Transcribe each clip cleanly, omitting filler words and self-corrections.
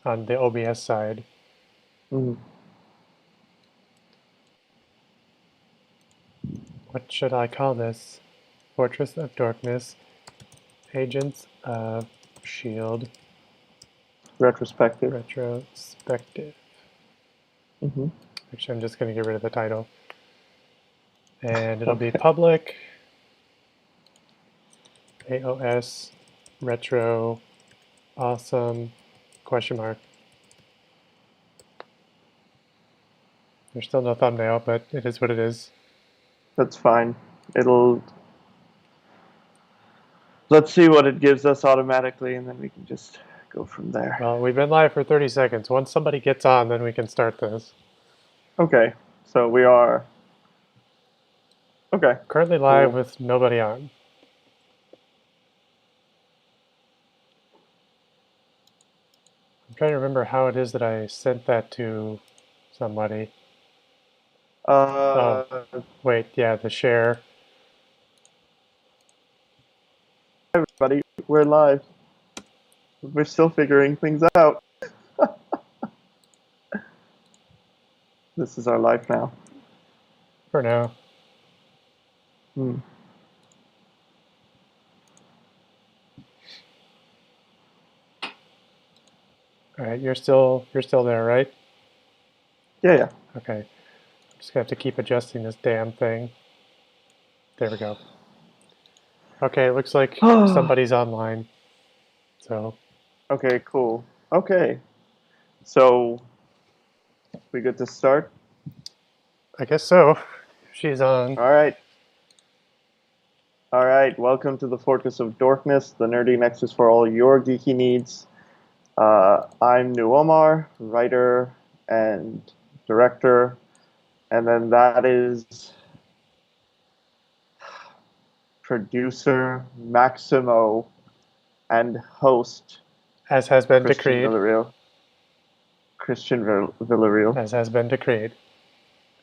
on the OBS side. Mhm. What should I call this? Fortress of Darkness, Agents of S.h.i.e.l.d. Retrospective. Retrospective. Hmm. Actually, I'm just going to get rid of the title. And it'll be Okay. public AOS Retro Awesome question mark. There's still no thumbnail, but it is what it is. That's fine. It'll. Let's see what it gives us automatically, and then we can just go from there. Well, we've been live for 30 seconds. Once somebody gets on, then we can start this. Okay. So we are. Okay. Currently live Cool. with nobody on. I'm trying to remember how it is that I sent that to somebody. Oh, Uh, wait, yeah, the share. everybody, we're live. We're still figuring things out. This is our life now. For now. Hmm. All right, you're still there, right? Yeah, yeah. Okay. I'm just gonna have to keep adjusting this damn thing. There we go. Okay, it looks like somebody's online. So Okay, cool. Okay. So we good to start? I guess so. She's on. All right. All right. Welcome to the Fortress of Dorkness, the nerdy nexus for all your geeky needs. I'm New Omar, writer and director, and then that is producer Maximo and host As has been Christian decreed. Villarreal. Villarreal, As has been decreed.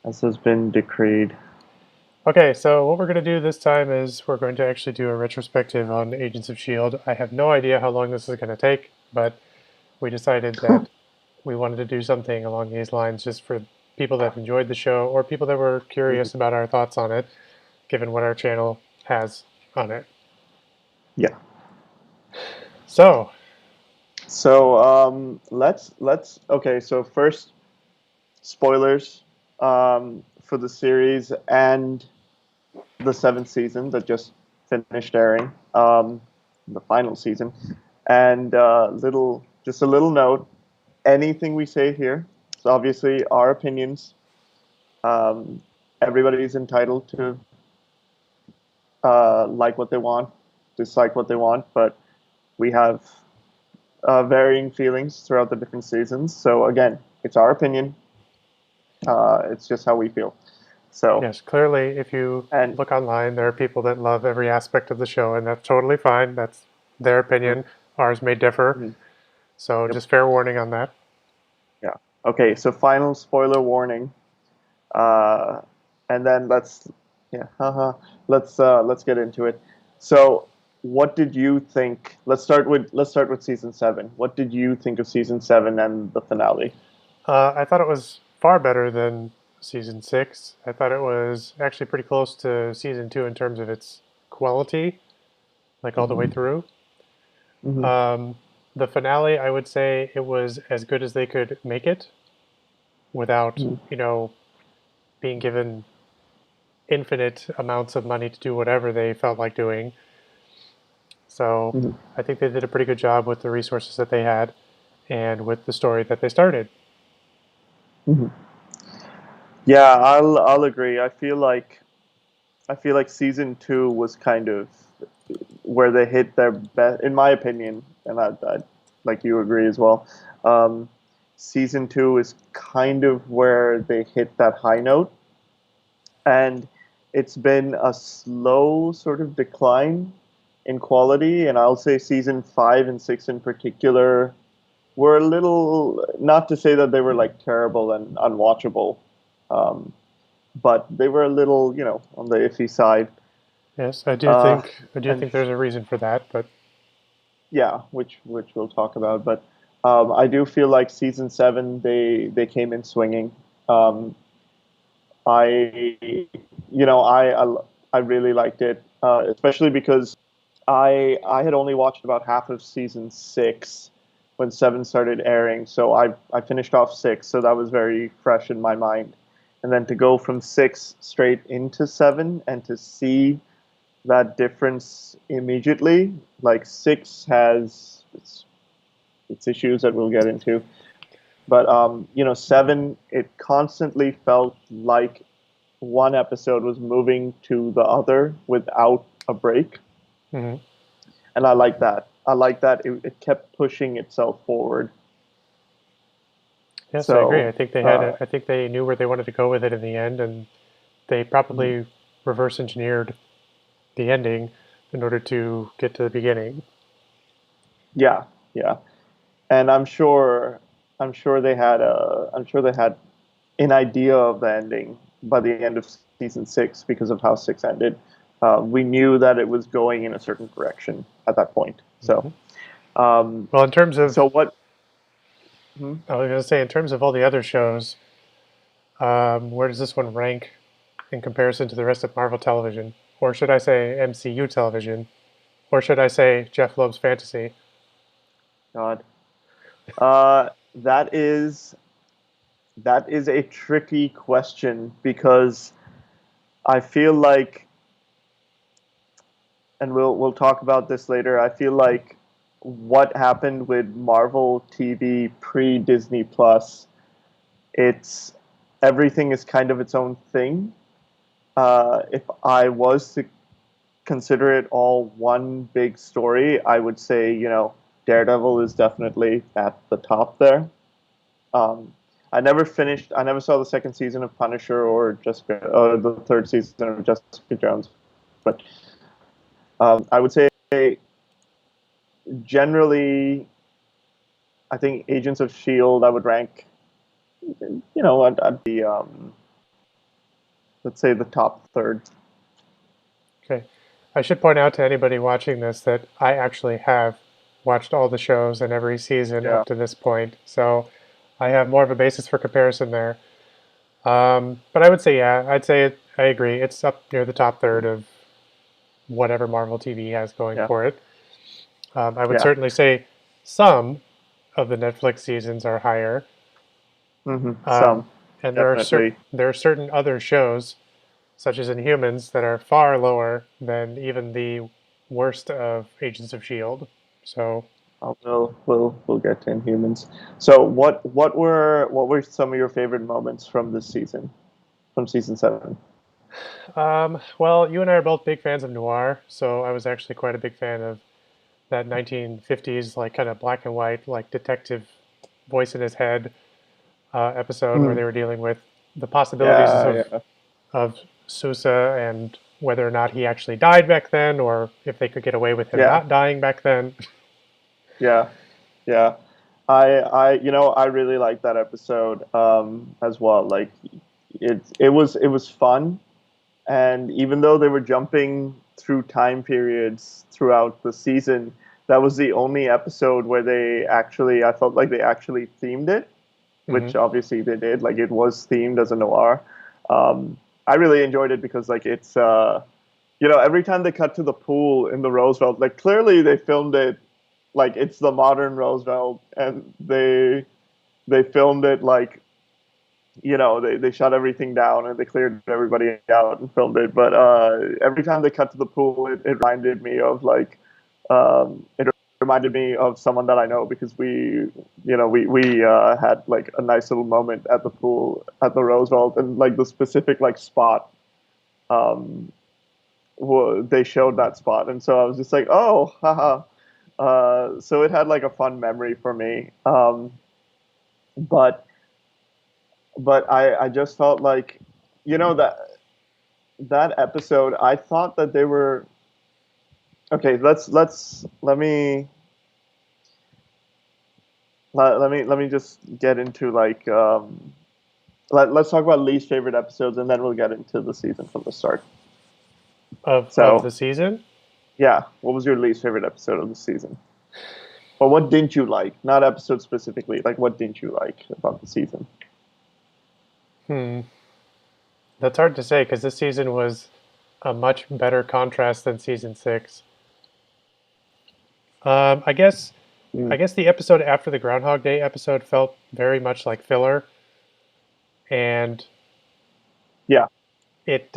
as has been decreed. Okay, so what we're going to do this time is we're going to actually do a retrospective on Agents of S.h.i.e.l.d. I have no idea how long this is going to take, but we decided that we wanted to do something along these lines just for people that have enjoyed the show or people that were curious about our thoughts on it, given what our channel has on it. Yeah. So, So let's okay. So first, spoilers for the series and the seventh season that just finished airing, the final season. And just a little note: anything we say here is obviously our opinions. Um, Everybody's entitled to like what they want, dislike what they want, but we have varying feelings throughout the different seasons. So again, it's our opinion. It's just how we feel. So yes, clearly, if you and look online, there are people that love every aspect of the show, and that's totally fine. That's their opinion. Ours may differ. mhm, So, yep, just fair warning on that. yeah. Okay, so final spoiler warning. Uh, and then yeah, haha, let's get into it. So, what did you think? Let's start with season seven. What did you think of season seven and the finale? I thought it was far better than season six. I thought it was actually pretty close to season two in terms of its quality, like all the way Hmm. through. Hmm. Um, the finale, I would say it was as good as they could make it without, Hmm. being given infinite amounts of money to do whatever they felt like doing. So Hmm. I think they did a pretty good job with the resources that they had and with the story that they started. Hmm. Yeah, I'll agree. I feel like season two was kind of where they hit their best, in my opinion, and I like you agree as well. Um, Season two is kind of where they hit that high note, and it's been a slow sort of decline in quality. And I'll say season five and six in particular were a little, not to say that they were like terrible and unwatchable, um, but they were a little, on the iffy side. Yes, I do Uh, think I do and think there's a reason for that, but yeah, which we'll talk about. But I do feel like season 7 they came in swinging. Um, I you know I really liked it, especially because I had only watched about half of season 6 when 7 started airing, so I finished off 6, so that was very fresh in my mind. And then to go from 6 straight into 7 and to see that difference immediately, like 6 has its issues that we'll get into, but 7, it constantly felt like one episode was moving to the other without a break, Hmm. and I like that. I like that it kept pushing itself forward. Yes, I agree. So, I think they had. uh, I think they knew where they wanted to go with it in the end, and they mhm. probably reverse engineered the ending in order to get to the beginning. Yeah, yeah, and I'm sure they had an idea of the ending by the end of season 6 because of how 6 ended. We knew that it was going in a certain direction at that point. So, Hmm. um, Well, in terms of, so what? Hmm? I was going to say, in terms of all the other shows, where does this one rank in comparison to the rest of Marvel television? Or should I say MCU television? Or should I say Jeff Loeb's fantasy? God, uh, that is that is a tricky question because I feel like, and we'll talk about this later. I feel like what happened with Marvel TV pre Disney Plus, it's everything is kind of its own thing. If I was to consider it all one big story, I would say Daredevil is definitely at the top there. Um, I never finished. I never saw the second season of Punisher or the third season of Jessica Jones, but I would say generally, I think Agents of Shield I would rank, at the let's say the top third. Okay. I should point out to anybody watching this that I actually have watched all the shows and every season Yeah. up to this point. So I have more of a basis for comparison there. But I would say, yeah, I'd say I agree. It's up near the top third of whatever Marvel TV has going Yeah. for it. I would Yeah. certainly say some of the Netflix seasons are higher, um, Some and definitely. there are certain other shows, such as Inhumans, that are far lower than even the worst of Agents of Shield. So, We'll get to Inhumans. So what were some of your favorite moments from this season, from season 7? well, you and I are both big fans of noir, so I was actually quite a big fan of that 1950s, like kind of black and white, like detective voice in his head episode where Mm. they were dealing with the possibilities Yeah. Yeah. of Sousa and whether or not he actually died back then, or if they could get away with him Yeah. not dying back then. Yeah. Yeah. I really liked that episode as well. Like it was fun, and even though they were jumping through time periods throughout the season, that was the only episode where I felt like they actually themed it, Hmm. which obviously they did. Like it was themed as a noir. Um, I really enjoyed it because like it's every time they cut to the pool in the Roosevelt, like clearly they filmed it like it's the modern Roosevelt, and they filmed it like they shut everything down and they cleared everybody out and filmed it. But every time they cut to the pool, it reminded me of it reminded me of someone that I know because we had like a nice little moment at the pool at the Roosevelt, and like the specific like spot. Um, they showed that spot, and so I was just like, oh, haha. So it had like a fun memory for me. But I just felt like that episode, I thought that they were okay. Let me just get into like let's talk about least favorite episodes, and then we'll get into the season from the start. of So the season. yeah, what was your least favorite episode of the season? Or what didn't you like? Not episode specifically. Like, what didn't you like about the season? Hmm. That's hard to say because this season was a much better contrast than season six. Um, I guess I Mm, guess the episode after the Groundhog Day episode felt very much like filler, and yeah, it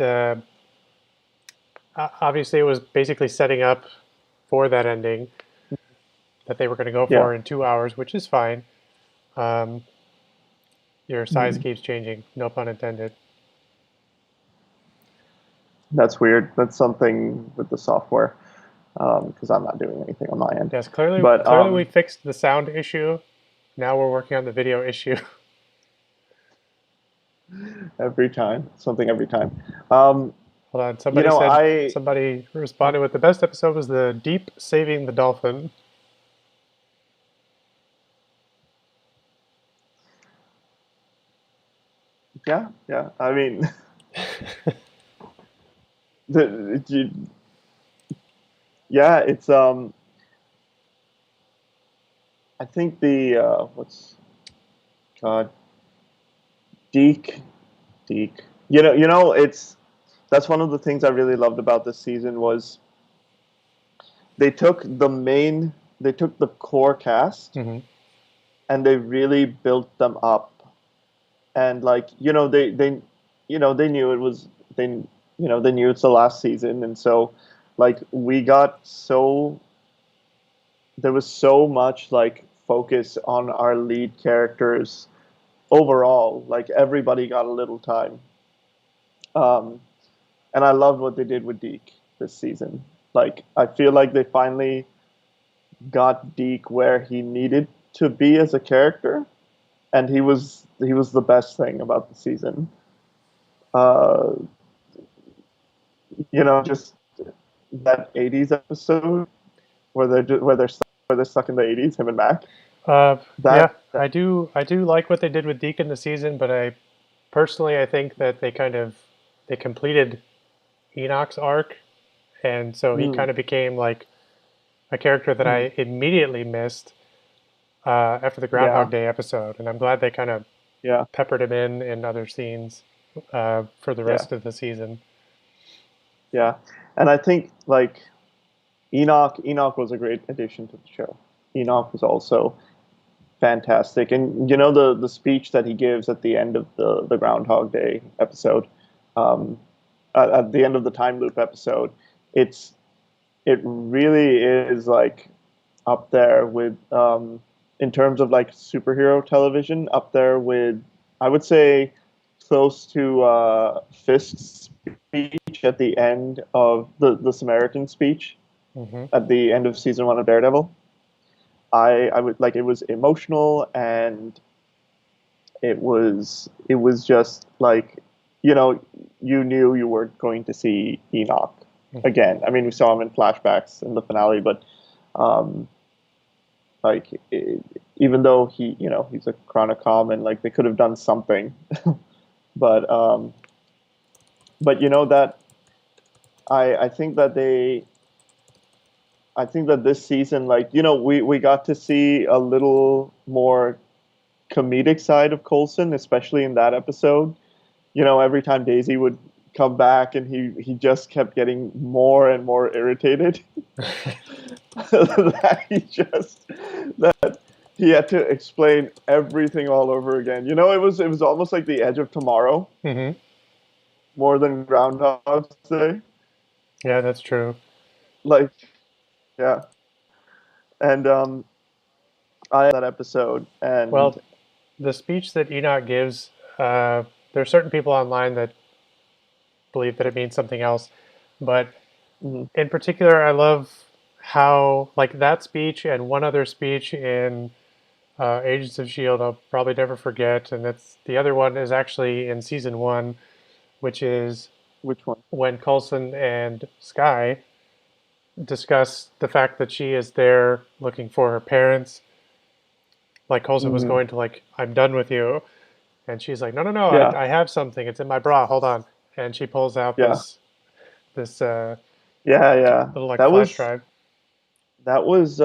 obviously it was basically setting up for that ending that they were going to go yeah. for in 2 hours, which is fine. Um, your size Mm. keeps changing, no pun intended. That's weird. That's something with the software because I'm not doing anything on my end. Yes, clearly, But clearly we fixed the sound issue. Now we're working on the video issue. every time, something every time. Um, Hold on, you somebody know, said I somebody responded with the best episode was the deep saving the dolphin. yeah, yeah. I mean, the, yeah, it's I think the what's God Deke Deke. It's that's one of the things I really loved about this season was they took they took the core cast Hmm. and they really built them up. And like, they knew it was they they knew it's the last season, and so like we got so there was so much like focus on our lead characters overall. Like everybody got a little time. Um, and I loved what they did with Deke this season. Like I feel like they finally got Deke where he needed to be as a character, and he was the best thing about the season. Uh, just that '80s episode where they're stuck in the '80s, him and Mac. Yeah, That, that I do like what they did with Deacon this season, but I think that they completed Enoch's arc, and so he mm, kind of became like a character that mm, I immediately missed after the Groundhog yeah, Day episode, and I'm glad they kind of yeah, peppered him in other scenes for the yeah, rest of the season. yeah. And I think like Enoch was a great addition to the show. Enoch was also fantastic, and the speech that he gives at the end of the Groundhog Day episode, um, at the end of the time loop episode, it's it really is like up there with in terms of like superhero television, up there with I would say close to Fisk's speech at the end of the Samaritan speech Hmm. at the end of season 1 of Daredevil. I would like it was emotional, and it was just like you know you knew you were going to see Enoch again. I mean, we saw him in flashbacks in the finale, but um, like even though he's a chronicom, and like they could have done something, but that I think that this season, like we got to see a little more comedic side of Coulson, especially in that episode. Every time Daisy would come back, and he just kept getting more and more irritated. that he just that he had to explain everything all over again. It was almost like the Edge of Tomorrow Hmm. more than Groundhog's Day. Yeah, that's true. Like, yeah, and I that episode, and Well, the speech that Enoch gives, there are certain people online that believe that it means something else, but mhm, in particular, I love how like that speech and one other speech in Agents of S.h.i.e.L.D. I'll probably never forget, and that's the other one is actually in season one, which is which one? when Coulson and Sky discuss the fact that she is there looking for her parents. Like Coulson was Hmm. going to like, I'm done with you, and she's like, no, no, no, Yeah, I have something. It's in my bra. Hold on, and she pulls out yeah, this yeah, yeah. little like That flash was drive. that was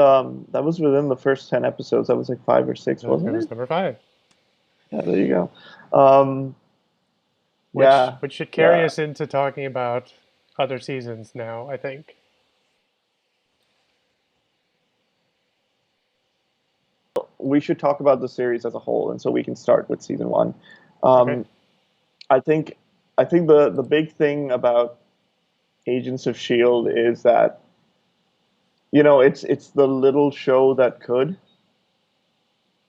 within the first 10 episodes. That was like 5 or 6, It wasn't was it? number 5, Yeah, there you go. Um, which yeah, should carry yeah. us into talking about other seasons now, I think. We should talk about the series as a whole, and so we can start with season one. Okay. Um, I think I think the big thing about Agents of Shield is that it's the little show that could.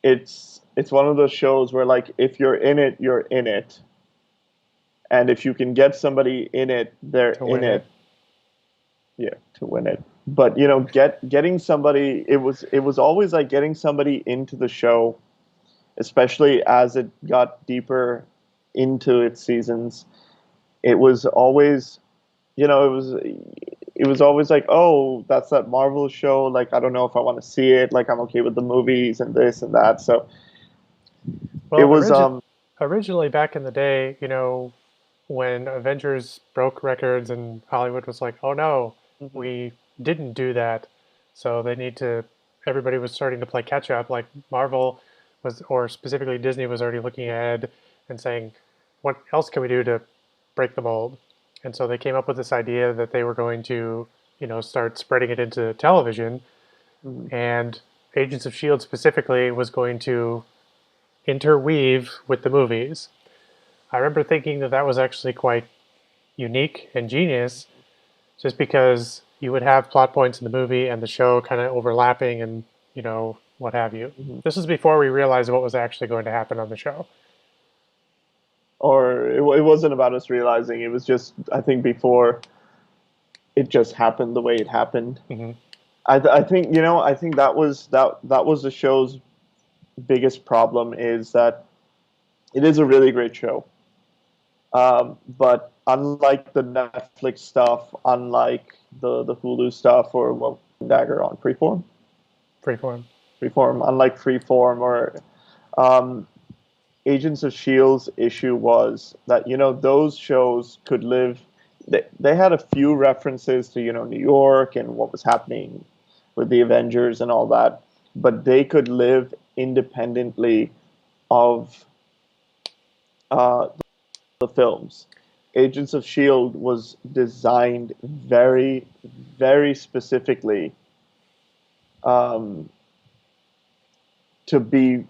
It's one of those shows where like if you're in it, you're in it, and if you can get somebody in it, they're To in win it. it, yeah, to win it. But getting somebody, it was always like getting somebody into the show, especially as it got deeper into its seasons. It was always, it was always like, oh, that's that Marvel show. Like, I don't know if I want to see it. Like, I'm okay with the movies and this and that. So it Well, was, originally back in the day, when Avengers broke records and Hollywood was like, "Oh no, mhm, we didn't do that," so they need to. Everybody was starting to play catch up. Like Marvel was, or specifically Disney was already looking ahead and saying, "What else can we do to break the mold?" And so they came up with this idea that they were going to, start spreading it into television. mhm, And Agents of Shield specifically was going to interweave with the movies. I remember thinking that that was actually quite unique and genius, just because you would have plot points in the movie and the show kind of overlapping and what have you. mhm. This was before we realized what was actually going to happen on the show. Or it wasn't about us realizing. It was just, I think, before it just happened the way it happened. Hmm. I think, I think that was the show's biggest problem is that it is a really great show. But unlike the Netflix stuff, unlike the Hulu stuff or what Dagger on Freeform. unlike Freeform or um, Agents of Shield's issue was that those shows could live. They had a few references to New York and what was happening with the Avengers and all that, but they could live independently of the films. Agents of S.h.i.e.L.D. was designed very, very specifically um, to be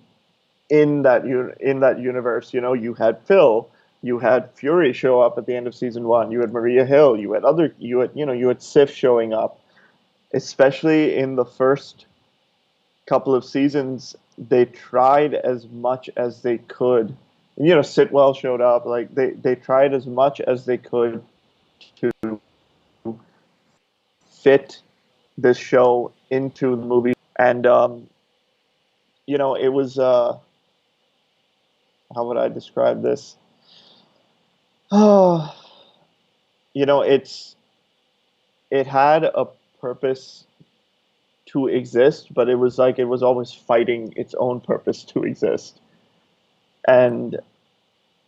in that universe. You had Phil, you had Fury show up at the end of season one. You had Maria Hill. You had Sif showing up. Especially in the first couple of seasons, they tried as much as they could. Sitwell showed up. Like they tried as much as they could to fit this show into the movie. And it was how would I describe this? Oh, it had a purpose to exist, but it was like it was always fighting its own purpose to exist. And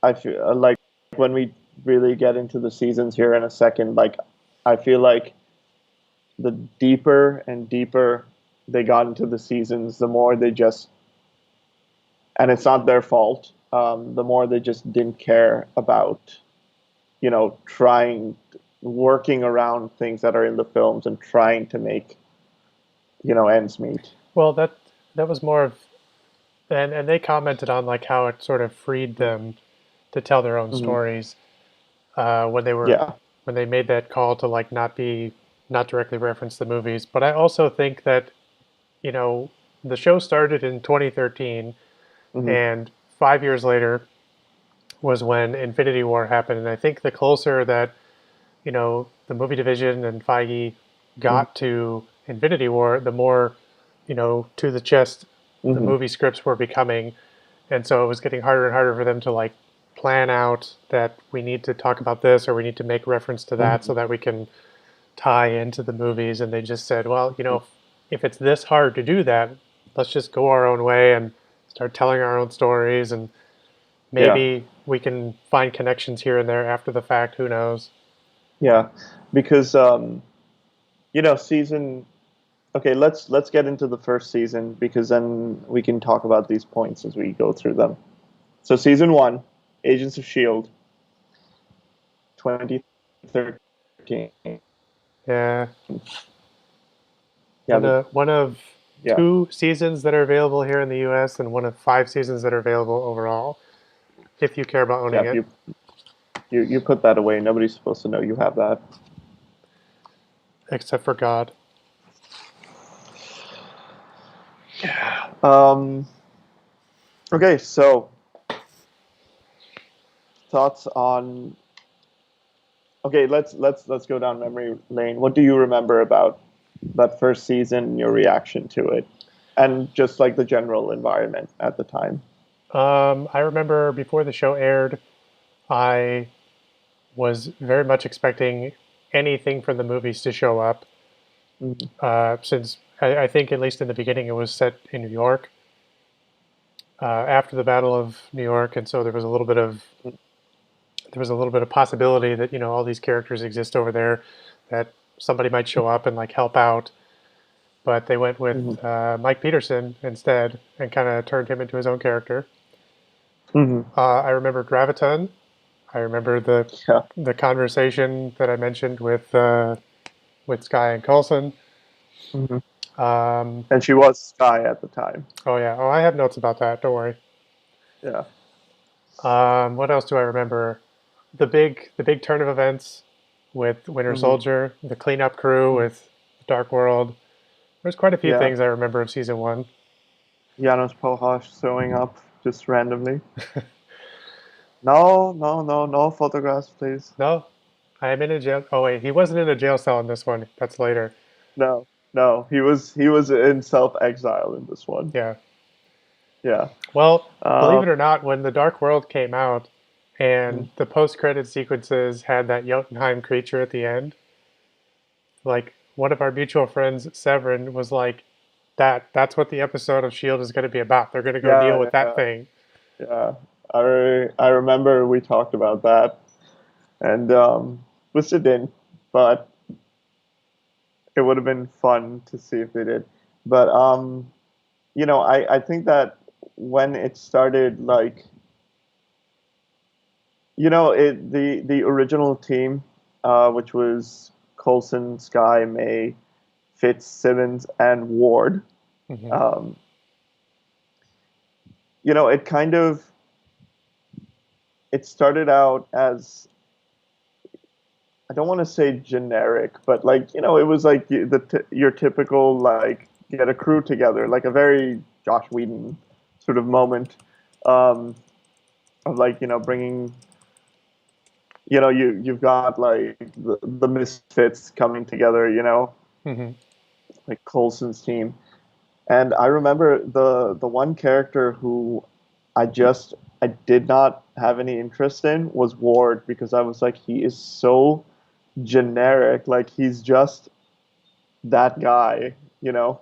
I feel like when we really get into the seasons here in a second, like I feel like the deeper and deeper they got into the seasons, the more they just, and it's not their fault, the more they just didn't care about, trying, working around things that are in the films and trying to make, ends meet. Well, that was more of, and they commented on like how it sort of freed them to tell their own Mm-hmm. stories when Yeah. they made that call to like not directly reference the movies. But I also think that you know the show started in 2013, Mm-hmm. and 5 years later was when Infinity War happened. And I think the closer that the movie division and Feige got to Infinity War, the more to the chest the Mm-hmm. movie scripts were becoming, and so it was getting harder and harder for them to like plan out that we need to talk about this or we need to make reference to that Mm-hmm. so that we can tie into the movies. And they just said, well, if it's this hard to do that, let's just go our own way and start telling our own stories, and Yeah. maybe we can find connections here and there after the fact. Who knows? Yeah. Because season Okay, let's get into the first season because then we can talk about these points as we go through them. So season one, Agents of S.h.i.e.L.D. 2013. Yeah, Yeah, the one of yeah, two seasons that are available here in the U.S. and one of five seasons that are available overall. If you care about owning yeah. it, You put that away. Nobody's supposed to know you have that. except for God. Um. Okay, so thoughts on. Okay, let's go down memory lane. What do you remember about that first season? Your reaction to it, and just like the general environment at the time. I remember before the show aired, I was very much expecting anything from the movies to show up, Hmm. since I think, at least in the beginning, it was set in New York, after the Battle of New York, and so there was a little bit of possibility that all these characters exist over there, that somebody might show up and like help out. But they went with Hmm. Mike Peterson instead and kind of turned him into his own character. Hmm. I remember Graviton. I remember Yeah. the conversation that I mentioned with Sky and Coulson. Hmm. Um, And she was Sky at the time. oh yeah. Oh, I have notes about that. Don't worry. Yeah. What else do I remember? The big turn of events with Winter Hmm. Soldier, the cleanup crew with Dark World. There's quite a few Yeah. things I remember of season one. Janos Polhosh showing up just randomly. No, no, no, no photographs, please. No, I am in a jail. Oh wait, he wasn't in a jail cell in this one. That's later. No, no. He was in self exile in this one. Yeah. Yeah. Well, believe Um. it or not, when the Dark World came out Mhm. and the post-credit sequences had that Jotunheim creature at the end, like one of our mutual friends, Severin, was like, that's what the episode of Shield is going to be about. They're going to go deal Yeah, with that yeah, thing. yeah. I remember we talked about that, and which it didn't, but it would have been fun to see if they did. But I think that when it started, like, the original team, which was Coulson, Sky, May, Fitzsimmons, and Ward. Hmm. Um, it kind of it started out as, I don't want to say generic, but like it was like your typical, like, get a crew together, like a very Josh Whedon sort of moment, um, of, like, bringing, you've got like the misfits coming together, Hmm. like Coulson's team. And I remember the one character who I did not have any interest in was Ward, because I was like, he is so generic. Like, he's just that guy, you know?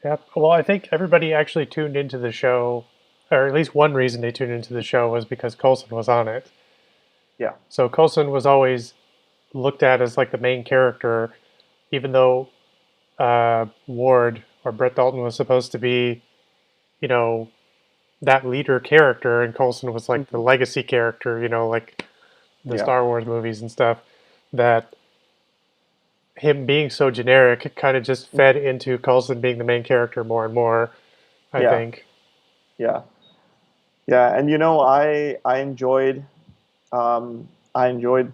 Yep. Well, I think everybody actually tuned into the show, or at least one reason they tuned into the show was because Coulson was on it. Yeah. So Coulson was always looked at as like the main character, even though Ward or Brett Dalton was supposed to be, you know, that leader character, and Coulson was like the Hmm. legacy character, like the Yeah. Star Wars movies and stuff. That him being so generic kind of just fed Hmm. into Coulson being the main character more and more, I Yeah. think. Yeah. Yeah. And I enjoyed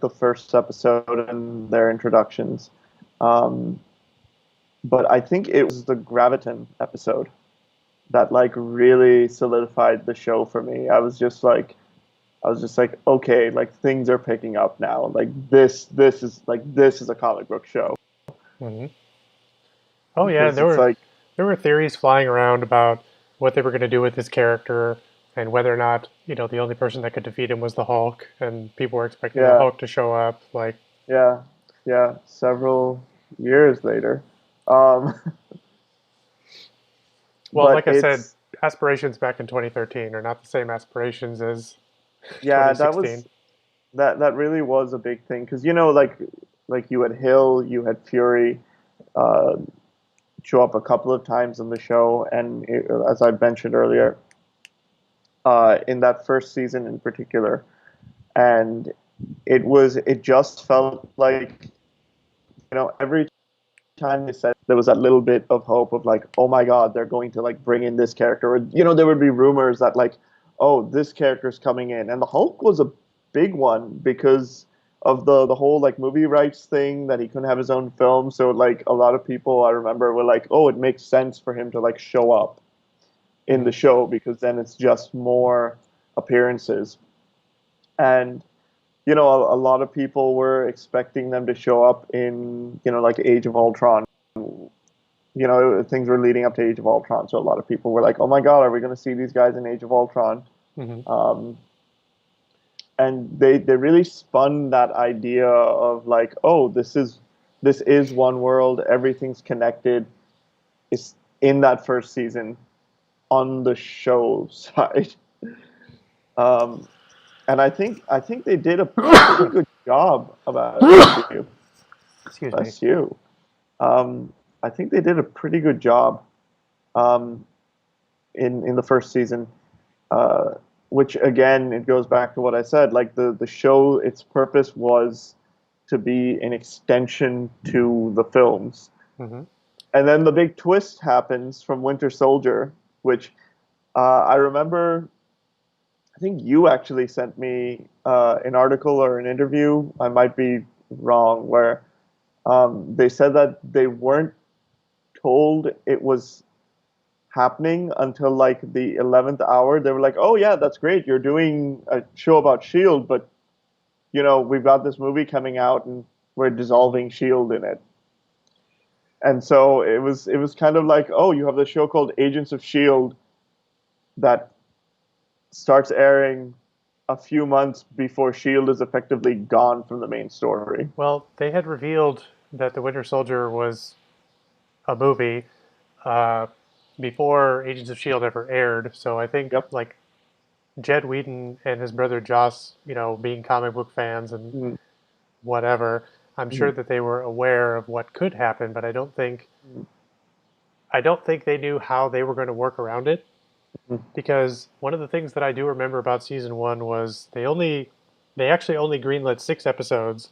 the first episode and their introductions. Um, but I think it was the Graviton episode that, like, really solidified the show for me. I was just like, okay, like, things are picking up now. Like, this is a comic book show, Hmm. Oh yeah, because it's like, there were theories flying around about what they were going to do with his character and whether or not the only person that could defeat him was the Hulk, and people were expecting the yeah, Hulk to show up. Like, yeah, yeah, several years later. Um, well, but like I said, it's aspirations back in 2013 are not the same aspirations as yeah, 2016. that really was a big thing, because like you had Hill, you had Fury, uh, show up a couple of times in the show, and as I mentioned earlier, in that first season in particular, and it just felt like every time they said there was that little bit of hope of like, oh my god, they're going to like bring in this character, or there would be rumors that like, oh, this character's coming in, and the Hulk was a big one because of the whole like movie rights thing that he couldn't have his own film. So like a lot of people I remember were like, oh, it makes sense for him to like show up in the Mhm. show because then it's just more appearances. And a lot of people were expecting them to show up in like Age of Ultron. Things were leading up to Age of Ultron, so a lot of people were like, "Oh my God, are we going to see these guys in Age of Ultron?" Mhm. Um, and they really spun that idea of like, "Oh, this is one world, everything's connected." It's in that first season on the show side. Um, and I think they did a pretty good job about. Bless you, Excuse me. bless you. Um, I think they did a pretty good job um, in the first season, uh, which again it goes back to what I said. Like the show, its purpose was to be an extension to the films, Hmm. and then the big twist happens from Winter Soldier, which I remember. I think you actually sent me an article or an interview. I might be wrong, where they said that they weren't told it was happening until like the 11th hour. They were like, "Oh yeah, that's great. You're doing a show about Shield, but we've got this movie coming out and we're dissolving Shield in it." And so it was kind of like, "Oh, you have the show called Agents of Shield that starts airing a few months before Shield is effectively gone from the main story." Well, they had revealed that the Winter Soldier was a movie uh, before Agents of Shield ever aired. So I think Yep. like Jed Whedon and his brother Joss, being comic book fans and Mhm. whatever, I'm sure Mhm. that they were aware of what could happen, but I don't think they knew how they were going to work around it. Mhm. Because one of the things that I do remember about season one was they actually only greenlit 6 episodes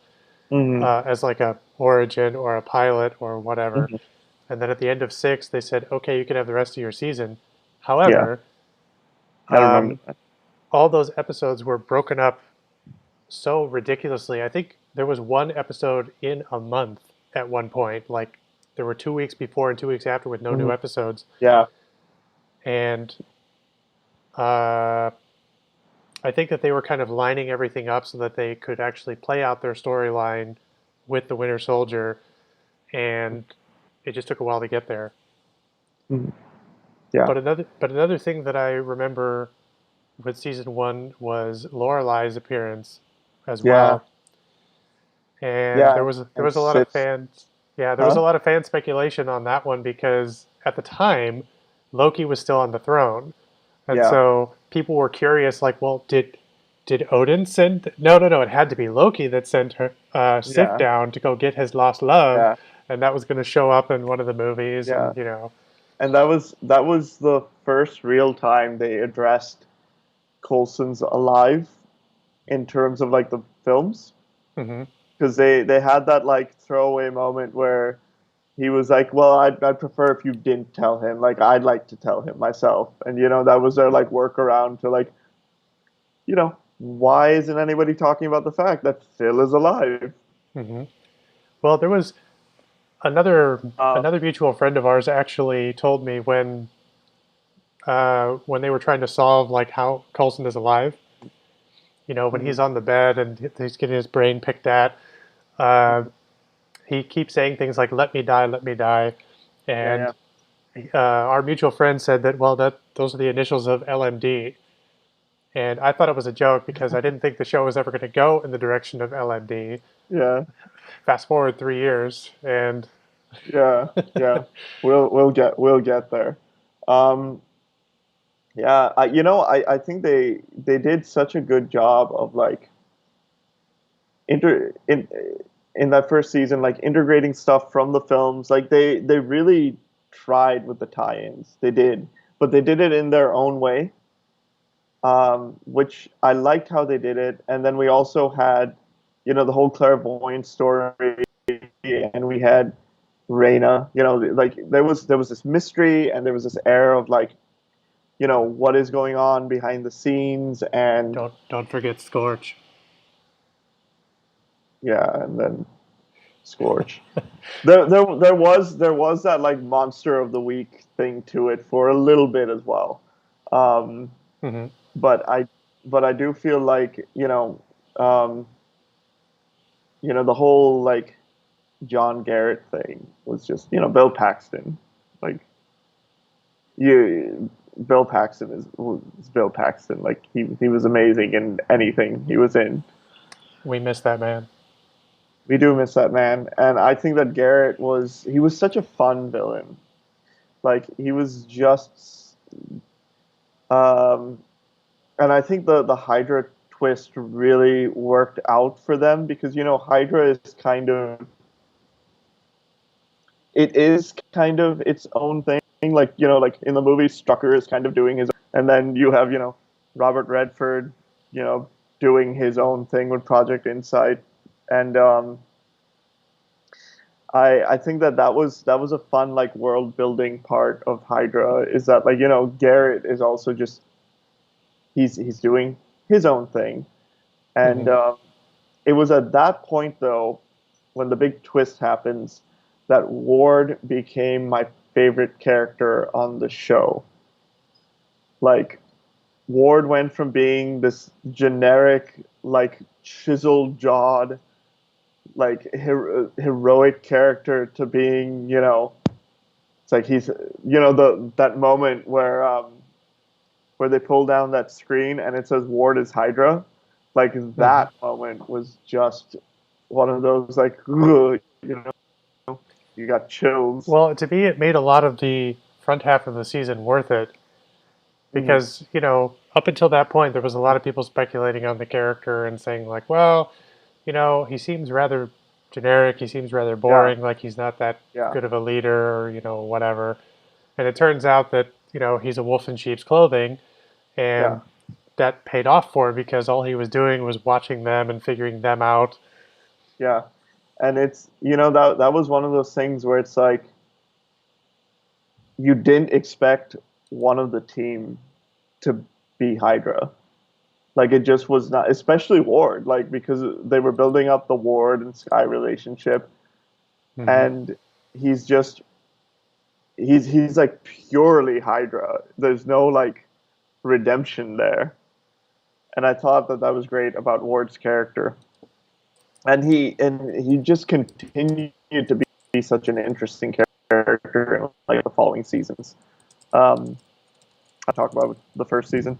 Mhm. as like a origin or a pilot or whatever. Mhm. And then at the end of six, they said, okay, you can have the rest of your season. Yeah, However, I remember um, that. all those episodes were broken up so ridiculously. I think there was one episode in a month at one point. Like there were 2 weeks before and 2 weeks after with no new Mhm. episodes. Yeah. And uh, I think that they were kind of lining everything up so that they could actually play out their storyline with the Winter Soldier. And it just took a while to get there. Mhm. Yeah. But another thing that I remember with season one was Lorelai's appearance as Yeah. well. And there Yeah. was there And was a lot of Sif's, fans, yeah, there was a huh? lot of fan speculation on that one because at the time Loki was still on the throne, and Yeah. so people were curious, like, well, did Odin send? No, no, no, it had to be Loki that sent her Sif Yeah. down to go get his lost love, Yeah. and that was going to show up in one of the movies, Yeah. and you know, And that was the first real time they addressed Coulson's alive in terms of like the films, hmm because they had that like throwaway moment where he was like, "Well, I'd prefer if you didn't tell him. Like, I'd like to tell him myself." And that was their like workaround to like, why isn't anybody talking about the fact that Phil is alive? hmm well, there was another Uh, another mutual friend of ours actually told me when they were trying to solve like how Coulson is alive. When mhm, he's on the bed and he's getting his brain picked at, uh, mhm. he keeps saying things like "Let me die, let me die," Yeah, and yeah, our mutual friend said that well, that those are the initials of LMD, and I thought it was a joke because I didn't think the show was ever going to go in the direction of LMD. yeah, Fast forward 3 years, and yeah, yeah. We'll get there. Um, yeah, I think they did such a good job of like inter in that first season, like integrating stuff from the films. Like they really. tried with the tie-ins. They did, but they did it in their own way, which I liked how they did it. And then we also had, the whole clairvoyant story, and we had Reina. Like there was this mystery, and there was this air of like, what is going on behind the scenes, and Don't forget Scorch. yeah, and then Scorch. There was that like monster of the week thing to it for a little bit as well. Um, Hmm. but I do feel like, um, the whole like John Garrett thing was just, Bill Paxton. Like you Bill Paxton is Bill Paxton. Like he was amazing in anything he was in. We miss that man. We do miss that man. And I think that Garrett he was such a fun villain. Like he was just um and I think the Hydra twist really worked out for them because Hydra is kind of its own thing. Like like in the movie, Strucker is kind of doing his, and then you have Robert Redford, doing his own thing with Project Insight, and I think that was a fun like world building part of Hydra is that like Garrett is also just he's doing his own thing, and Hmm. it was at that point though when the big twist happens that Ward became my favorite character on the show. Like Ward went from being this generic, like chiseled jawed, like heroic character to being, it's like he's, the that moment where they pull down that screen and it says Ward is Hydra. Like Hmm. that moment was just one of those like, ugh, you got chills. Well, to me, it made a lot of the front half of the season worth it Mhm. because, up until that point, there was a lot of people speculating on the character and saying, like, well, he seems rather generic. He seems rather Yeah, boring. Like he's not that yeah, good of a leader or, whatever. And it turns out that, he's a wolf in sheep's clothing. And yeah, that paid off for him because all he was doing was watching them and figuring them out. yeah. And it's that was one of those things where it's like you didn't expect one of the team to be Hydra. Like it just was not, especially Ward, like because they were building up the Ward and Sky relationship, Hmm. and he's just he's like purely Hydra. There's no like redemption there, and I thought that was great about Ward's character, and he just continued to be such an interesting character in like the following seasons. Um, I talk about the first season.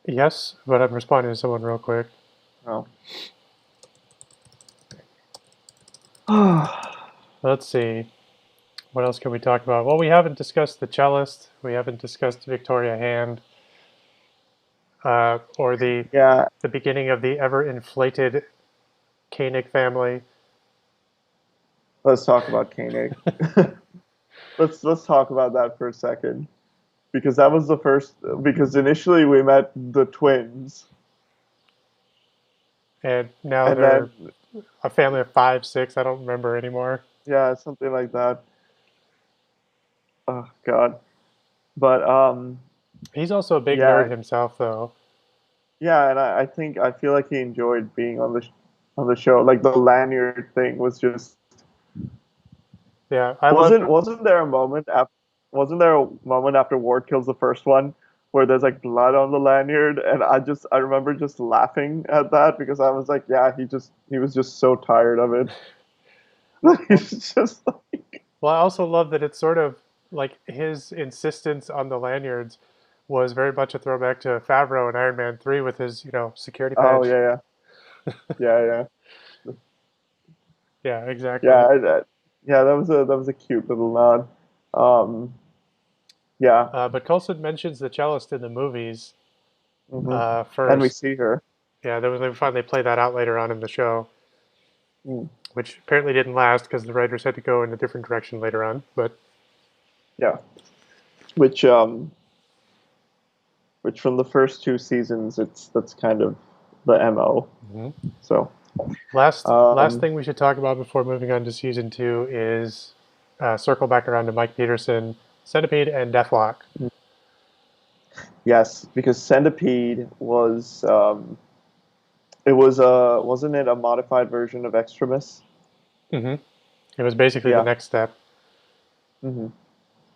Yes, but I'm responding to someone real quick. Oh. Let's see. What else can we talk about? Well, we haven't discussed the cellist. We haven't discussed Victoria Hand, or Yeah, the beginning of the ever inflated Koenig family. let's talk about Koenig. Let's talk about that for a second because that was the first because initially we met the twins And now and they're then a family of five, six. I don't remember anymore. yeah, something like that. Oh God. But He's also a big yeah, nerd himself, though. yeah, and I feel like he enjoyed being on the show. Like the lanyard thing was just Yeah, I love. wasn't there a moment after Ward kills the first one where there's like blood on the lanyard and I remember just laughing at that because I was like, yeah, he was just so tired of it. Well, He's just I also love that it's sort of like his insistence on the lanyards was very much a throwback to Favreau in Iron Man 3 with his, security oh badge. yeah, yeah, Yeah, yeah, exactly. yeah. That was a cute little nod. Um, yeah, But Coulson mentions the cellist in the movies hmm and we first. see her. Yeah, there was they finally play that out later on in the show, Mm. which apparently didn't last because the writers had to go in a different direction later on. But Yeah, which um, which from the first two seasons, that's kind of the MO. Mhm. So, Last um, thing we should talk about before moving on to season two is circle back around to Mike Peterson, Centipede, and Deathlock. yes, because Centipede was it was wasn't it a modified version of Extremis? Hmm. It was basically the Yeah. next step Hmm.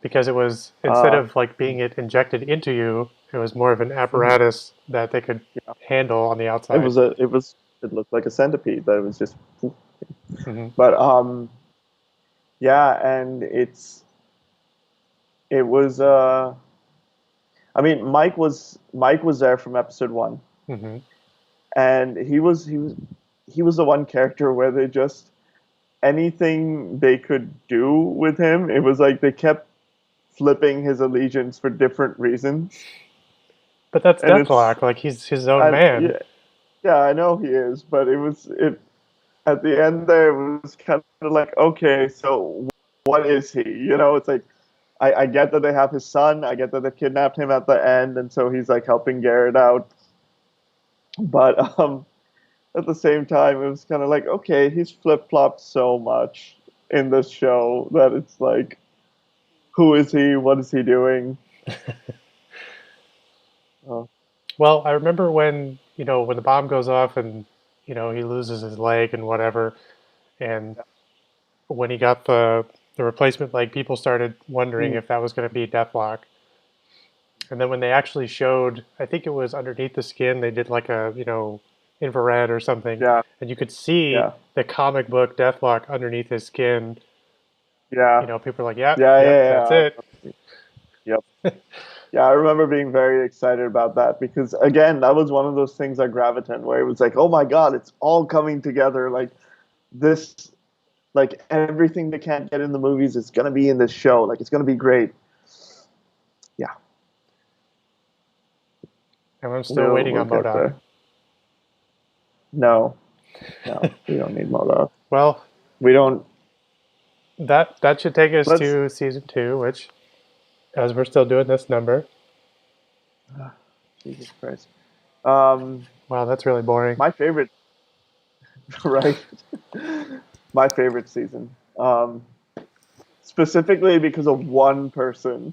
because it was instead Uh, of like being it injected into you, it was more of an mhm. apparatus that they could Yeah. handle on the It outside. was it looked like a centipede that was just, Hmm. but yeah, and it was I mean, Mike was there from episode one, Hmm. and he was the one character where they just anything they could do with him, it was like they kept flipping his allegiance for different reasons, But that's and it's Deathlock. Like he's his own I man. yeah, yeah, I know he is, but it at the end there it was kind of like, okay, so what is he? You know, it's like I get that they have his son, I get that they kidnapped him at the end, and so he's like helping Garrett out, but at the same time, it was kind of like, okay, he's flip flopped so much in this show that it's like, who is he? What is he doing? Oh, Well, I remember when when the bomb goes off and he loses his leg and whatever, and yeah. when he got the replacement leg, people started wondering Mm, if that was going to be Deathlock. And then when they actually showed, I think it was underneath the skin, they did like a infrared or something, yeah, and you could see yeah, the comic book Deathlock underneath his skin. yeah, People are like, "Yep, yeah, yep, that's yeah, it." yeah. Yep. Yeah, I remember being very excited about that because again, that was one of those things like Graviton where it was like, oh my God, it's all coming together. Like this, like everything they can't get in the movies is gonna be in this show. Like it's gonna be great. Yeah, And I'm still waiting we'll on get Modok. there. No, no, we don't need Moda. Well, We don't. that should take us Let's. to season two, which, as we're still doing this number, Jesus Christ. Um, wow, that's really boring. my favorite, right? My favorite season. Specifically because of one person.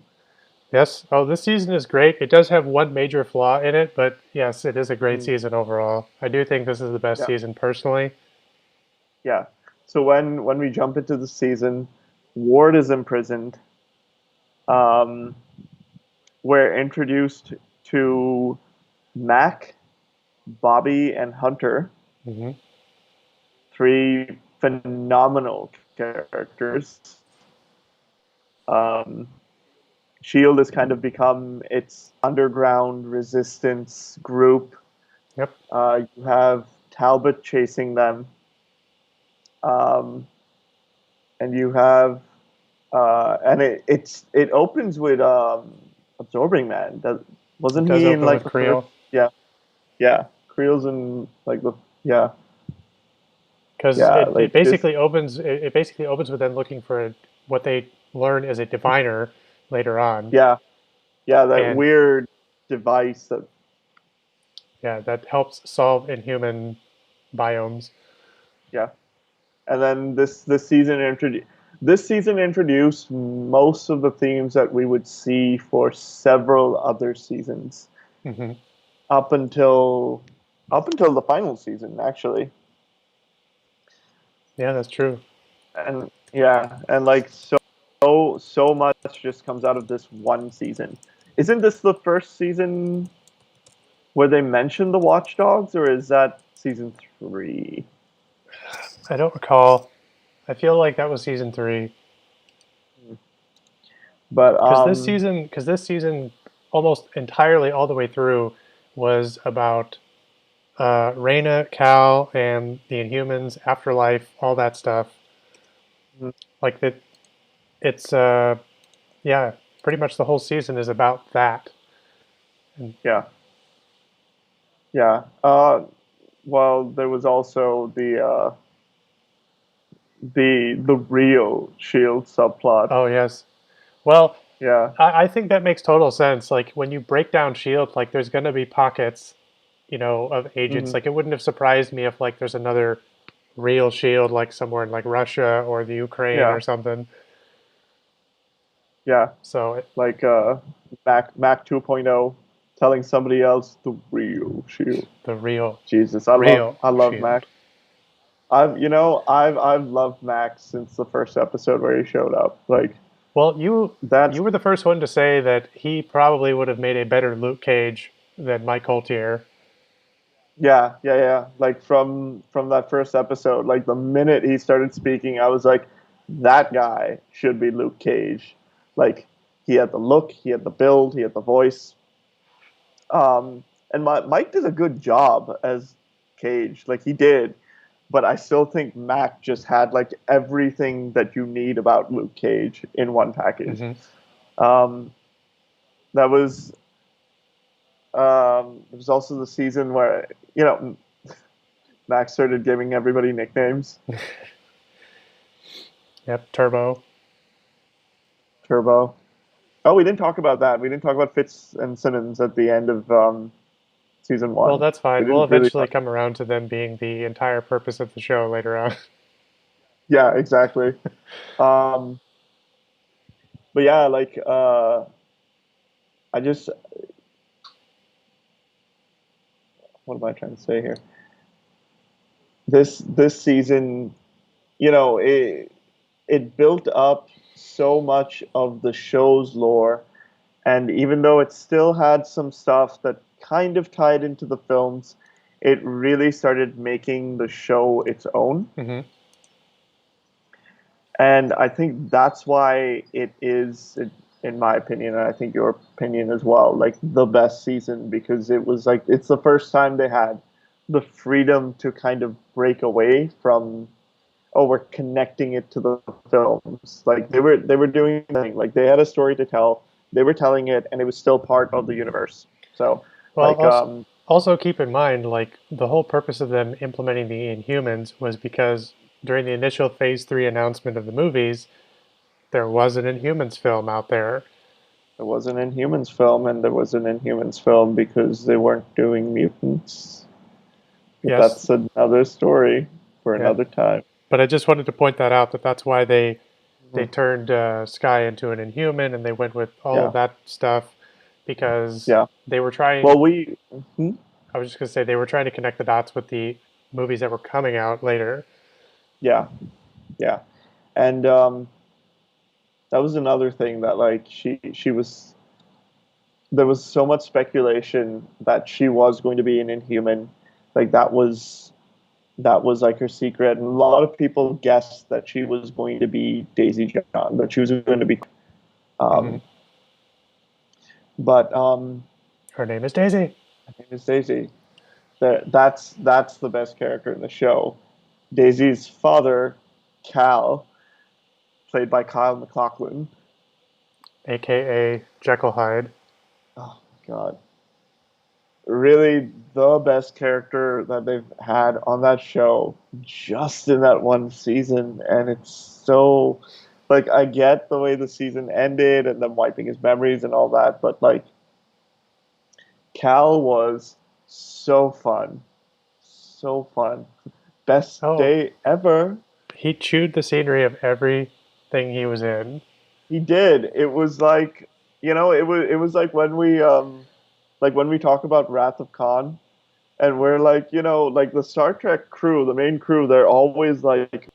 Yes. Oh, this season is great. It does have one major flaw in it, but yes, it is a great Mm, season overall. I do think this is the best yeah, season personally. yeah. So when we jump into the season, Ward is imprisoned. Um, we're introduced to Mac, Bobby, and Hunter, Hmm. three phenomenal characters. Um, Shield has kind of become its underground resistance group. Yep. You have Talbot chasing them, um, and you have and it opens with Absorbing Man. It Wasn't does he in open like with the first? Creel Yeah, yeah. Creel's in like the yeah, because yeah. it Like this. it basically opens with them looking for what they learn is a diviner later on, Yeah, yeah. That and weird device that yeah, that helps solve inhuman biomes. yeah. And then this season introduced most of the themes that we would see for several other seasons Hmm. up until the final season actually. Yeah, that's true. And yeah, and like so much just comes out of this one season. Isn't this the first season where they mention the Watchdogs, or is that season 3? I don't recall. I feel like that was season three But because this season almost entirely all the way through was about Reyna, Cal, and the Inhumans, Afterlife, all that stuff. Like that, it's yeah, pretty much the whole season is about that. And yeah, yeah. Well, there was also the real Shield subplot. oh yes, Well, Yeah. I think that makes total sense. Like when you break down Shield, like there's going to be pockets, of agents. Hmm. Like it wouldn't have surprised me if like there's another real Shield like somewhere in like Russia or the Ukraine Yeah. or something. Yeah. So Like Mac 2.0 telling somebody else the real Shield. the real, Jesus, real I love Shield. Mac. I've loved Max since the first episode where he showed up. Like Well, you that's were the first one to say that he probably would have made a better Luke Cage than Mike Coltier. yeah. Like from that first episode, like the minute he started speaking, I was like, that guy should be Luke Cage. Like he had the look, he had the build, he had the voice. And Mike did a good job as Cage. Like he did, but I still think Mac just had like everything that you need about Luke Cage in one package. Hmm. Um, that was it was also the season where Max started giving everybody nicknames. Yep, Turbo. Turbo. Oh, we didn't talk about that. We didn't talk about Fitz and Simmons at the end of season Well, one. that's We fine. We'll didn't really eventually talk. come around to them being the entire purpose of the show later on. Yeah, exactly. Um, but yeah, like I just what am I trying to say here? This season, you know, it built up so much of the show's lore. And even though it still had some stuff that kind of tied into the films, it really started making the show its own. Hmm. And I think that's why it is, in my opinion, and I think your opinion as well, like the best season because it was like it's the first time they had the freedom to kind of break away from, oh, we're connecting it to the films. Like they were doing thing. Like they had a story to tell, they were telling it, and it was still part of the universe. So Well, like also keep in mind, like the whole purpose of them implementing the Inhumans was because during the initial Phase 3 announcement of the movies, there was an Inhumans film out there. there was an Inhumans film, and there was an Inhumans film because they weren't doing mutants. But Yes, that's another story for yeah. another time. But I just wanted to point that out that that's why they Mhm. turned Sky into an Inhuman and they went with all of Yeah, that stuff because yeah. they were trying. Well, mhm. I was just gonna say they were trying to connect the dots with the movies that were coming out later. Yeah, yeah, and that was another thing that like she was there was so much speculation that she was going to be an Inhuman. Like that was like her secret, and a lot of people guessed that she was going to be Daisy John, that she was going to be. Hmm. Um, but Her name is Daisy. her name is Daisy. That's the best character in the show. Daisy's father, Cal, played by Kyle MacLachlan. AKA Jekyll Hyde. Oh God, really the best character that they've had on that show just in that one season. And it's so like I get the way the season ended and them wiping his memories and all that, but like Cal was so fun. So fun. Best Oh, day ever. he chewed the scenery of everything he was in. He did. It was like, it was like when we talk about Wrath of Khan and we're like, like the Star Trek crew, the main crew, they're always like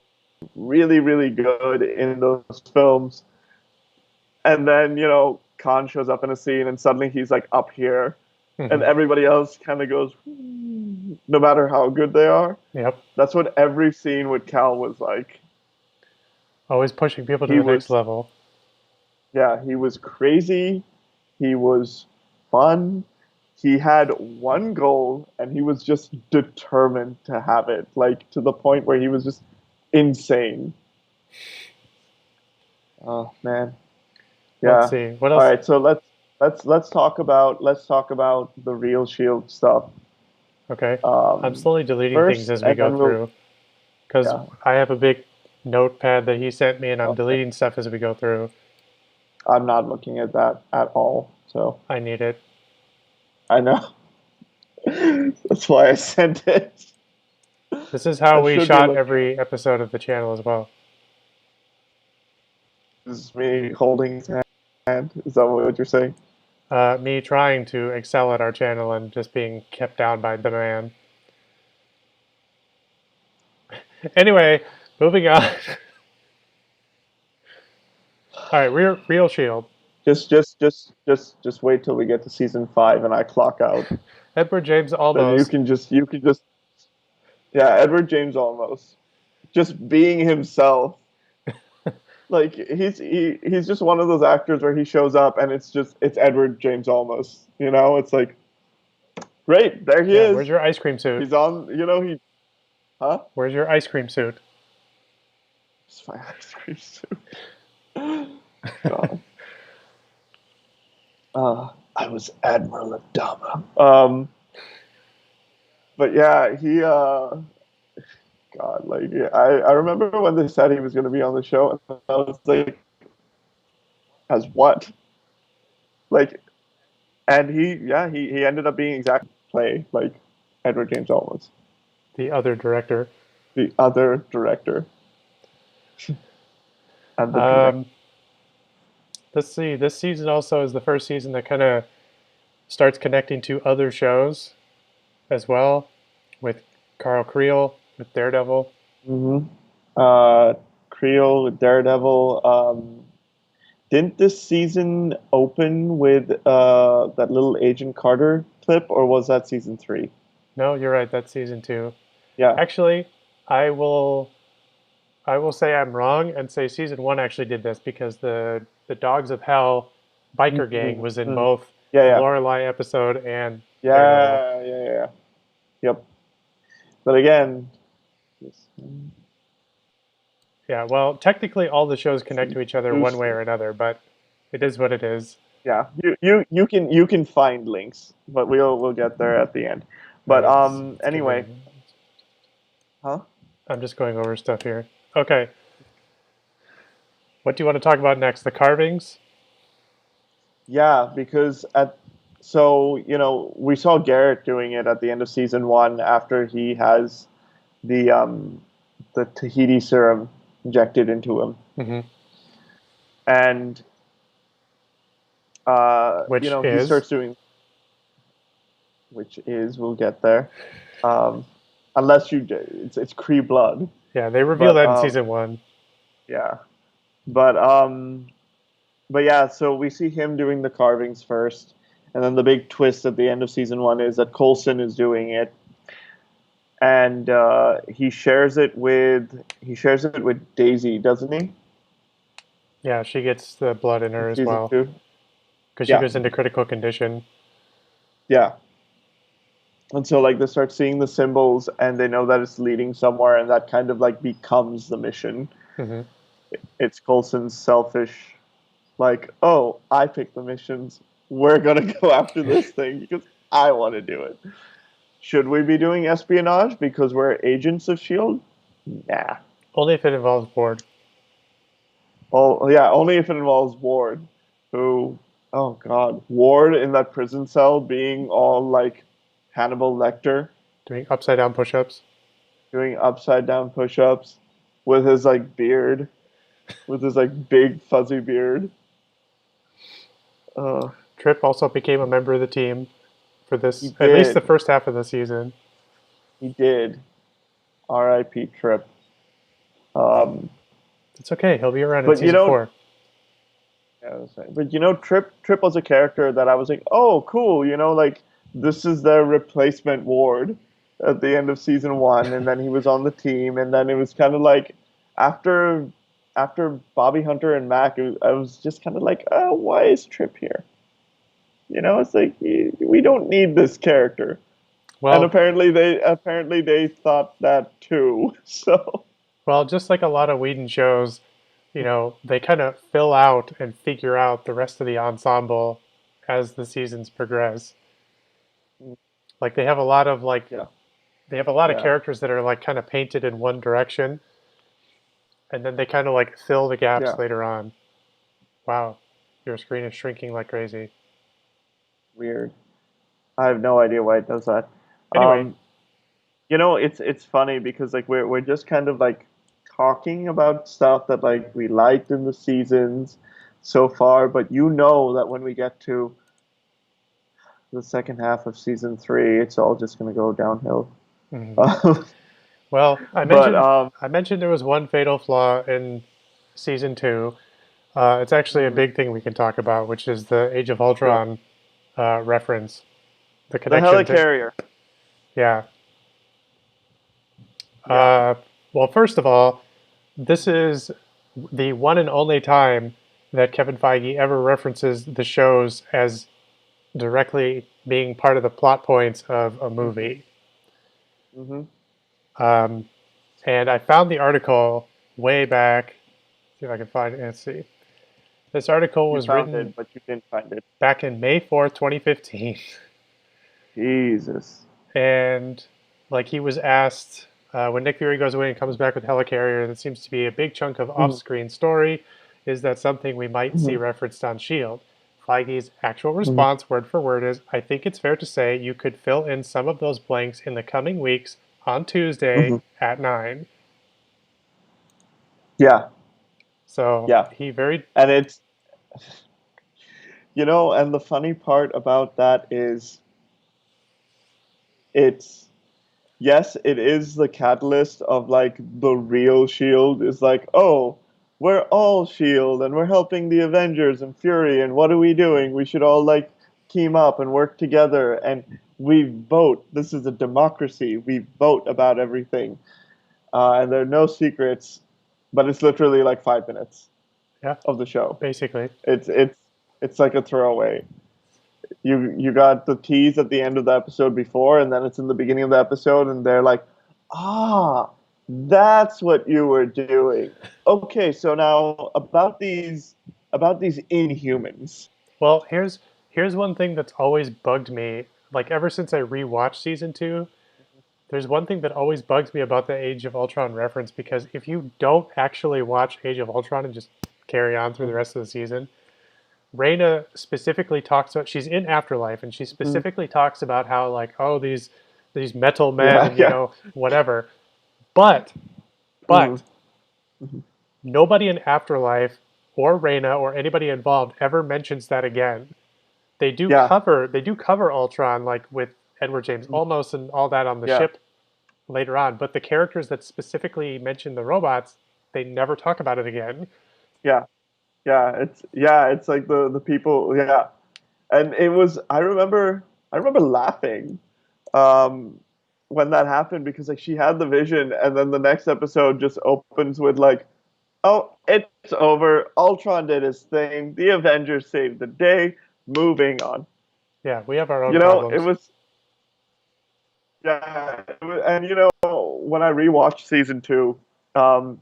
really, really good in those films. And then, Khan shows up in a scene and suddenly he's like up here and Hmm. everybody else kind of goes, no matter how good they are. Yep. That's what every scene with Cal was like. Always pushing people to He the next was, level. yeah, he was crazy. He was fun. He had one goal and he was just determined to have it, like to the point where he was just insane. Oh man. Let's Yeah. see. What All else? right, so let's talk about the real Shield stuff. Okay. I'm Um, slowly deleting things first, as we and go then we'll through because yeah. I have a big notepad that he sent me and I'm Okay. deleting stuff as we go through. I'm not looking at that at all. So I need it. I know. That's why I sent it. This is how I we should be shot looking at every episode of the channel as well. this is me holding his hand. Is that what you're saying? Me trying to excel at our channel and just being kept down by demand. Anyway, moving on. All right, real Shield. Just wait till we get to season 5 and I clock out. Edward James Then you almost. can just yeah, Edward James almost just being himself. Like he's just one of those actors where he shows up and it's Edward James almost. You know, it's like great, there he Yeah, where's is. your ice cream suit? He's on. You know he huh? Where's your ice cream suit? It's my ice cream suit. God. I was Admiral Adama. But yeah, he God, like I remember when they said he was going to be on the show, and I was like, as what? Like, and he ended up being exactly play like Edward James Olmos, The other director. the other director and the director. Um, let's see. This season also is the first season that kind of starts connecting to other shows as well, with Carl Creel, with Daredevil. Mm-hmm. Uh, Creel, Daredevil. Didn't this season open with that little Agent Carter clip, or was that season 3? No, you're right. That's season 2. Yeah. Actually, I will I will say I'm wrong and say season 1 actually did this because the Dogs of Hell biker gang was in Mm-hmm. both Yeah, the yeah, Lorelei episode and Daredevil. yeah. Yep. But again, Yeah, well, technically all the shows connect to each other one way loosely. or another, but it is what it is. Yeah, you can find links, but we'll get there at the end. All But right, let's give me. anyway, huh? I'm just going over stuff here. Okay, what do you want to talk about next? The carvings? Yeah, because at so we saw Garrett doing it at the end of season 1 after he has the Tahiti serum injected into him, Hmm. and Which he is? starts doing, which is we'll get there, um, unless it's Cree blood, Yeah, they reveal but that in season 1. yeah, but yeah, so we see him doing the carvings first, and then the big twist at the end of season 1 is that Coulson is doing it, and he shares it with Daisy, doesn't he? Yeah, she gets the blood in her In as season well two. because she Yeah, goes into critical condition. yeah. And so like they start seeing the symbols, and they know that it's leading somewhere, and that kind of like becomes the mission. Hmm. It's Coulson's selfish, like, oh, I picked the missions. We're gonna go after this thing because I want to do it. Should we be doing espionage because we're agents of S.h.i.e.L.D.? Nah. Only if it involves Ward. Oh, yeah, only if it involves Ward, who, oh God, Ward in that prison cell being all like Hannibal Lecter, Doing upside down push ups. doing upside down push ups with his like beard, with his like big fuzzy beard. Uh, Trip also became a member of the team for he this, at least the did. first half of the season. He did. R.I.P. Trip. Um, It's okay. He'll be around in but season 4. yeah, that's right. But Trip was a character that I was like, oh, cool. Like this is their replacement Ward at the end of season 1, and then he was on the team, and then it was kind of like after after Bobby Hunter and Mac, I was just kind of like, oh, why is Trip here? It's like we don't need this character, and Well, apparently they thought that too. So well, just like a lot of Whedon shows, they kind of fill out and figure out the rest of the ensemble as the seasons progress. Like yeah, they have a lot of yeah, characters that are like kind of painted in one direction, and then they kind of like fill the gaps yeah. later on. Wow, your screen is shrinking like crazy. Weird. I have no idea why it does that. Anyway, Um, it's funny because like we're just kind of like talking about stuff that like we liked in the seasons so far, but that when we get to the second half of season three, it's all just gonna go downhill. mhm. Well, But I mentioned there was one fatal flaw in season two. It's actually a mhm, big thing we can talk about, which is the Age of go. Ultron reference, the The connection to helicarrier. yeah. Yeah. Uh, well, first of all, this is the one and only time that Kevin Feige ever references the shows as directly being part of the plot points of a hmm movie. hmm Um, and I found the article way back. See if I can find it. Let's see. This article You was found written it, but you didn't find it. back in May 4th, 2015. Jesus. And like he was asked when Nick Fury goes away and comes back with Helicarrier, that seems to be a big chunk of hmm off-screen story. Is that something we might see hmm referenced on Shield? Feige's actual hmm response, word for word, is I think it's fair to say you could fill in some of those blanks in the coming weeks on Tuesday hmm at 9. Yeah. So Yeah. he very, And and the funny part about that is it's yes, it is the catalyst of like the real Shield is like, oh, we're all Shield and we're helping the Avengers and Fury and what are we doing? We should all like team up and work together and we vote. This is a democracy. We vote about everything. And there are no secrets, but it's literally like 5 minutes yeah, of the show. basically. It's like a throwaway. You got the tease at the end of the episode before, and then it's in the beginning of the episode, and they're like, "Ah, that's what you were doing." Okay, so now about these Inhumans. Well, here's one thing that's always bugged me. Like ever since I rewatched season two, there's one thing that always bugs me about the Age of Ultron reference because if you don't actually watch Age of Ultron and just carry on through the rest of the season, Reyna specifically talks about she's in Afterlife and she Mhm. specifically talks about how like oh these metal men Yeah, and yeah. whatever. But Mhm, but mhm. nobody in Afterlife or Reyna or anybody involved ever mentions that again. Yeah, They do cover Ultron like with Edward James mhm. Olmos and all that on the Yeah, ship later on, but the characters that specifically mention the robots, they never talk about it again. yeah, yeah. It's like the people. Yeah, and it was. I remember laughing um, when that happened because like she had the vision, and then the next episode just opens with like, "Oh, it's over. Ultron did his thing. The Avengers saved the day. Moving on." Yeah, we have our own You know, it problems. was yeah, and when I rewatched season two, um,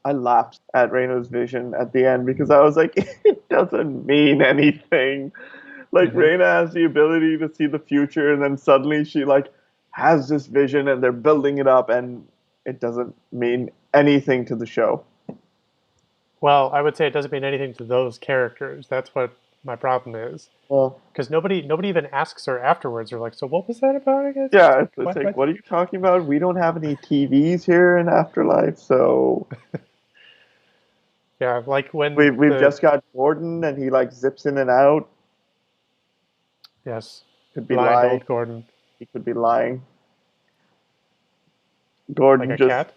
I laughed at Reno's vision at the end because I was like, it doesn't mean anything. Like Hmm. Reina has the ability to see the future, and then suddenly she like has this vision, and they're building it up, and it doesn't mean anything to the show. Well, I would say it doesn't mean anything to those characters. That's what my problem is. Well, Because nobody even asks her afterwards. They're like, "So what was that about again? yeah, it's What? like, What?" what are you talking about? We don't have any TVs here in Afterlife, so Yeah, like when we've the just got Gordon, and he like zips in and out. yes, Could be blind lying. old Gordon, He could be lying. like Gordon a just cat.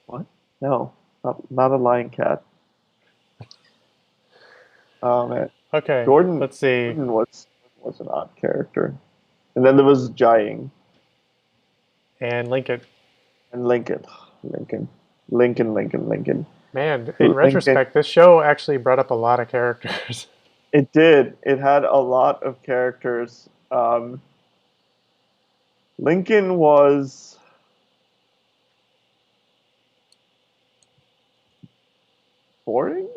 what? No, not a lying cat. Oh man, Okay, Gordon let's see. Gordon was an odd character. And then there was Jai-ing And Lincoln. and Lincoln. Lincoln. Lincoln. Man, in Lincoln. retrospect, this show actually brought up a lot of characters. It did. It had a lot of characters. Lincoln was boring.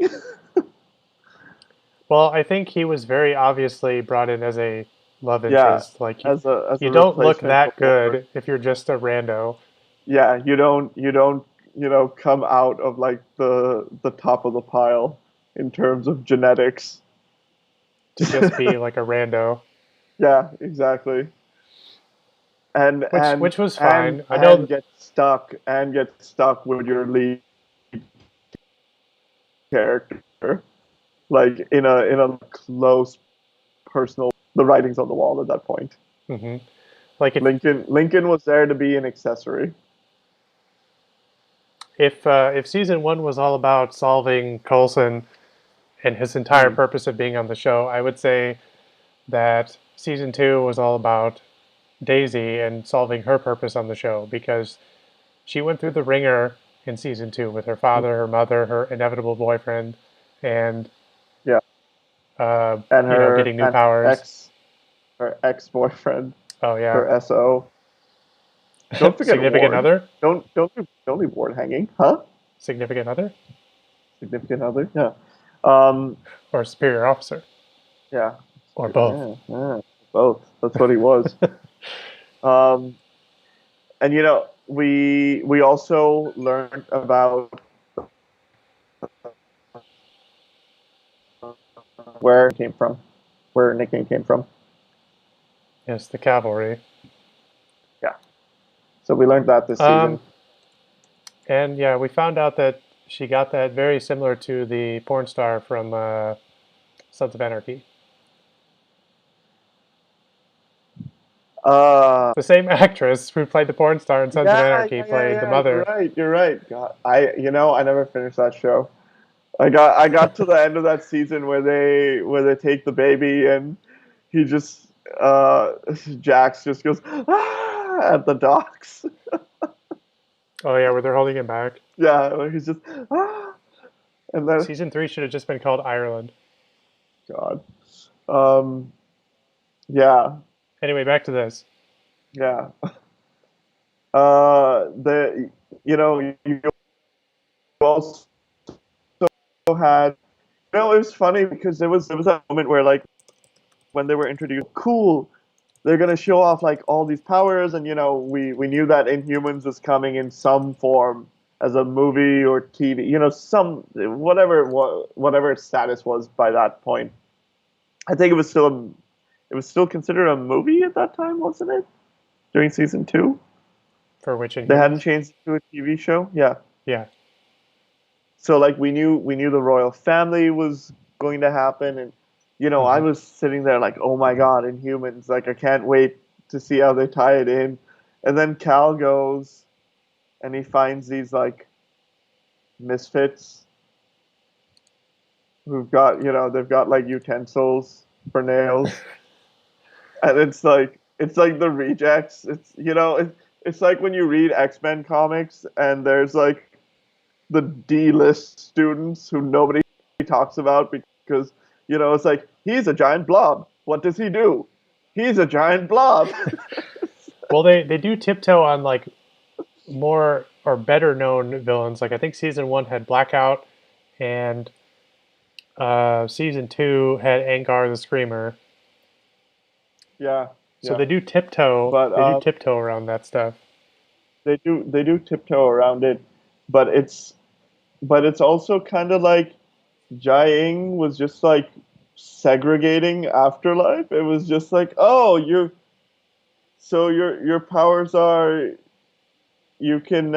Well, I think he was very obviously brought in as a love Yeah, interest. Like as a you don't look replacement for that Wolverine. good if you're just a rando. Yeah, you don't come out of like the top of the pile. in terms of genetics. to just be like a rando, Yeah, exactly. And and which was and fine. I know. and get stuck with your lead character, like in a close personal. The writing's on the wall at that point. Hmm. Like Lincoln was there to be an accessory. if season one was all about solving Coulson and his entire Mm, purpose of being on the show, I would say that season two was all about Daisy and solving her purpose on the show because she went through the ringer in season two with her mm, father, her mother, her inevitable boyfriend, and yeah, and getting new her powers. her ex boyfriend, Oh yeah, her SO. Don't forget significant Ward. other, Don't leave Ward hanging, huh? significant other, Significant other, yeah. Um, or superior officer, yeah, or both. yeah, both. That's what he was. Um, and we also learned about where it came from, where nickname came from. Yes, the cavalry. Yeah. So we learned that this Um, season. and yeah, we found out that she got that very similar to the porn star from Sons of Anarchy. Uh, The same actress who played the porn star in Sons of yeah, Anarchy played the You're mother. right. You're right. God, I never finished that show. I got to the end of that season where they take the baby and he just uh Jax just goes at the docks. Oh yeah, where they're holding him back. Yeah, like he's just and then Season three should have just been called Ireland. God. Um yeah, Anyway, back to this. yeah. The you also had it was funny because there was that moment where like when they were introduced cool they're gonna show off like all these powers, and we knew that Inhumans was coming in some form as a movie or TV, some whatever its status was by that point. I think it was still considered a movie at that time, wasn't it? During season two, For which they hadn't Inhumans? changed it to a TV show. Yeah, Yeah. so like we knew the royal family was going to happen, and I Hmm. was sitting there like, oh my god, Inhumans! Like I can't wait to see how they tie it in. And then Cal goes and he finds these like misfits who've got they've got like utensils for nails, and it's like the rejects. It's like when you read X-Men comics and there's like the D-list students who nobody talks about because it's like he's a giant blob. What does he do? He's a giant blob. Well, they do tiptoe on like more or better known villains. Like I think season one had Blackout, and season two had Angar the Screamer. Yeah, So yeah. they do tiptoe. But They do tiptoe around that stuff. they do tiptoe around it, but it's also kind of like Jiang was just like segregating afterlife. It was just like, oh, your powers are you can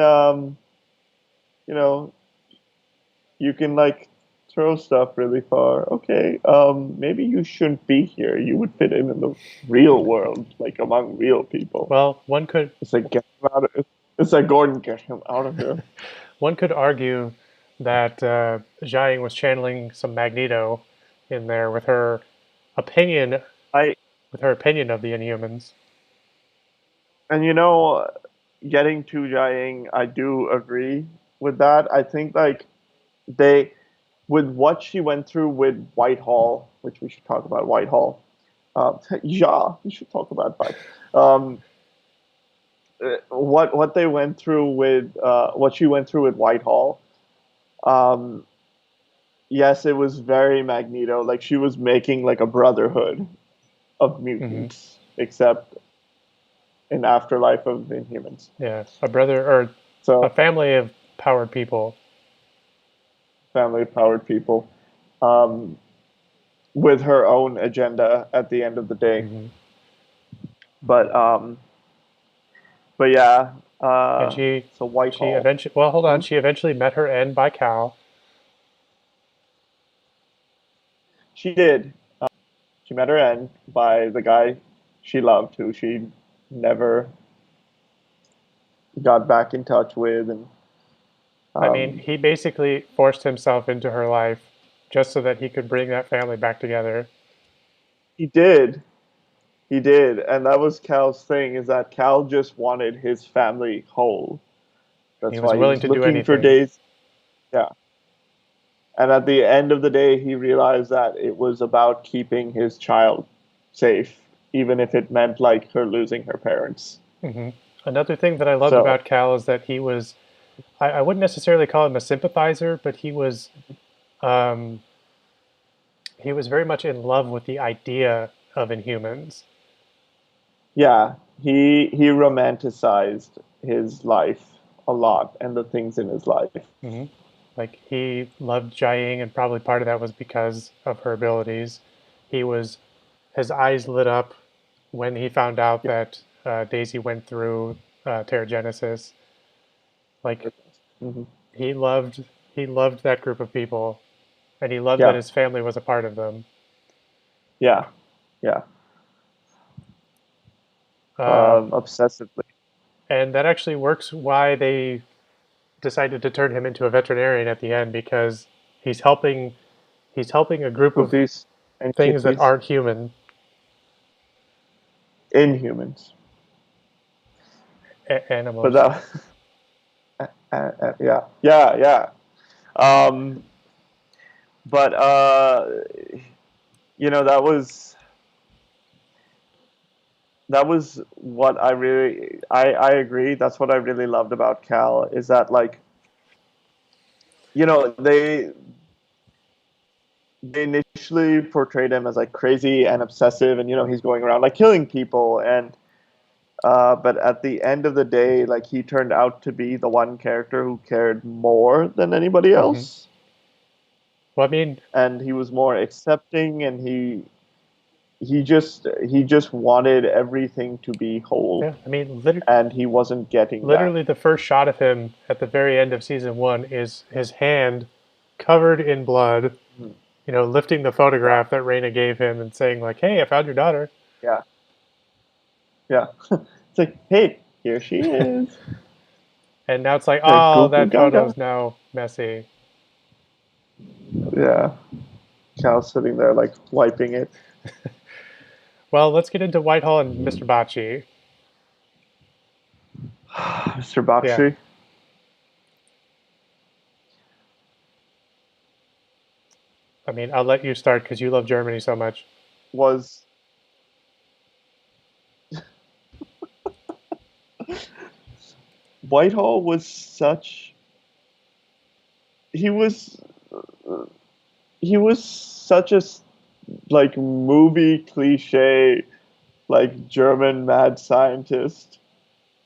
you know you can like throw stuff really far. Okay, maybe you shouldn't be here. You would fit in the real world, like among real people. Well, one could It's like get him out of. It's like Gordon, get him out of here. one could argue that Jiang was channeling some Magneto in there opinion I with her opinion of the Inhumans. and getting to Jiang, I do agree with that. I think like they with what she went through with Whitehall, which we should talk about Whitehall. Yeah, we should talk about that. Um, what they went through with what she went through with Whitehall. Um, yes, it was very Magneto. Like she was making like a brotherhood of Hmm. mutants, except in afterlife of Inhumans. Yeah, a brother or a So family of powered people. family powered people. um, with her own agenda at the end of the day. Hmm. But yeah, And so she Whitehall. eventually, well, hold on, Hmm? she eventually met her end by Cal. She did. She met her end by the guy she loved, who she never got back in touch with, and I mean, um, he basically forced himself into her life just so that he could bring that family back together. he did. He did, and that was Cal's thing. Is that Cal just wanted his family whole. He That's was why he willing was to do looking for anything. days. Yeah, and at the end of the day, he realized that it was about keeping his child safe, even if it meant like her losing her parents. Hmm. Another thing that I loved So about Cal is that he was, I wouldn't necessarily call him a sympathizer, but um, he was very much in love with the idea of Inhumans. yeah, he romanticized his life a lot and the things in his life. Hmm. Like he loved Jiaying, and probably part of that was because of her abilities. He was, his eyes lit up when he found out Yeah. that Daisy went through Terrigenesis. Like Hmm. he loved that group of people, and he loved that Yeah, his family was a part of them. yeah, yeah. Uh, Obsessively. and that actually works why they decided to turn him into a veterinarian at the end, because he's helping he's helping a group of Puppies and things that kitties. aren't human, Inhumans. But animals. that, yeah, yeah, yeah. Um, but that was what I agree. That's what I really loved about Cal is that like they initially portrayed him as like crazy and obsessive, and he's going around like killing people, and but at the end of the day, like he turned out to be the one character who cared more than anybody Hmm. else, Well, I mean, and he was more accepting, and he just wanted everything to be whole, yeah, I mean, and he wasn't getting that. literally the first shot of him at the very end of season one is his hand covered in blood, Mhm. lifting the Yeah, photograph that Raina gave him and saying like, "Hey, I found your daughter." yeah, yeah. It's like, hey, here she is. And now it's like, Like oh, goo goo that photo's gaga. now messy. Yeah, Cal's sitting there like wiping it. Well, let's get into Whitehall and Mr. Bocce. Mr. Yeah, Bakshi I mean, I'll let you start because you love Germany so much. was Whitehall was such he was he was such a like movie cliche like German mad scientist,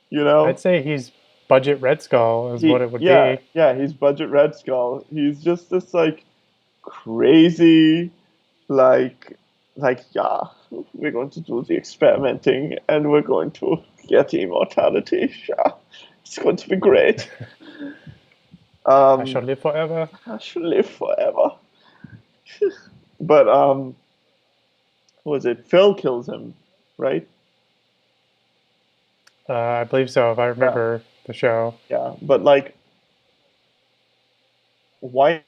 you I'd know? say he's budget Red Skull is what He it would yeah, be. yeah, he's budget Red Skull. He's just this like crazy like yeah, we're going to do the experimenting and we're going to get immortality. Yeah, it's going to be great. I shall Um live forever. I should live forever. But what was it? Phil kills him, right? I believe so, if I Yeah, remember the show. yeah. But like Whitehall,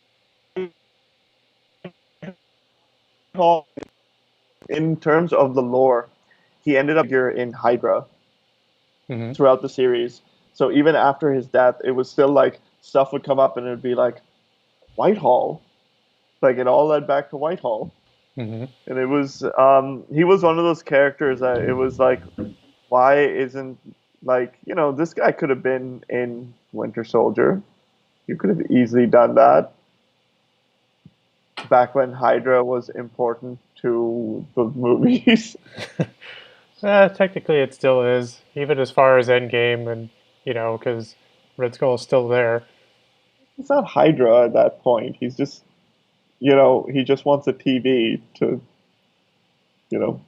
in terms of the lore, he ended up figure in Hydra Hmm. throughout the series. So even after his death, it was still like stuff would come up and it'd be like Whitehall. Like it all led back to Whitehall. Hmm. And it was he was one of those characters that it was like, why isn't like, this guy could have been in Winter Soldier. You could have easily done that back when Hydra was important to the movies. Technically, it still is, even as far as Endgame, and because Red Skull is still there. It's not Hydra at that point. He's just he just wants a TV to, you know,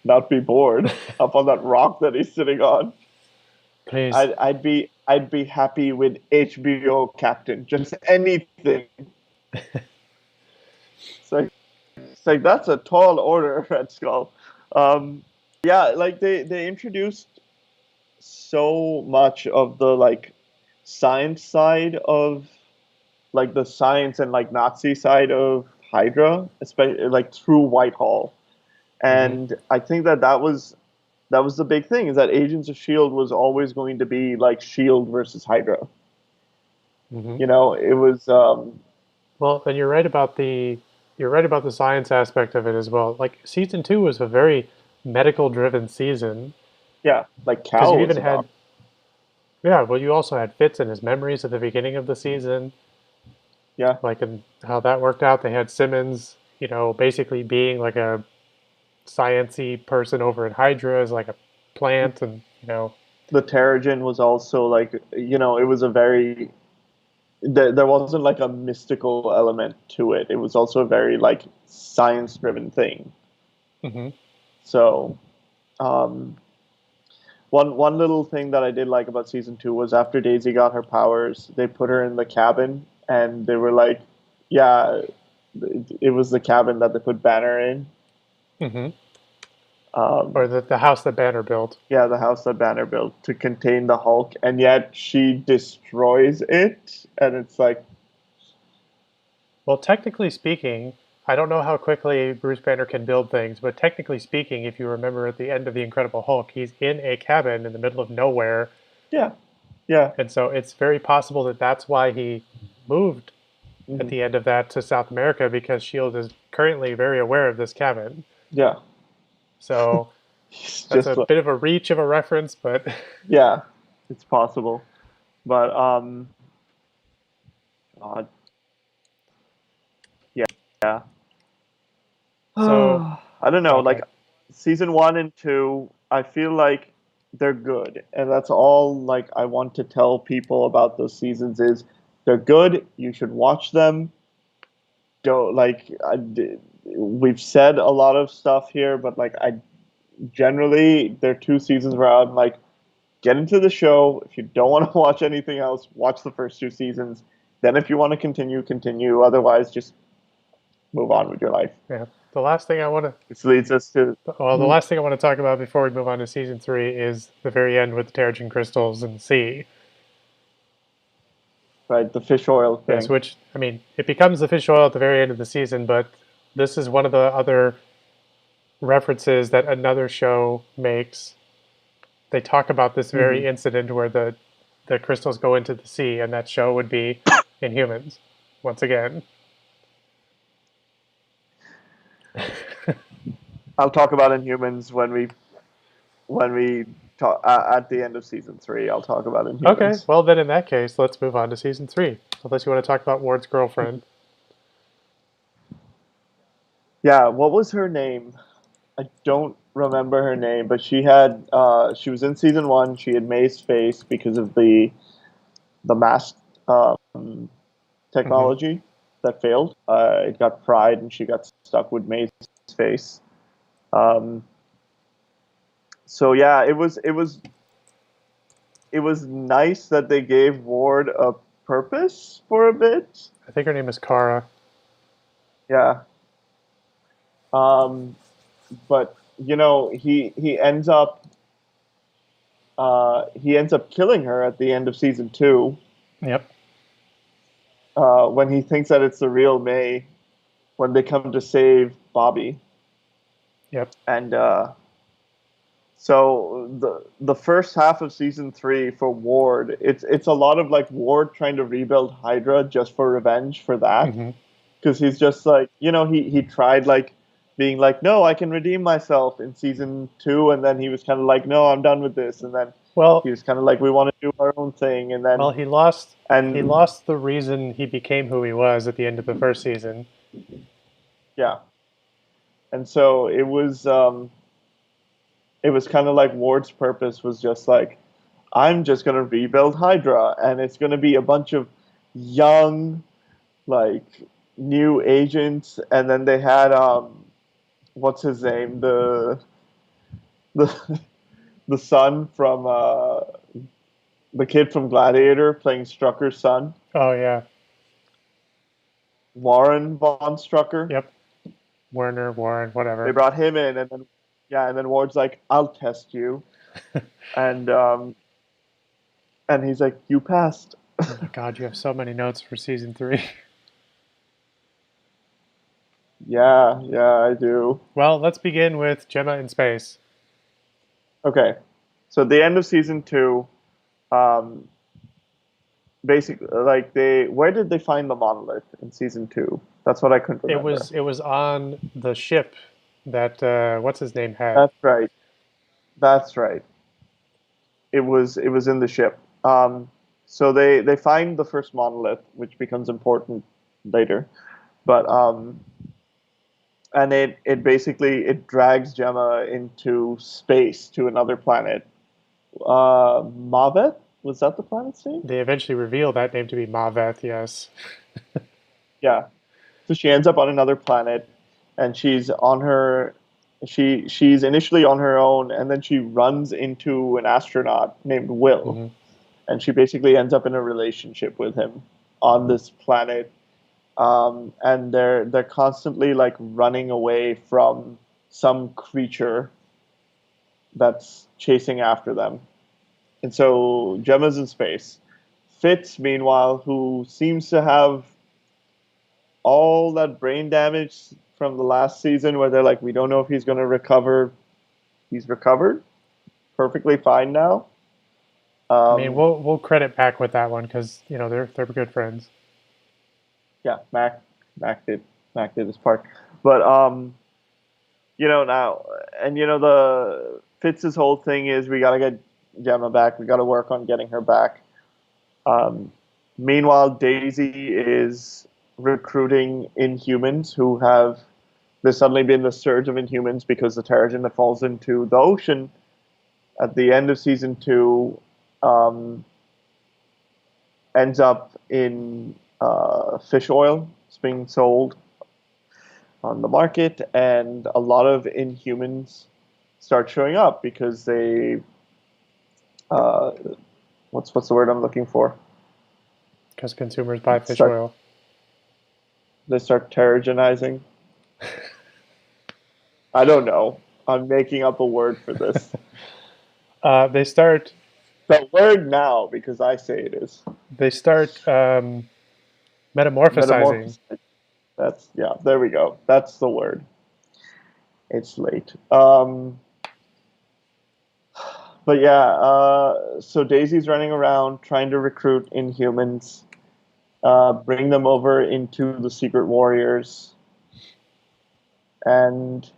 not be bored up on that rock that he's sitting on. Please. I'd be happy with HBO Captain, just anything. It's like that's a tall order, Red Skull. Um, yeah, like they introduced so much of the like science side of like the science and like Nazi side of Hydra, especially like through Whitehall. Hmm. And I think that was the big thing is that Agents of Shield was always going to be like Shield versus Hydra. Hmm. It was Well, and you're right about the science aspect of it as well. Like season two was a very medical driven season yeah, like because you Cal even was a had doctor. yeah, well, you also had Fitz and his memories at the beginning of the season, Yeah, like and how that worked out. They had Simmons, basically being like a sciency person over in Hydra as like a plant, and the Terrigen was also like it was a very there wasn't like a mystical element to it. It was also a very like science driven thing. hmm So um, one little thing that I did like about season two was after Daisy got her powers, they put her in the cabin and they were like, yeah, it was the cabin that they put Banner in. hmm or Um, the house that Banner built. yeah, the house that Banner built to contain the Hulk, and yet she destroys it, and it's like, Well, technically speaking, I don't know how quickly Bruce Banner can build things, but technically speaking, if you remember at the end of The Incredible Hulk, he's in a cabin in the middle of nowhere, yeah, yeah, and so it's very possible that that's why he moved at mhm, the end of that to South America because Shield is currently very aware of this cabin. yeah. So It's that's just a like, bit of a reach of a reference, but yeah, it's possible, but God, yeah. so I don't know. Like okay. season one and two, I feel like they're good, and that's all. Like I want to tell people about those seasons is they're good. You should watch them. Don't like we've said a lot of stuff here, but like I generally there are two seasons where I'm like get into the show. If you don't want to watch anything else, watch the first two seasons. Then if you want to continue, continue. Otherwise, just move on with your life. Yeah. The last thing I want to Which leads us to well, the hmm, last thing I want to talk about before we move on to season three is the very end with the Terrigen crystals and the sea. right the fish oil Yes, thing. which I mean, it becomes the fish oil at the very end of the season, but this is one of the other references that another show makes. They talk about this Hmm. very incident where the crystals go into the sea, and that show would be Inhumans once again. I'll talk about Inhumans when we talk at the end of season three. I'll talk about Okay, Inhumans. well then in that case, let's move on to season three. Unless you want to talk about Ward's girlfriend. Yeah, what was her name? I don't remember her name, but she was in season one. She had May's face because of the mask Hmm. technology that failed. It got fried, and she got stuck with May's face. Um, so yeah, it was nice that they gave Ward a purpose for a bit. I think her name is Kara. Yeah. But he ends up killing her at the end of season two Yep. when he thinks that it's the real May when they come to save Bobby. Yep. And so the first half of season three for Ward, it's a lot of like Ward trying to rebuild Hydra just for revenge for that, Hmm. because he's just like he tried like being like, no, I can redeem myself in season two, and then he was kind of like, no, I'm done with this, and then he Well, was kind of like, we want to do our own thing, and then he and lost the reason he became who he was at the end of the first season. yeah, and so it was kind of like Ward's purpose was just like, I'm just gonna rebuild Hydra, and it's gonna be a bunch of young, like new agents, and then they had what's his name, the the son from the kid from Gladiator playing Strucker's son, Oh yeah, Warren von Strucker. yep. Werner, Warren, They whatever. brought him in, and then yeah, and then Ward's like, "I'll test you," and um, and he's like, "You passed." Oh my God, you have so many notes for season 3. Yeah, yeah, I do. Well, let's begin with Gemma in space. Okay, so at the end of season two, um, basically, like where did they find the monolith in season two? That's what I couldn't remember. It was on the ship that what's his name had. That's right. That's right. It was in the ship. So they find the first monolith, which becomes important later. But and it basically it drags Gemma into space to another planet. Mavet, was that the planet's name? They eventually reveal that name to be Maveth. Yes. Yeah. So she ends up on another planet, and she's on her. She's initially on her own, and then she runs into an astronaut named Will, Hmm. and she basically ends up in a relationship with him on this planet. And they're constantly like running away from some creature that's chasing after them. And so Gemma's in space. Fitz, meanwhile, who seems to have all that brain damage from the last season where they're like, we don't know if he's going to recover. He's recovered perfectly fine now. I mean, Um, we'll credit Mac with that one because you know they're good friends. yeah, Mac did Mac did his part, but now and the Fitz's whole thing is we got to get Gemma back. We got to work on getting her back. Um, Meanwhile, Daisy is recruiting Inhumans who have there's suddenly been the surge of Inhumans because the Terrigen that falls into the ocean at the end of season two um, ends up in fish oil. It's being sold on the market, and a lot of Inhumans start showing up because they uh, what's the word I'm looking for? Because consumers buy fish Start oil. they start terrigenizing. I don't know. I'm making up a word for this. They start The word now because I say it is they start metamorphosizing. metamorphosis. That's yeah. There we go. That's the word. It's late. But yeah. So Daisy's running around trying to recruit Inhumans, bring them over into the Secret Warriors, and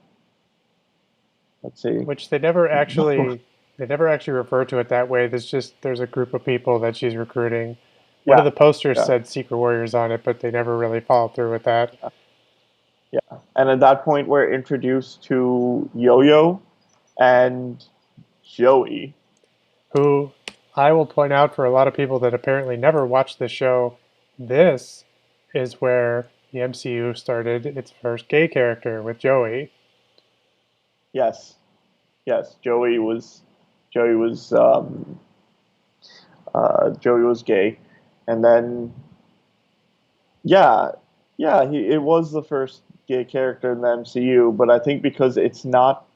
let's see. Which they never actually refer to it that way. There's a group of people that she's recruiting. One of Yeah, the posters yeah, said Secret Warriors on it, but they never really followed through with that. yeah. And at that point, we're introduced to Yo-Yo and Joey. Who I will point out for a lot of people that apparently never watched the show, this is where the MCU started its first gay character with Joey. Yes, yes. Joey was gay, and then yeah, yeah. It was the first gay character in the MCU, but I think because it's not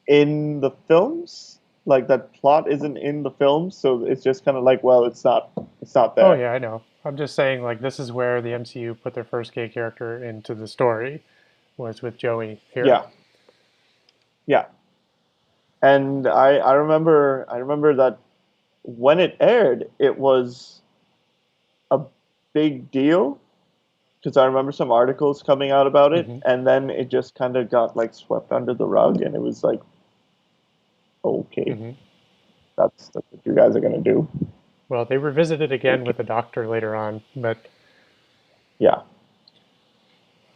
in the films, like that plot isn't in the films, so it's just kind of like, well, it's not Oh there. yeah, I know. I'm just saying like this is where the MCU put their first gay character into the story was with Joey here. Yeah, yeah. And I remember that when it aired, it was a big deal because I remember some articles coming out about it, Hmm. and then it just kind of got like swept under the rug, and it was like, okay, Hmm. that's what you guys are gonna do. Well, they revisited again Okay, with the Doctor later on, yeah,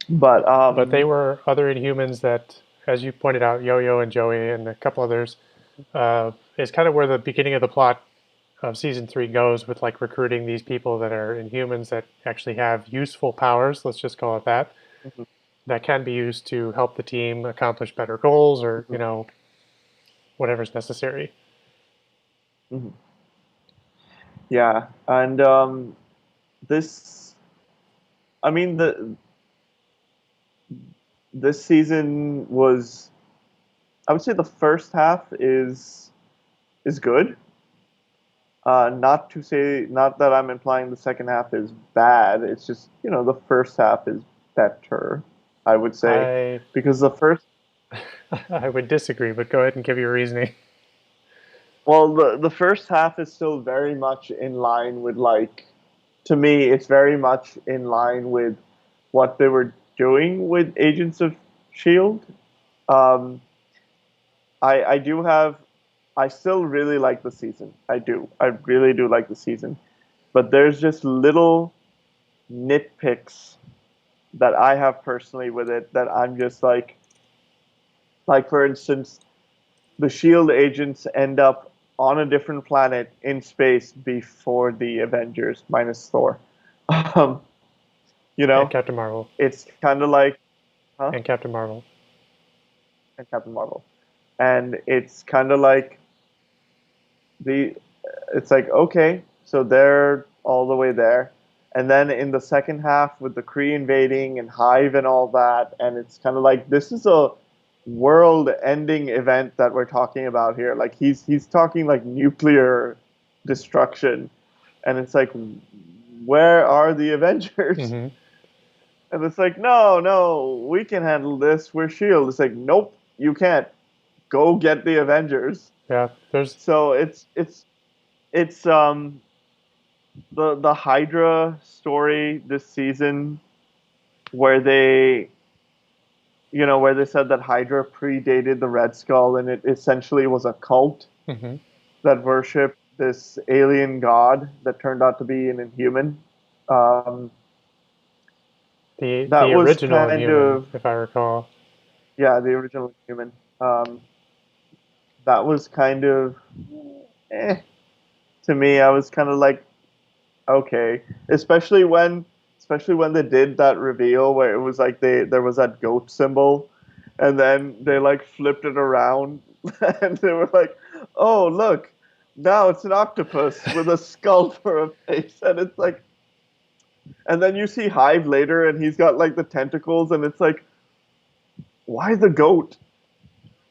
but but they were other Inhumans that, as you pointed out, Yo-Yo and Joey and a couple others, is kind of where the beginning of the plot of season 3 goes with like recruiting these people that are Inhumans that actually have useful powers, let's just call it that, Mhm. that can be used to help the team accomplish better goals or, Mhm. whatever's necessary. Mhm. Yeah, and this, I mean, this season was, I would say, the first half is good. Not to say, not that I'm implying the second half is bad. It's just, the first half is better, I would say, I because the first, I would disagree, but go ahead and give your reasoning. well, the first half is still very much in line with, like, to me, it's very much in line with what they were doing with Agents of Shield. Um, I do have, I still really like the season. I do. I really do like the season. But there's just little nitpicks that I have personally with it that I'm just like for instance, the Shield agents end up on a different planet in space before the Avengers, minus Thor. Um, you And know, Captain Marvel. it's kind of like, huh? And Captain Marvel. And Captain Marvel, and it's kind of like the, it's like okay, so they're all the way there, and then in the second half with the Kree invading and Hive and all that, and it's kind of like this is a world-ending event that we're talking about here. Like he's talking like nuclear destruction, and it's like, where are the Avengers? Hmm. And it's like, no, no, we can handle this. We're Shield. It's like, nope, you can't. Go get the Avengers. Yeah, there's So it's the Hydra story this season where they said that Hydra predated the Red Skull and it essentially was a cult mhm. that worshipped this alien god that turned out to be an Inhuman. Um, The that was original kind Inhuman, of, if I recall. yeah, the original Inhuman. That was kind of eh, to me. I was kind of like, okay, especially when they did that reveal where it was like there was that goat symbol, and then they like flipped it around, and they were like, "Oh, look, now it's an octopus with a skull for a face," and it's like, and then you see Hive later, and he's got like the tentacles, and it's like, why the goat?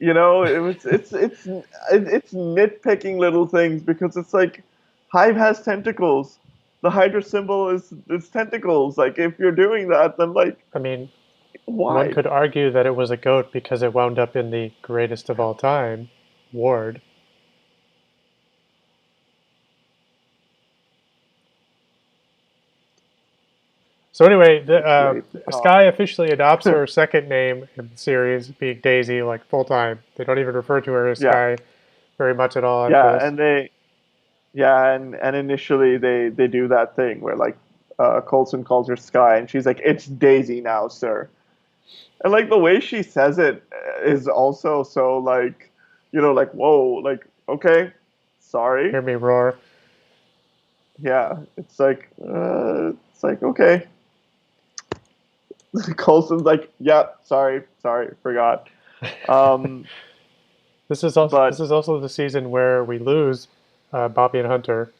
It was it's nitpicking little things because it's like Hive has tentacles. The Hydra symbol is tentacles. Like if you're doing that, then like I mean, one why? could argue that it was a goat because it wound up in the greatest of all time, Ward. So anyway, It's great. Sky officially adopts her second name in the series, being Daisy, like full time. They don't even refer to her as Yeah, Sky very much at all after yeah, this. and and initially they do that thing where like Coulson calls her Sky, and she's like, "It's Daisy now, sir." And like the way she says it is also so like, like whoa, like okay, sorry. Hear me roar. Yeah, it's like okay. Colson's like, yeah, sorry, forgot. Um, This but is also the season where we lose Bobby and Hunter.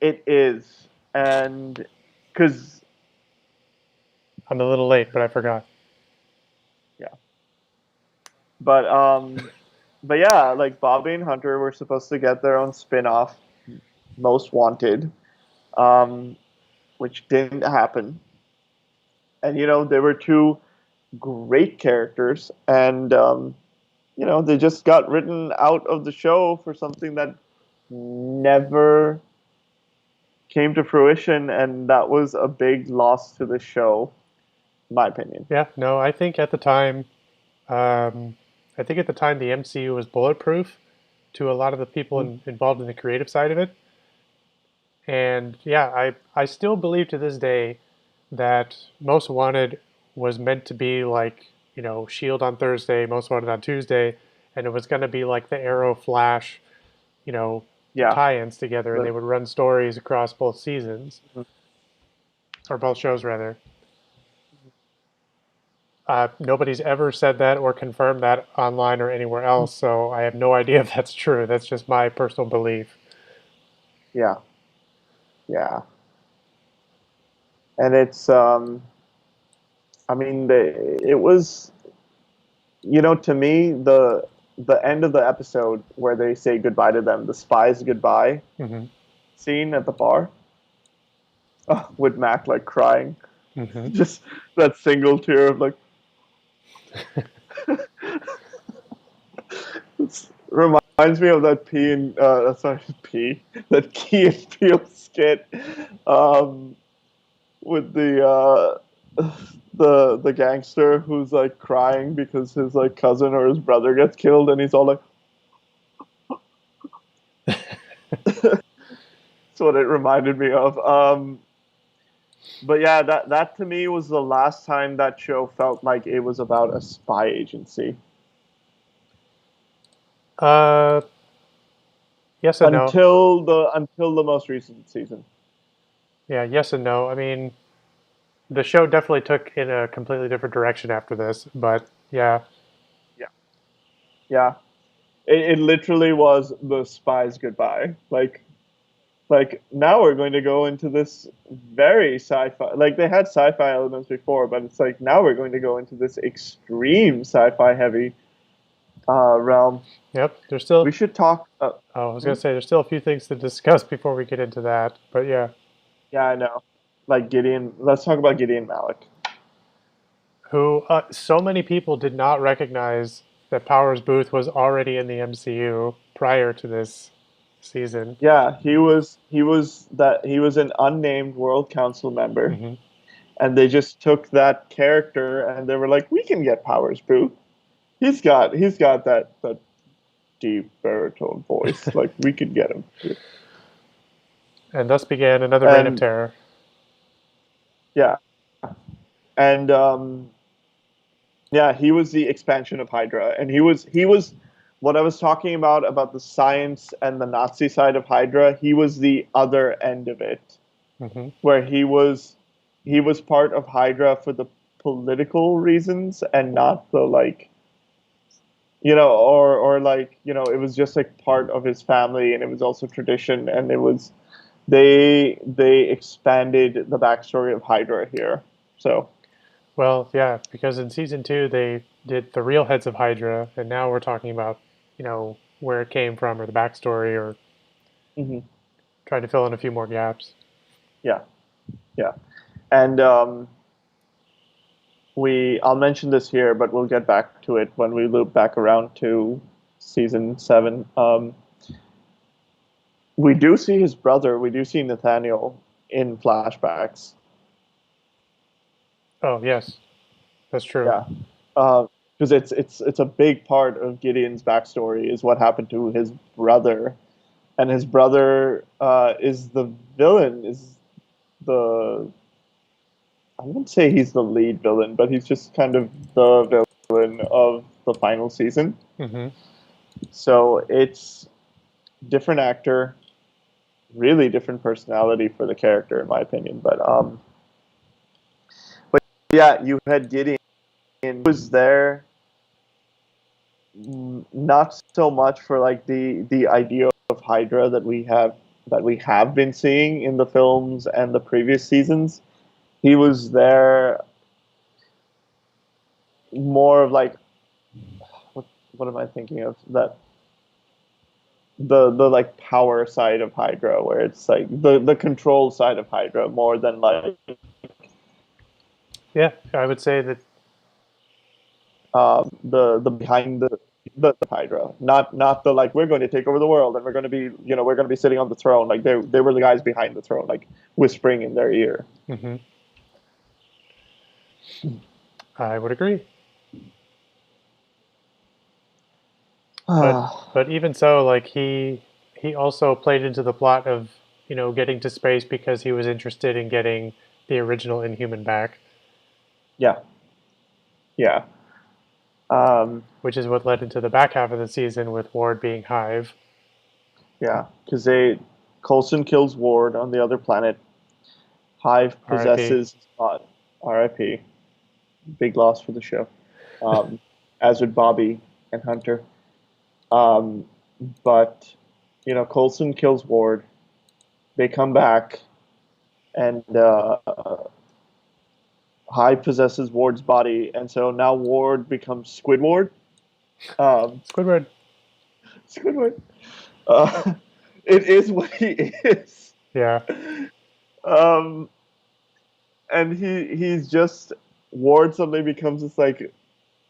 it is, and because I'm a little late, but I forgot. yeah, but but yeah, like Bobby and Hunter were supposed to get their own spin-off, Most Wanted, um, which didn't happen. And they were two great characters, and they just got written out of the show for something that never came to fruition, and that was a big loss to the show, in my opinion. Yeah, no, um, I think at the time the MCU was bulletproof to a lot of the people Mhm. involved in the creative side of it. And yeah, I still believe to this day that Most Wanted was meant to be like, Shield on Thursday, Most Wanted on Tuesday, and it was going to be like the Arrow Flash, you know, Yeah. tie-ins together, and they The, would run stories across both seasons, or both shows rather. Nobody's ever said that or confirmed that online or anywhere else, so I have no idea if that's true. That's just my personal belief. yeah. Yeah. And it's I mean it was, to me, the end of the episode where they say goodbye to them, the spies goodbye Hmm. scene at the bar, with Mac like crying, Hmm. just that single tear of like, it reminds me of that P and sorry, P that Key and Peele skit, um, with the gangster who's like crying because his like cousin or his brother gets killed, and he's all like, that's what it reminded me of. But yeah, that to me was the last time that show felt like it was about a spy agency. Uh, yes and no. Until the most recent season. Yeah, yes and no. I mean, the show definitely took in a completely different direction after this, but yeah. Yeah, yeah. It literally was the spies goodbye. Like now we're going to go into this very sci-fi. Like they had sci-fi elements before, but it's like now we're going to go into this extreme sci-fi heavy realm. Yep. There's We still. should talk. Oh, I was Hmm? gonna say there's still a few things to discuss before we get into that, but yeah. Yeah, I know. Like Gideon. Let's talk about Gideon Malik. Who? So many people did not recognize that Powers Booth was already in the MCU prior to this season. Yeah, he was an unnamed World Council member, Hmm. and they just took that character and they were like, we can get Powers Booth. He's got that deep baritone voice. Like we could get him. And thus began another reign of And terror. yeah, and yeah, he was the expansion of Hydra, and he was what I was talking about the science and the Nazi side of Hydra. He was the other end of it, Hmm. where he was part of Hydra for the political reasons and not the like, or like, it was just like part of his family, and it was also tradition, and it was they expanded the backstory of Hydra here. So Well, yeah, because in season two they did the real heads of Hydra, and now we're talking about, where it came from or the backstory, or mhm, trying to fill in a few more gaps. yeah, yeah, and I'll mention this here, but we'll get back to it when we loop back around to season 7. We do see his brother. We do see Nathaniel in flashbacks. Oh, yes, that's true. Yeah, because it's a big part of Gideon's backstory is what happened to his brother, and his brother is the villain. Is the I wouldn't say he's the lead villain, but he's just kind of the villain of the final season. Hmm. So it's different actor, really different personality for the character, in my opinion. But yeah, you had Gideon who was there, not so much for like the idea of Hydra that we have been seeing in the films and the previous seasons. He was there more of like, what am I thinking of? That the like power side of Hydra, where it's like the control side of Hydra more than like Yeah, I would say that. the behind the Hydra, not the like we're going to take over the world and we're going to be sitting on the throne. Like they were the guys behind the throne, like whispering in their ear. Hmm. I would agree. But Ah, but even so, like he also played into the plot of, getting to space because he was interested in getting the original Inhuman back, yeah, yeah, um, which is what led into the back half of the season with Ward being Hive. Yeah, because they Coulson kills Ward on the other planet. Hive R.I.P. possesses Spot. R.I.P. Big loss for the show. Um, as would Bobby and Hunter. Um, but Coulson kills Ward. They come back, and Hive possesses Ward's body, and so now Ward becomes Squidward. Um, Squidward. Squidward. Uh, it is what he is. Yeah. Um, and he's just Ward suddenly becomes this like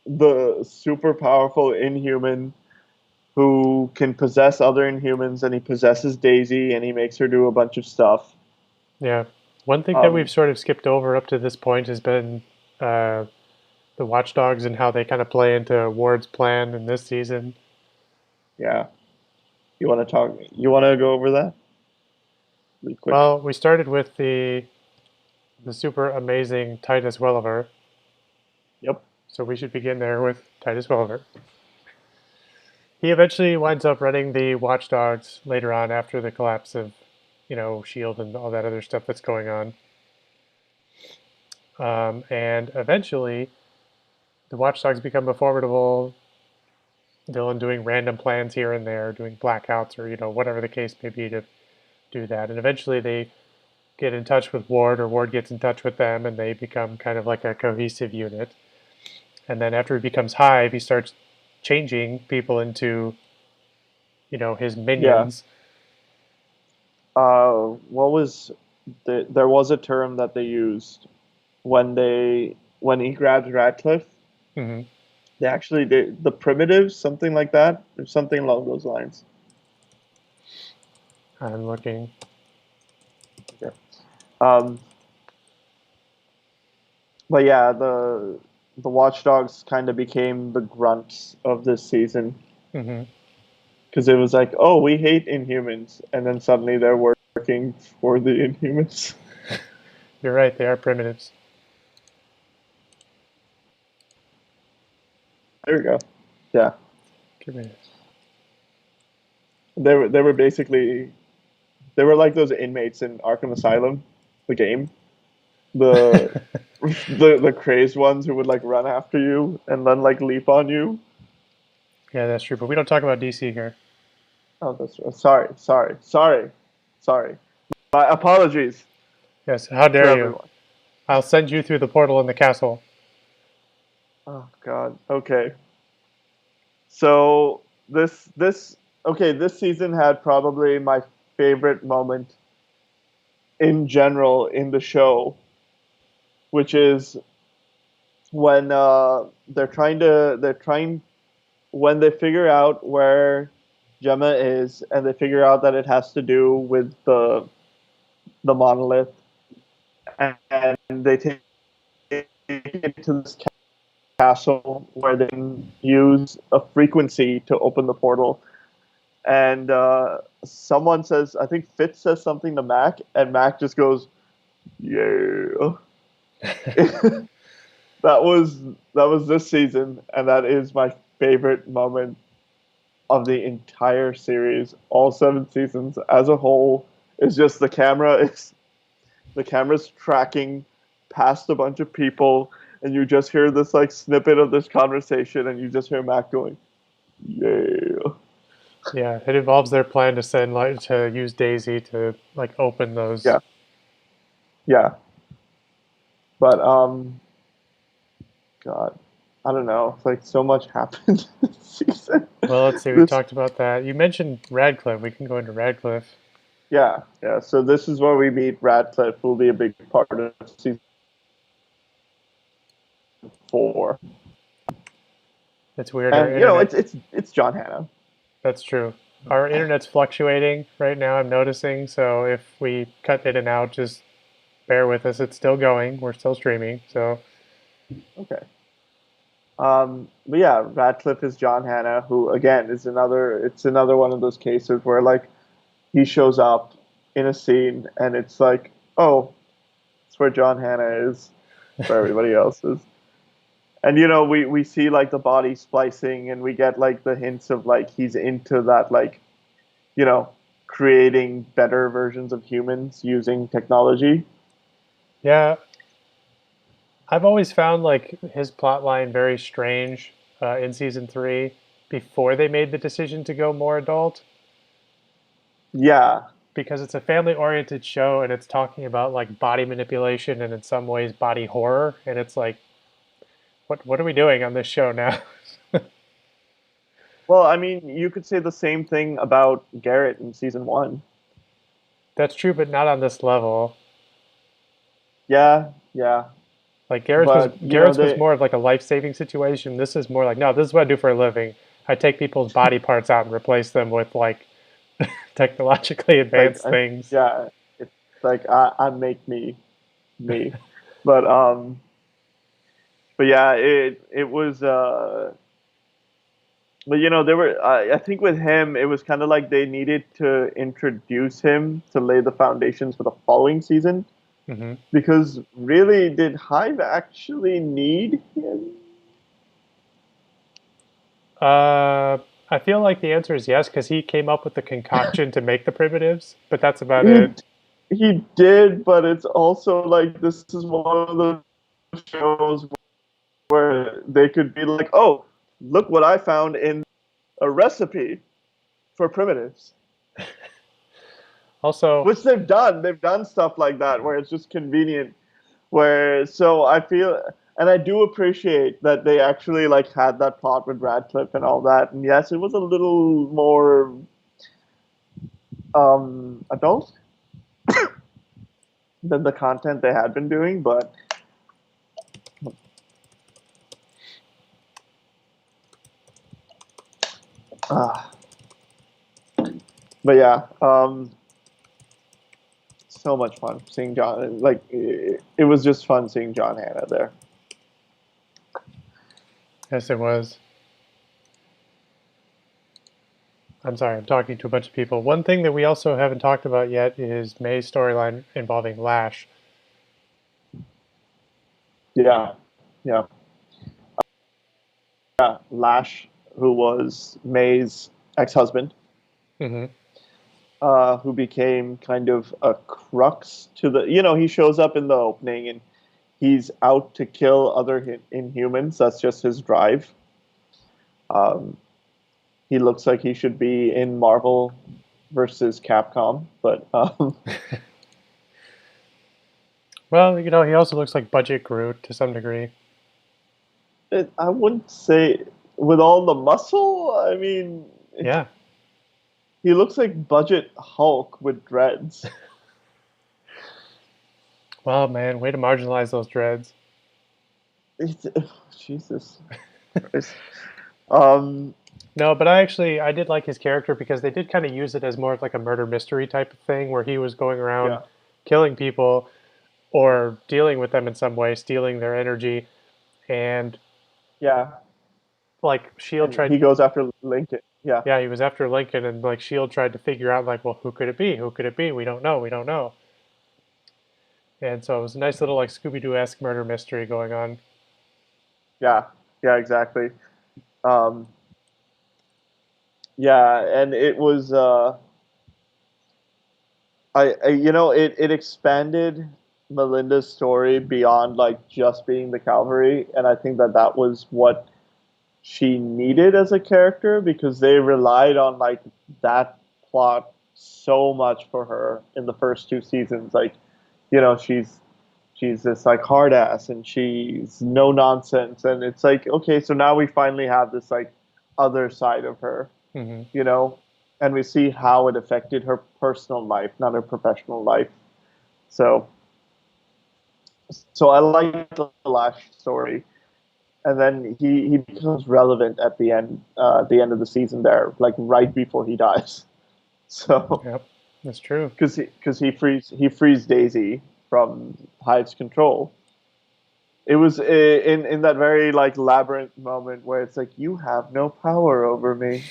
the super powerful Inhuman who can possess other Inhumans, and he possesses Daisy, and he makes her do a bunch of stuff. Yeah. One thing that we've Um, sort of skipped over up to this point has been uh, the Watchdogs and how they kind of play into Ward's plan in this season. yeah, you want to talk? You want to go over that really quick? Well, we started with the super amazing Titus Welliver, Yep. so we should begin there with Titus Welliver. He eventually winds up running the Watchdogs later on after the collapse of, S.h.i.e.L.D. and all that other stuff that's going on. And eventually, the Watchdogs become a formidable villain doing random plans here and there, doing blackouts or, whatever the case may be to do that. And eventually they get in touch with Ward, or Ward gets in touch with them, and they become kind of like a cohesive unit. And then after he becomes Hive, he starts changing people into, his Yeah. minions. What was there was a term that they used when he grabbed Radcliffe. Hmm. They actually did the primitives, something like that, or something along those lines. I'm looking. Okay. Um, but yeah, the Watchdogs kind of became the grunts of this season Hmm. because it was like, oh, we hate Inhumans, and then suddenly they're working for the Inhumans. You're right, they are primitives. There we go. Yeah, Primitives. they were basically they were like those inmates in Arkham Asylum, the game. The the crazed ones who would like run after you and then like leap on you. Yeah, that's true. But we don't talk about DC here. Oh, that's right. Sorry. My apologies Yes, how to dare you? everyone. I'll send you through the portal in the castle. Oh God. Okay. So this season had probably my favorite moment in general in the show, which is when they're trying when they figure out where Gemma is, and they figure out that it has to do with the monolith, and they take it to this castle where they can use a frequency to open the portal. And someone says, I think Fitz says something to Mac, and Mac just goes, "Yeah." that was that was this season, and that is my favorite moment of the entire series. All 7 seasons as a whole is just the camera's tracking past a bunch of people, and you just hear this like snippet of this conversation, and you just hear Mac going, "Yeah." Yeah, it involves their plan to send like to use Daisy to like open those. Yeah, yeah. But God, I don't know. It's like so much happened this season. Well, let's see. We've This, talked about that. You mentioned Radcliffe. We can go into Radcliffe. yeah. So this is where we meet Radcliffe, who will be a big part of season 4. It's weird. Our And internet. it's John Hannah. That's true. Our internet's fluctuating right now. I'm noticing. So if we cut in and out, just bear with us. It's still going. We're still streaming. So Okay. But yeah, Radcliffe is John Hannah, who again is another one of those cases where like he shows up in a scene and it's like, oh, it's where John Hannah is, where everybody else is. And we see like the body splicing, and we get like the hints of like he's into that, like, you know creating better versions of humans using technology. Yeah, I've always found like his plot line very strange in season three before they made the decision to go more adult Yeah. because it's a family oriented show and it's talking about like body manipulation and in some ways body horror and it's like what are we doing on this show now? Well, I mean, you could say the same thing about Garrett in season one. That's true, but not on this level. Yeah, yeah. Like But, Garrett's was more of like a life saving situation. This is more like, no, this is what I do for a living. I take people's body parts out and replace them with like technologically like, advanced things. yeah, it's like I make me. But but yeah, it was but there were I think with him it was kind of like they needed to introduce him to lay the foundations for the following season Hmm. because really did Hive actually need him? Uh, I feel like the answer is yes because he came up with the concoction to make the primitives, but that's about He it. he did, but it's also like this is one of the shows where they could be like, "Oh, look what I found in a recipe for primitives," Also, which they've done. They've done stuff like that where it's just convenient. Where so I feel, and I do appreciate that they actually like had that plot with Radcliffe and all that. And yes, it was a little more adult than the content they had been doing, but uh, but yeah, so much fun seeing John. Like it was just fun seeing John Hannah there. yes, it was. I'm sorry, I'm talking to a bunch of people. One thing that we also haven't talked about yet is May's storyline involving Lash. Yeah, yeah, yeah. Lash, who was May's ex-husband, Hmm. who became kind of a crux to the. He shows up in the opening and he's out to kill other Inhumans. That's just his drive. Um, he looks like he should be in Marvel versus Capcom, but Well, he also looks like Budget Groot to some degree. I wouldn't say with all the muscle. I mean, Yeah. he looks like budget Hulk with dreads. Well, man, way to marginalize those dreads. It's, Jesus Christ. Um, No, but I did like his character because they did kind of use it as more of like a murder mystery type of thing where he was going around yeah, killing people or dealing with them in some way, stealing their energy. And yeah, like Shield and tried, he goes after Lincoln. Yeah, yeah, he was after Lincoln, and like Shield tried to figure out like, well, who could it be? Who could it be? We don't know. We don't know. And so it was a nice little like Scooby Doo esque murder mystery going on. yeah, yeah, exactly. Um, yeah, and it was it expanded Melinda's story beyond like just being the cavalry, and I think that that was what she needed as a character because they relied on like that plot so much for her in the first two seasons. Like, she's this like hard ass and she's no nonsense, and it's like okay, so now we finally have this like other side of her, Hmm. you know, and we see how it affected her personal life, not her professional life. So, so I like the Lash story, and then he becomes relevant at the end of the season there, like right before he dies. So, Yep, that's true. because he frees Daisy from Hive's control. It was in that very like labyrinth moment where it's like you have no power over me.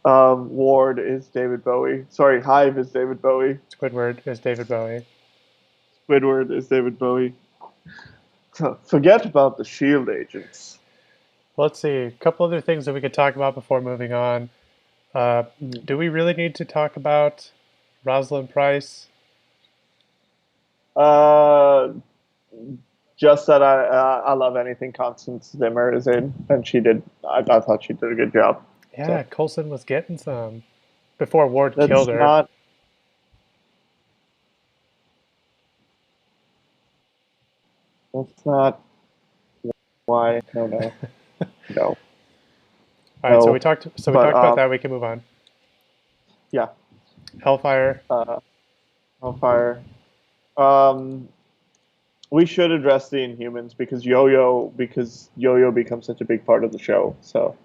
Ward is David Bowie. Sorry, Hive is David Bowie. Squidward is David Bowie. Squidward is David Bowie. Forget about the Shield agents. Let's see a couple other things that we could talk about before moving on. Uh, do we really need to talk about Rosalind Price? Uh, just that I love anything Constance Zimmer is in, and she did. I thought she did a good job. Yeah, So Coulson was getting some before Ward killed that's her. not that's not why. No, no, no, All right, so we no. talked. So we But talked about that. We can move on. yeah, Hellfire. Hellfire. Um, we should address the Inhumans because Yo-Yo becomes such a big part of the show. So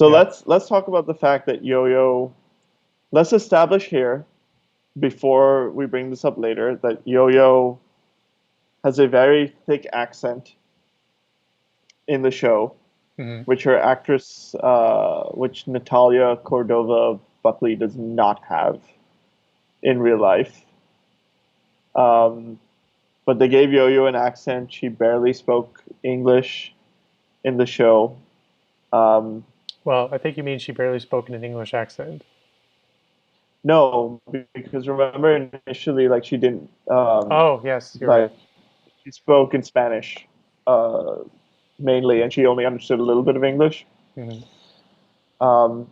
Yeah. let's talk about the fact that Yo-Yo. Let's establish here before we bring this up later that Yo-Yo has a very thick accent in the show, Hmm. which Natalia Cordova Buckley does not have in real life. Um, but they gave Yo-Yo an accent. She barely spoke English in the show. Um, Well, I think you mean she barely spoke in an English accent. no, because remember initially, like she didn't, Oh, yes, you're right. like she spoke in Spanish, uh, mainly, and she only understood a little bit of English. Hmm. Um,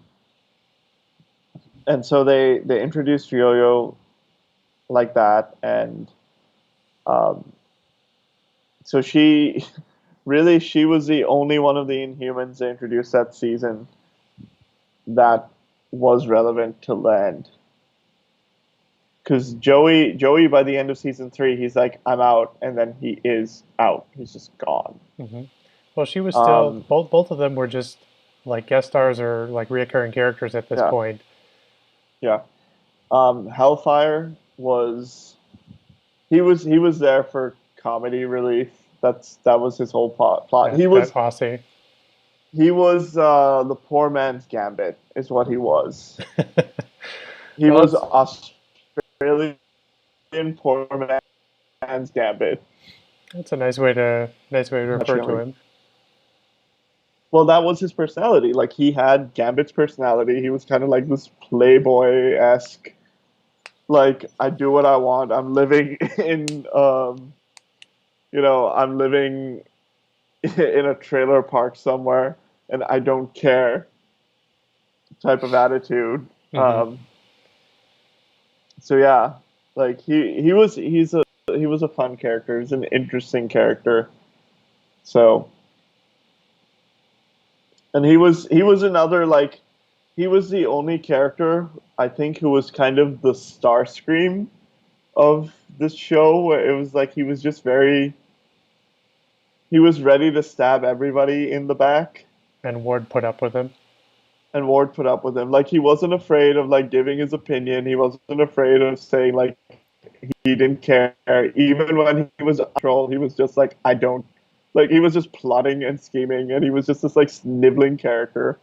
and so they introduced Yo-Yo like that, and um, so she really she was the only one of the Inhumans they introduced that season that was relevant to land. Because Joey by the end of season three, he's like, I'm out, and then he is out. He's just gone. Hmm. Well, she was still Um, both of them were just like guest stars or like reoccurring characters at this yeah, point. yeah. Hellfire was he was there for comedy relief. That was his whole plot. That Aussie. He was the poor man's Gambit, is what he was. He Well, was that's Australian poor man's Gambit. a nice way to refer to Unfortunately. him. Well, that was his personality. Like he had Gambit's personality. He was kind of like this playboy esque. Like I do what I want. I'm living in, I'm living in a trailer park somewhere, and I don't care type of attitude. Hmm. Um, so yeah, like he was a fun character. He's an interesting character. So and he was another like he was the only character I think who was kind of the star scream of this show where it was like he was ready to stab everybody in the back, And Ward put up with him. and Ward put up with him. Like he wasn't afraid of like giving his opinion. He wasn't afraid of saying like he didn't care. Even when he was on control, he was just like I don't like he was just plotting and scheming, and he was just this like sniveling character.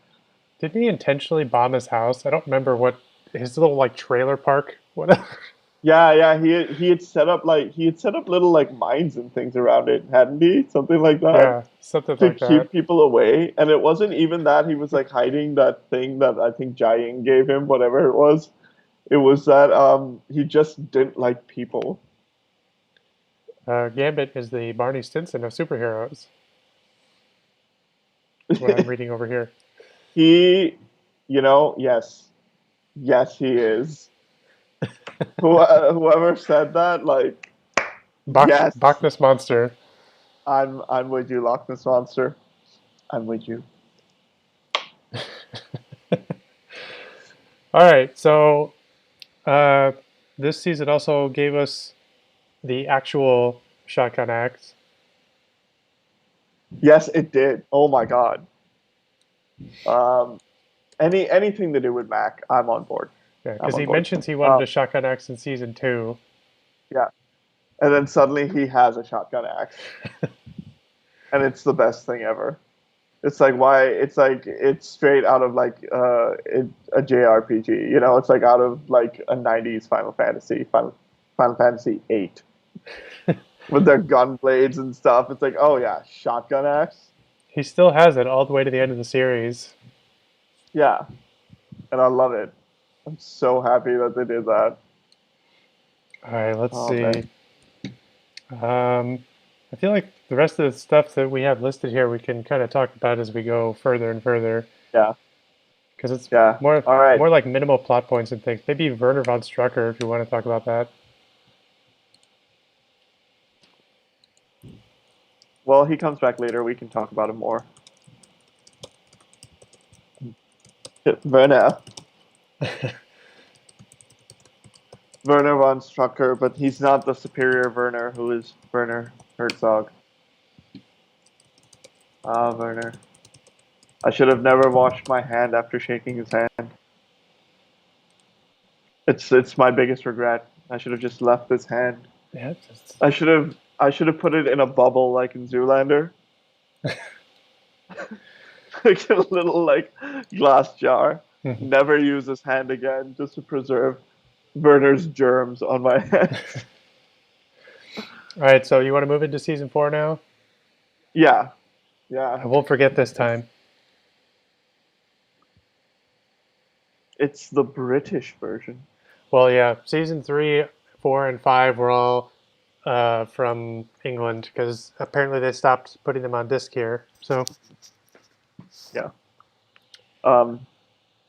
Didn't he intentionally bomb his house? I don't remember what his little like trailer park. What? Yeah, yeah, he had set up little like mines and things around it, hadn't he? Something like that Yeah, something to like that. keep people away. And it wasn't even that he was like hiding that thing that I think Jiaying gave him, whatever it was. It was that he just didn't like people. Gambit is the Barney Stinson of superheroes. Is what I'm reading over here. He, yes, yes, he is. Whoever said that, like, yes, Bacchus monster. I'm with you, Loch Ness Monster. I'm with you. All right, so uh, this season also gave us the actual shotgun axe. Yes, it did. Oh my God. Um, anything to do with Mac, I'm on board. Yeah, I'm because on he board. mentions he wanted Um, a shotgun axe in season two. yeah, and then suddenly he has a shotgun axe, and it's the best thing ever. It's like why? It's like it's straight out of like a JRPG. It's like out of like a '90s Final Fantasy 8 with their gun blades and stuff. It's like, oh yeah, shotgun axe. He still has it all the way to the end of the series. Yeah, and I love it. I'm so happy that they did that. All right, let's Oh see. man. I feel like the rest of the stuff that we have listed here we can kind of talk about as we go further and further Yeah, because it's yeah. more All right. more like minimal plot points and things. Maybe Werner von Strucker if you want to talk about that. Well, he comes back later. We can talk about him more. Werner. Werner von Strucker, but he's not the superior Werner who is Werner Herzog. Ah, Werner. I should have never washed my hand after shaking his hand. It's my biggest regret. I should have just left his hand. Yeah, I should have put it in a bubble like in Zoolander, like a little like glass jar. mhm. Never use his hand again, just to preserve Werner's germs on my hands. All right, so you want to move into season 4 now? Yeah, yeah. I won't forget this time. It's the British version. Well, yeah, season 3, 4, and 5 were all from England because apparently they stopped putting them on disc here. Yeah. Um.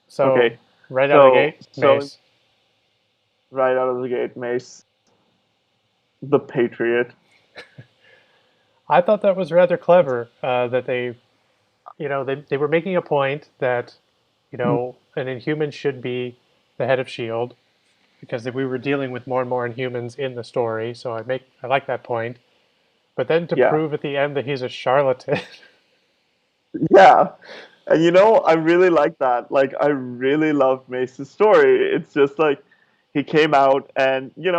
So Okay. right out of the So gate, so Mace. right out of the gate, Mace, the Patriot. I thought that was rather clever that they were making a point that, an Inhuman should be the head of S.h.i.e.L.D. because we were dealing with more and more Inhumans in the story. So I like that point. But then to Yeah. prove at the end that he's a charlatan. Yeah. And I really like that. Like, I really love Mace's story. It's just like he came out and, it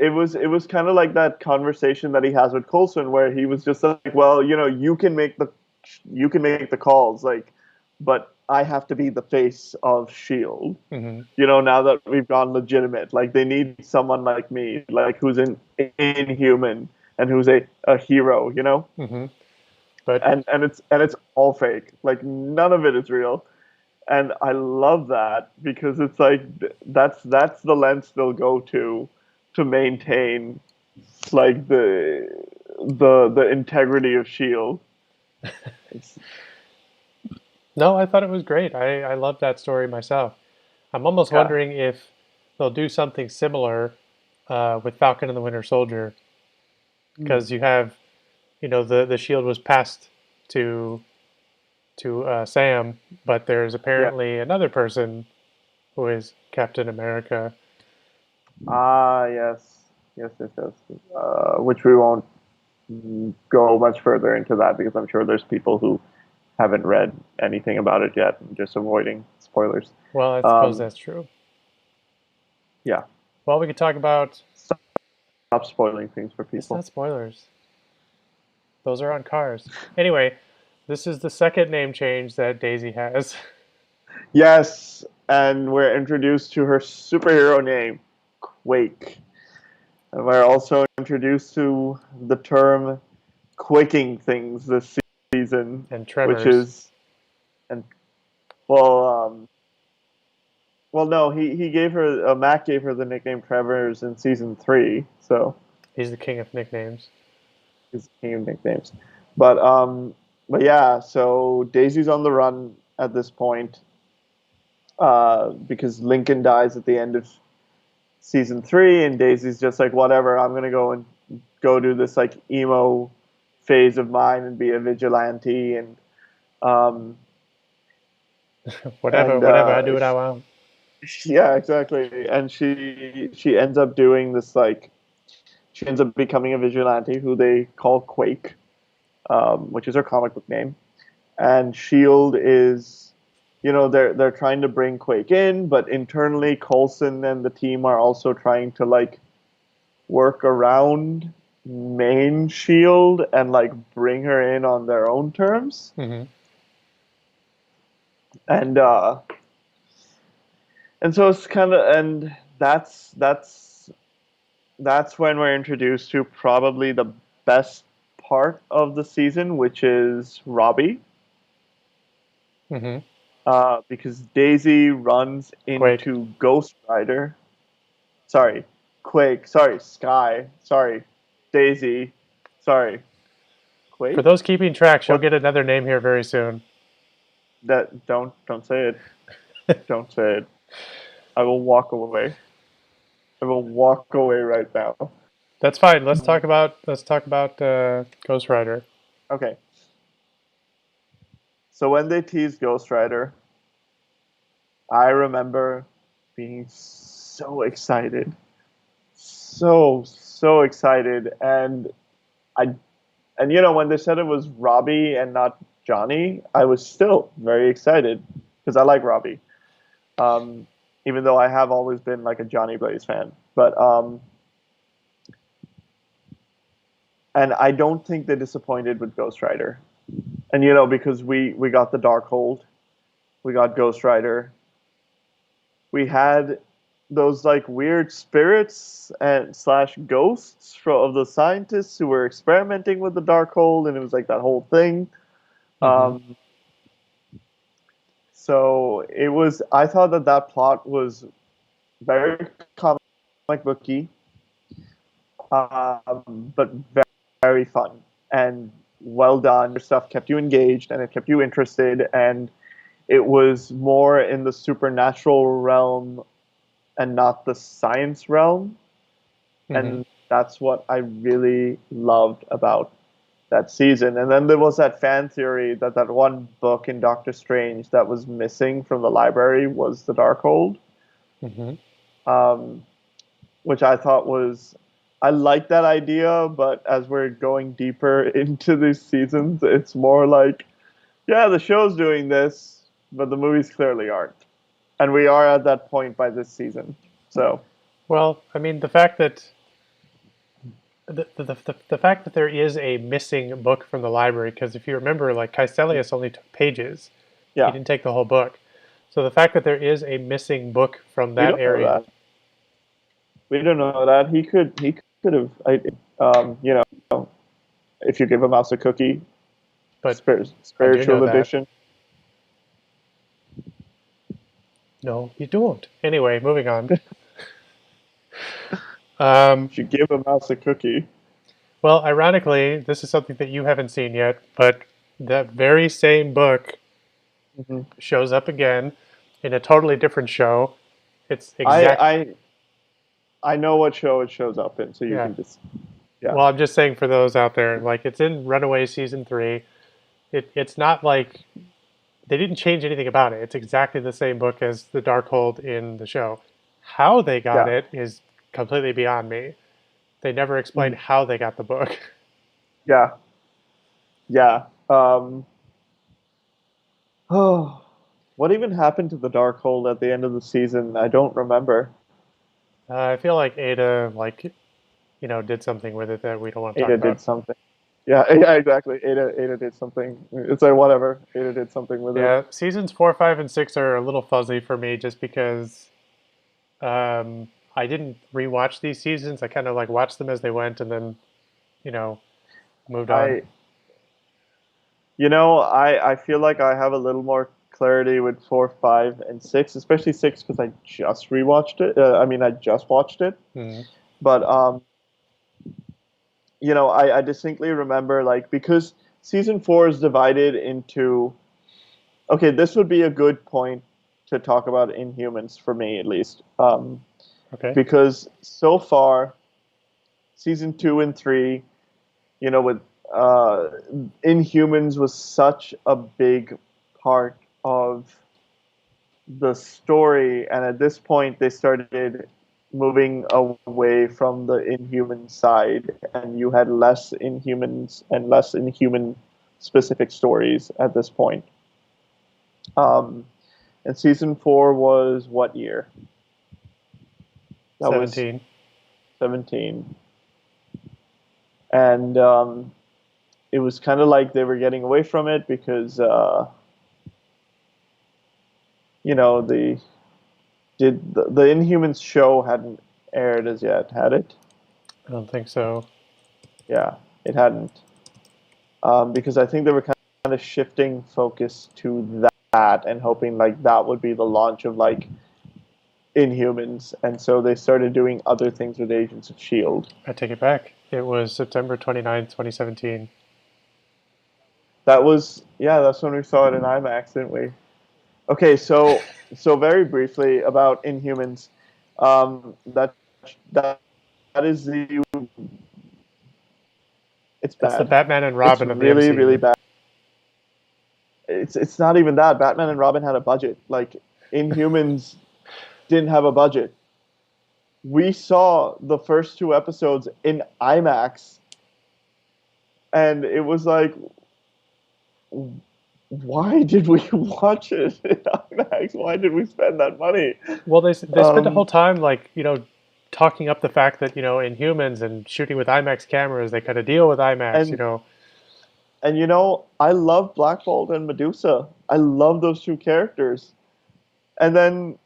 was kind of like that conversation that he has with Coulson where he was just like, well, you can make the calls, like, but I have to be the face of Shield. hmm Now that we've gone legitimate, like they need someone like me, like who's an inhuman and who's a hero, hmm But and it's all fake. Like none of it is real. And I love that because it's like that's the lengths they'll go to maintain like the integrity of Shield. It's, no, I thought it was great. I love that story myself. I'm almost yeah, wondering if they'll do something similar with Falcon and the Winter Soldier Hmm. because you have, the shield was passed to Sam, but there's Yeah. apparently another person who is Captain America. Ah, yes, yes, yes, yes. Which we won't go much further into that because I'm sure there's people who haven't read anything about it yet and just avoiding spoilers. Well, I suppose Um, that's true. yeah, Well, we could talk about. stop spoiling things for It's not people. spoilers. Those are on cars. Anyway, this is the second name change that Daisy has. Yes, and we're introduced to her superhero name, Quake. And we're also introduced to the term quaking things this season, And which Tremors. is, and well, well, no, he gave her, Matt gave her the nickname Trevors in season 3, so He's the king of nicknames. he's the king of nicknames. But yeah, so Daisy's on the run at this point, because Lincoln dies at the end of season 3, and Daisy's just like, whatever, I'm gonna go and go do this like emo phase of mine and be a vigilante, um, Whatever, and whatever. I do what I want. yeah, exactly. And she ends up doing this like she ends up becoming a vigilante who they call Quake, which is her comic book name. And Shield is, they're trying to bring Quake in, but internally Coulson and the team are also trying to like work around main Shield and like bring her in on their own terms. hmm And so it's kind of, and that's when we're introduced to probably the best part of the season, which is Robbie. Mm-hmm. because Daisy runs Quake. into Ghost Rider. Sorry, Quake. Sorry, Sky. Sorry, Daisy. Sorry, For Quake. those keeping track, she'll What? get another name here very soon. That don't say it. Don't say it. I will walk away. I will walk away right now. That's fine. Mm. Let's talk about Ghost Rider. Okay. So when they teased Ghost Rider, I remember being so excited, so excited, I and when they said it was Robbie and not Johnny, I was still very excited because I like Robbie. Um, Even though I have always been like a Johnny Blaze fan, but and I don't think they disappointed with Ghost Rider. And because we got the Darkhold, we got Ghost Rider, we had those like weird spirits and slash ghosts of the scientists who were experimenting with the Darkhold, and it was like that whole thing. Mm-hmm. Um, so it was. I thought that plot was very comic booky, but very, very fun and well done. Your stuff kept you engaged and it kept you interested, and it was more in the supernatural realm and not the science realm. Mm-hmm. And that's what I really loved about that season. And then there was that fan theory that that one book in Doctor Strange that was missing from the library was the Darkhold, Mm-hmm. um, which I thought was. I like that idea, but as we're going deeper into these seasons, it's more like, yeah, the show's doing this, but the movies clearly aren't. And we are at that point by this season. So, Well, I mean, the fact that there is a missing book from the library, because if you remember, like Caecilius only took pages, he yeah, didn't take the whole book. So the fact that there is a missing book from we that don't know area, that. We don't know that. He could have, if you give a mouse a cookie, but I do know spiritual that. edition. No, you don't. Anyway, moving on. Um, If you give a mouse a cookie, well, ironically, this is something that you haven't seen yet, but that very same book hmm shows up again in a totally different show. It's I exact. I I know what show it shows up in, so you Yeah. can just yeah Well, I'm just saying for those out there, like it's in Runaway season 3. It's not like they didn't change anything about it. It's exactly the same book as the Darkhold in the show. How they got yeah it is completely beyond me. They never explained mhm, how they got the book. yeah yeah. Oh, what even happened to the Darkhold at the end of the season? I don't remember. I feel like Ada, like did something with it that we don't want to talk Ada about. did something. Yeah, yeah, exactly. Ada did something. It's like whatever. Ada did something with it. Yeah, seasons 4, 5, and 6 are a little fuzzy for me, just because I didn't rewatch these seasons. I kind of like watched them as they went, and then you know moved on. I I feel like I have a little more clarity with 4, 5, and 6, especially 6 because I just rewatched it. I mean, I just watched it, Mm, but I distinctly remember like because season 4 is divided into. Okay, this would be a good point to talk about Inhumans for me at least, okay. because so far season 2 and 3, with uh, Inhumans was such a big part of the story, and at this point they started moving away from the Inhuman side, and you had less Inhumans and less Inhuman specific stories at this point. Um, and season 4 was what year? That was 17. 17, and it was kind of like they were getting away from it because the the Inhumans show hadn't aired as yet, had it? I don't think so. Yeah, it hadn't, because I think they were kind of shifting focus to that. that and hoping like that would be the launch of like Inhumans, and so they started doing other things with Agents of S.h.i.e.L.D. I take it back. It was September 29th, 2017. That was yeah, that's when we saw it in IMAX, didn't we? Okay, so very briefly about Inhumans, that that that is the it's It's the bad. Batman and It's Robin of the really really MCU. bad. It's not even that. Batman and Robin had a budget. Like Inhumans didn't have a budget. We saw the first two episodes in IMAX, and it was like, why did we watch it in IMAX? Why did we spend that money? Well, they spent the whole Um, time like talking up the fact that in Humans and shooting with IMAX cameras, they cut a deal with IMAX. and I love Black Bolt and Medusa. I love those two characters. And then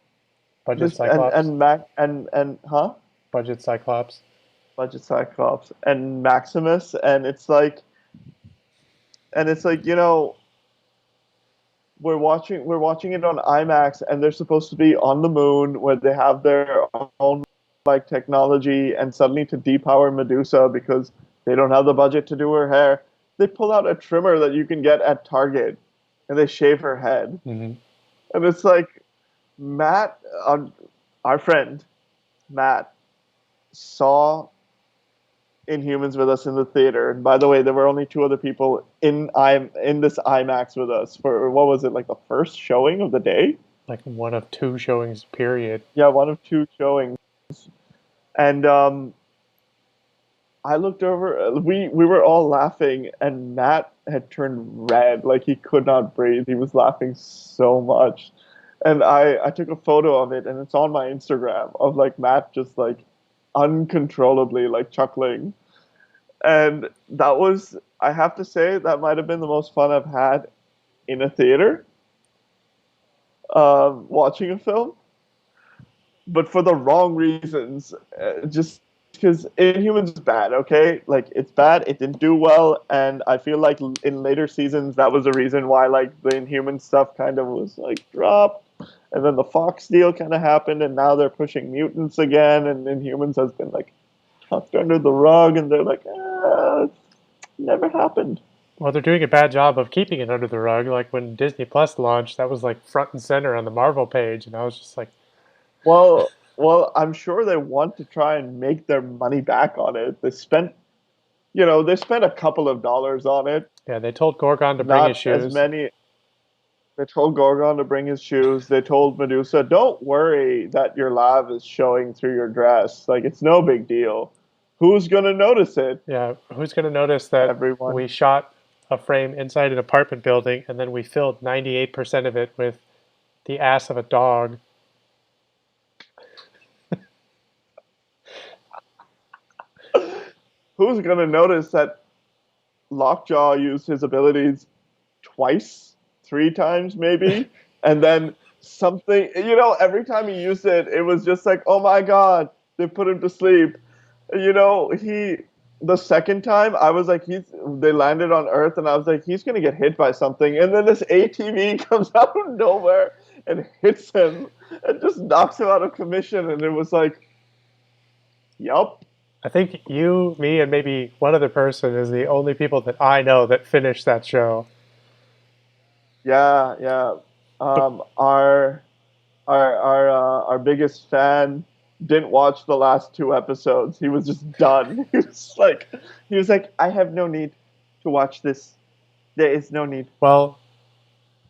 Budget this Cyclops, and Mac and huh? budget Cyclops. Budget Cyclops and Maximus, and it's like we're watching it on IMAX, and they're supposed to be on the moon where they have their own like technology, and suddenly to depower Medusa because they don't have the budget to do her hair, they pull out a trimmer that you can get at Target, and they shave her head, Hmm. and it's like Matt, our friend Matt, saw Inhumans with us in the theater. And by the way, there were only two other people in this IMAX with us for what was it, like the first showing of the day? Like one of two showings, period. Yeah, one of two showings. And I looked over. We were all laughing, and Matt had turned red, like he could not breathe. He was laughing so much, and I took a photo of it, and it's on my Instagram of like Matt just like uncontrollably like chuckling. And that was, I have to say, that might have been the most fun I've had in a theater, watching a film, but for the wrong reasons. Just because Inhumans is bad, okay? Like, it's bad, it didn't do well, and I feel like in later seasons, that was the reason why, like, the Inhuman stuff kind of was, like, dropped. And then the Fox deal kind of happened, and now they're pushing mutants again, and Inhumans has been, like, tucked under the rug, and they're like, it's never happened. Well, they're doing a bad job of keeping it under the rug. Like when Disney Plus launched, that was like front and center on the Marvel page, and I was just like, Well, I'm sure they want to try and make their money back on it. They spent a couple of dollars on it, yeah, they told Gorgon to bring his not as shoes. many. They told Gorgon to bring his shoes. They told Medusa, "Don't worry that your lav is showing through your dress. Like it's no big deal. Who's gonna notice it? Yeah, who's going to notice that Everyone." we shot a frame inside an apartment building and then we filled 98% of it with the ass of a dog? Who's gonna notice that Lockjaw used his abilities twice, three times maybe, and then something. Every time he used it, it was just like, oh my god, they put him to sleep. He the second time I was like, they landed on Earth, and I was like, he's gonna get hit by something, and then this ATV comes out of nowhere and hits him and just knocks him out of commission, and it was like, yup. I think you, me, and maybe one other person is the only people that I know that finished that show. Yeah, yeah. But Our biggest fan didn't watch the last two episodes. He was just done. He was like, I have no need to watch this. There is no need. well,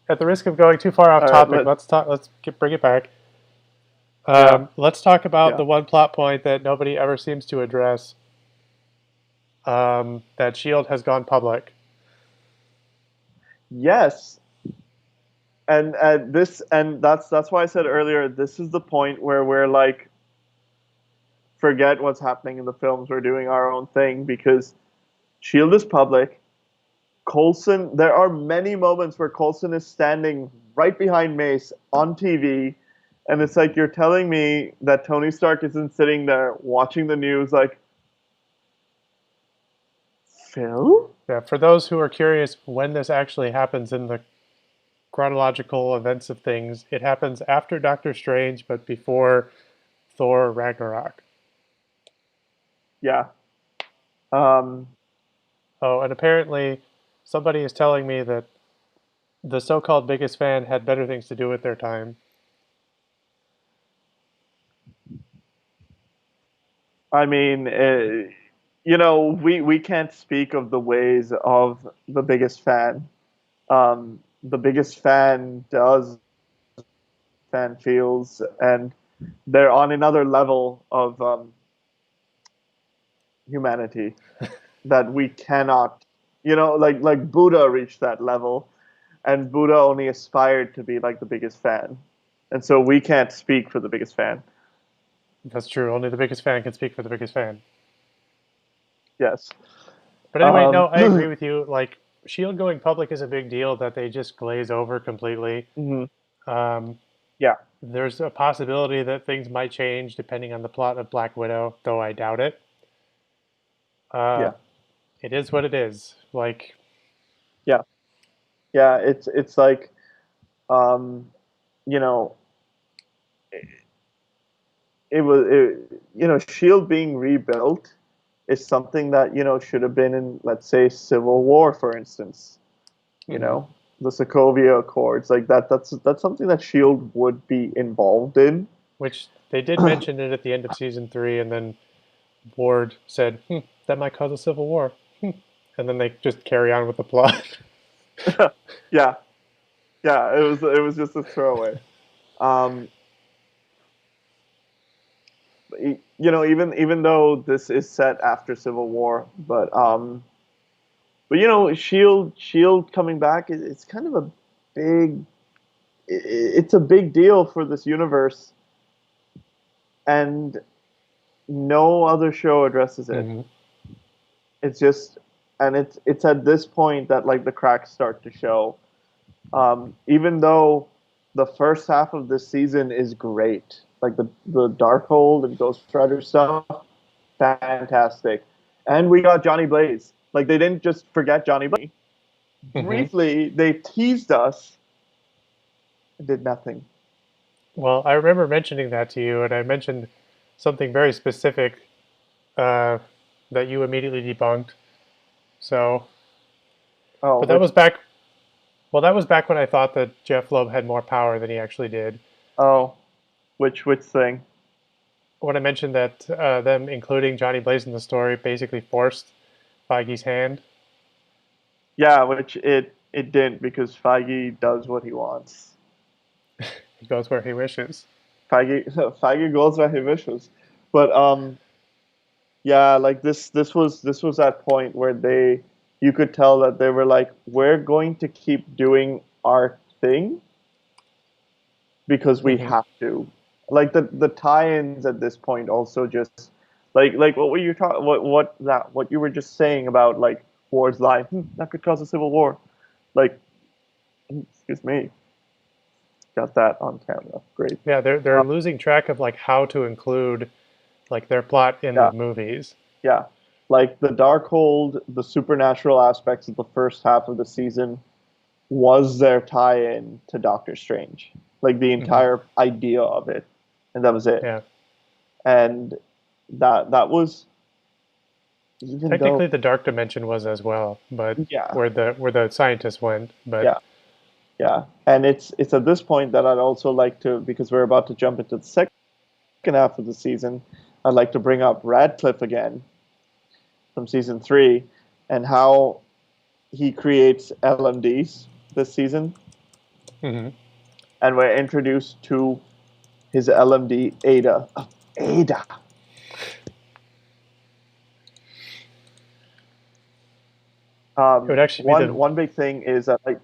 at the risk of going too far off All right, topic, let's talk. Bring it back. yeah, Let's talk about yeah. the one plot point that nobody ever seems to address. That Shield has gone public. Yes. And that's why I said earlier, this is the point where we're like, forget what's happening in the films. We're doing our own thing because Shield is public. Coulson, there are many moments where Coulson is standing right behind Mace on TV, and it's like you're telling me that Tony Stark isn't sitting there watching the news like, Phil? Yeah, for those who are curious when this actually happens in the chronological events of things. It happens after Doctor Strange, but before Thor Ragnarok. Yeah. Um, Oh, and apparently somebody is telling me that the so-called biggest fan had better things to do with their time. I mean, we can't speak of the ways of the biggest fan. The biggest fan does fan feels, and they're on another level of humanity that we cannot, like Buddha reached that level, and Buddha only aspired to be like the biggest fan, and so we can't speak for the biggest fan. That's true. Only the biggest fan can speak for the biggest fan. Yes. But anyway, no, I agree with you. Like, Shield going public is a big deal that they just glaze over completely. Mhm. Um, Yeah. there's a possibility that things might change depending on the plot of Black Widow, though I doubt it. Uh, Yeah. it is what it is. Like, Yeah. Yeah. It's like um, you know, Shield being rebuilt is something that should have been in, let's say, Civil War, for instance. You mhm. know, the Sokovia Accords, like that. That's something that Shield would be involved in. Which they did mention it at the end of season 3, and then Ward said, that might cause a civil war. And then they just carry on with the plot. Yeah, yeah. It was just a throwaway. Um, even though this is set after Civil War, but Shield coming back is it's kind of a big it's a big deal for this universe, and no other show addresses it. Hmm. It's just, and it's at this point that like the cracks start to show. Even though the first half of this season is great, like the Darkhold and Ghost Rider stuff, fantastic, and we got Johnny Blaze. Like they didn't just forget Johnny Blaze. Hmm. Briefly, they teased us and did nothing. Well, I remember mentioning that to you, and I mentioned something very specific uh, that you immediately debunked. So, Oh, but that which was back. Well, that was back when I thought that Jeff Loeb had more power than he actually did. oh, which thing? When I mentioned that them including Johnny Blaze in the story basically forced Feige's hand. Yeah, which it didn't because Feige does what he wants. He goes where he wishes. Feige goes where he wishes. But yeah, like this was that point where you could tell that they were like, we're going to keep doing our thing because we Hmm. have to. Like the tie-ins at this point also just like what were you talking what you were just saying about like Ward's line, that could cause a civil war. Like, excuse me, got that on camera. Great. Yeah, they're losing track of like how to include like their plot in the Yeah, movies. yeah. Like the Darkhold, the supernatural aspects of the first half of the season was their tie-in to Doctor Strange. Like the Hmm. entire idea of it, and that was it. Yeah, And that was, even though, technically the Dark Dimension was as well, but yeah, where the scientists went. But yeah, yeah. And it's at this point that I'd also like to, because we're about to jump into the second half of the season, I'd like to bring up Radcliffe again from season 3, and how he creates LMDs this season, mhm. and we're introduced to his LMD Ada. Ada. It would actually be One the. one big thing is that, like,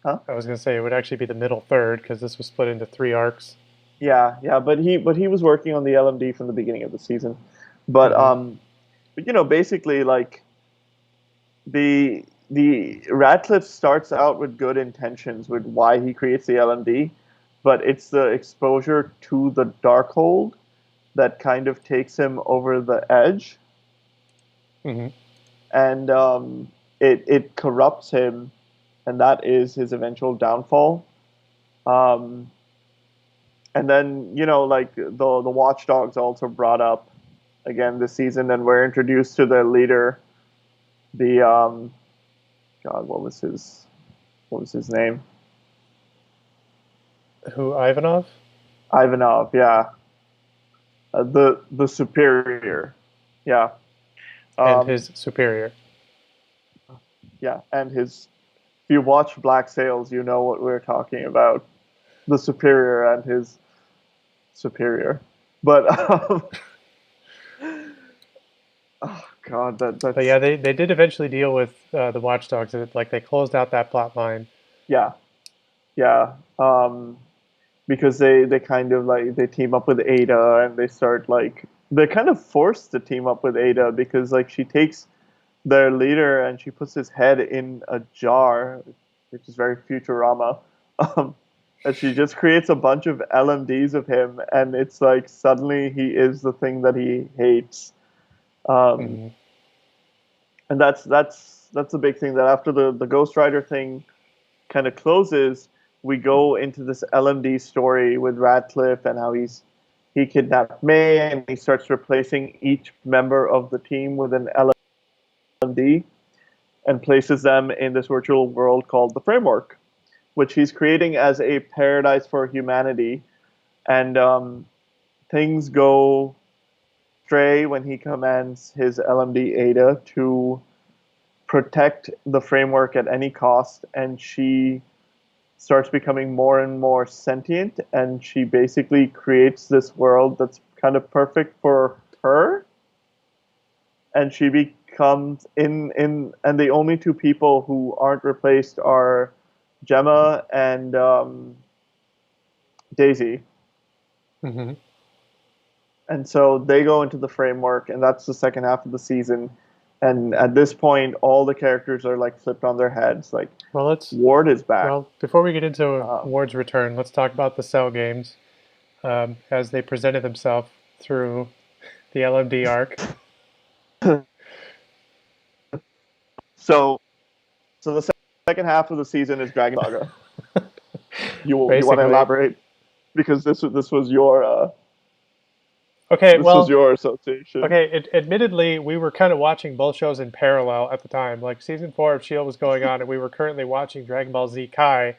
huh? I was gonna say it would actually be the middle third because this was split into 3 arcs. Yeah, yeah, but he was working on the LMD from the beginning of the season, but Hmm. basically, like, the Radcliffe starts out with good intentions with why he creates the LMD, but it's the exposure to the Darkhold that kind of takes him over the edge, Hmm. and it corrupts him, and that is his eventual downfall. Um, and then like the Watchdogs also brought up again this season, and we're introduced to their leader, the God, what was his name? Who, Ivanov? Ivanov, yeah, the superior, yeah, And um, his superior. yeah, and his. If you watch Black Sails, you know what we're talking about. The superior and his superior, but oh God, But that's yeah, they did eventually deal with the Watchdogs. Like they closed out that plot line. yeah, yeah. Because they kind of like they team up with Ada and they start like they're kind of forced to team up with Ada because like she takes their leader and she puts his head in a jar, which is very Futurama. Um, and she just creates a bunch of LMDs of him, and it's like suddenly he is the thing that he hates. Um, Hmm. and that's the big thing that after the Ghost Rider thing kind of closes, we go into this LMD story with Radcliffe and how he kidnapped May and he starts replacing each member of the team with an LMD and places them in this virtual world called the Framework, which he's creating as a paradise for humanity. And things go astray when he commands his LMD Ada to protect the Framework at any cost, and she starts becoming more and more sentient, and she basically creates this world that's kind of perfect for her, and she becomes in and the only two people who aren't replaced are Gemma and Daisy. Hmm. And so they go into the Framework, and that's the second half of the season. And at this point, all the characters are like flipped on their heads. Like Well, Ward is back. before we get into Uh, Ward's return, let's talk about the Cell games as they presented themselves through the LMD arc. so the second half of the season is Dragon Saga. You want to Basically. elaborate because Okay, this was well, your association. okay. Admittedly, we were kind of watching both shows in parallel at the time. Like season 4 of Shield was going on, and we were currently watching Dragon Ball Z Kai.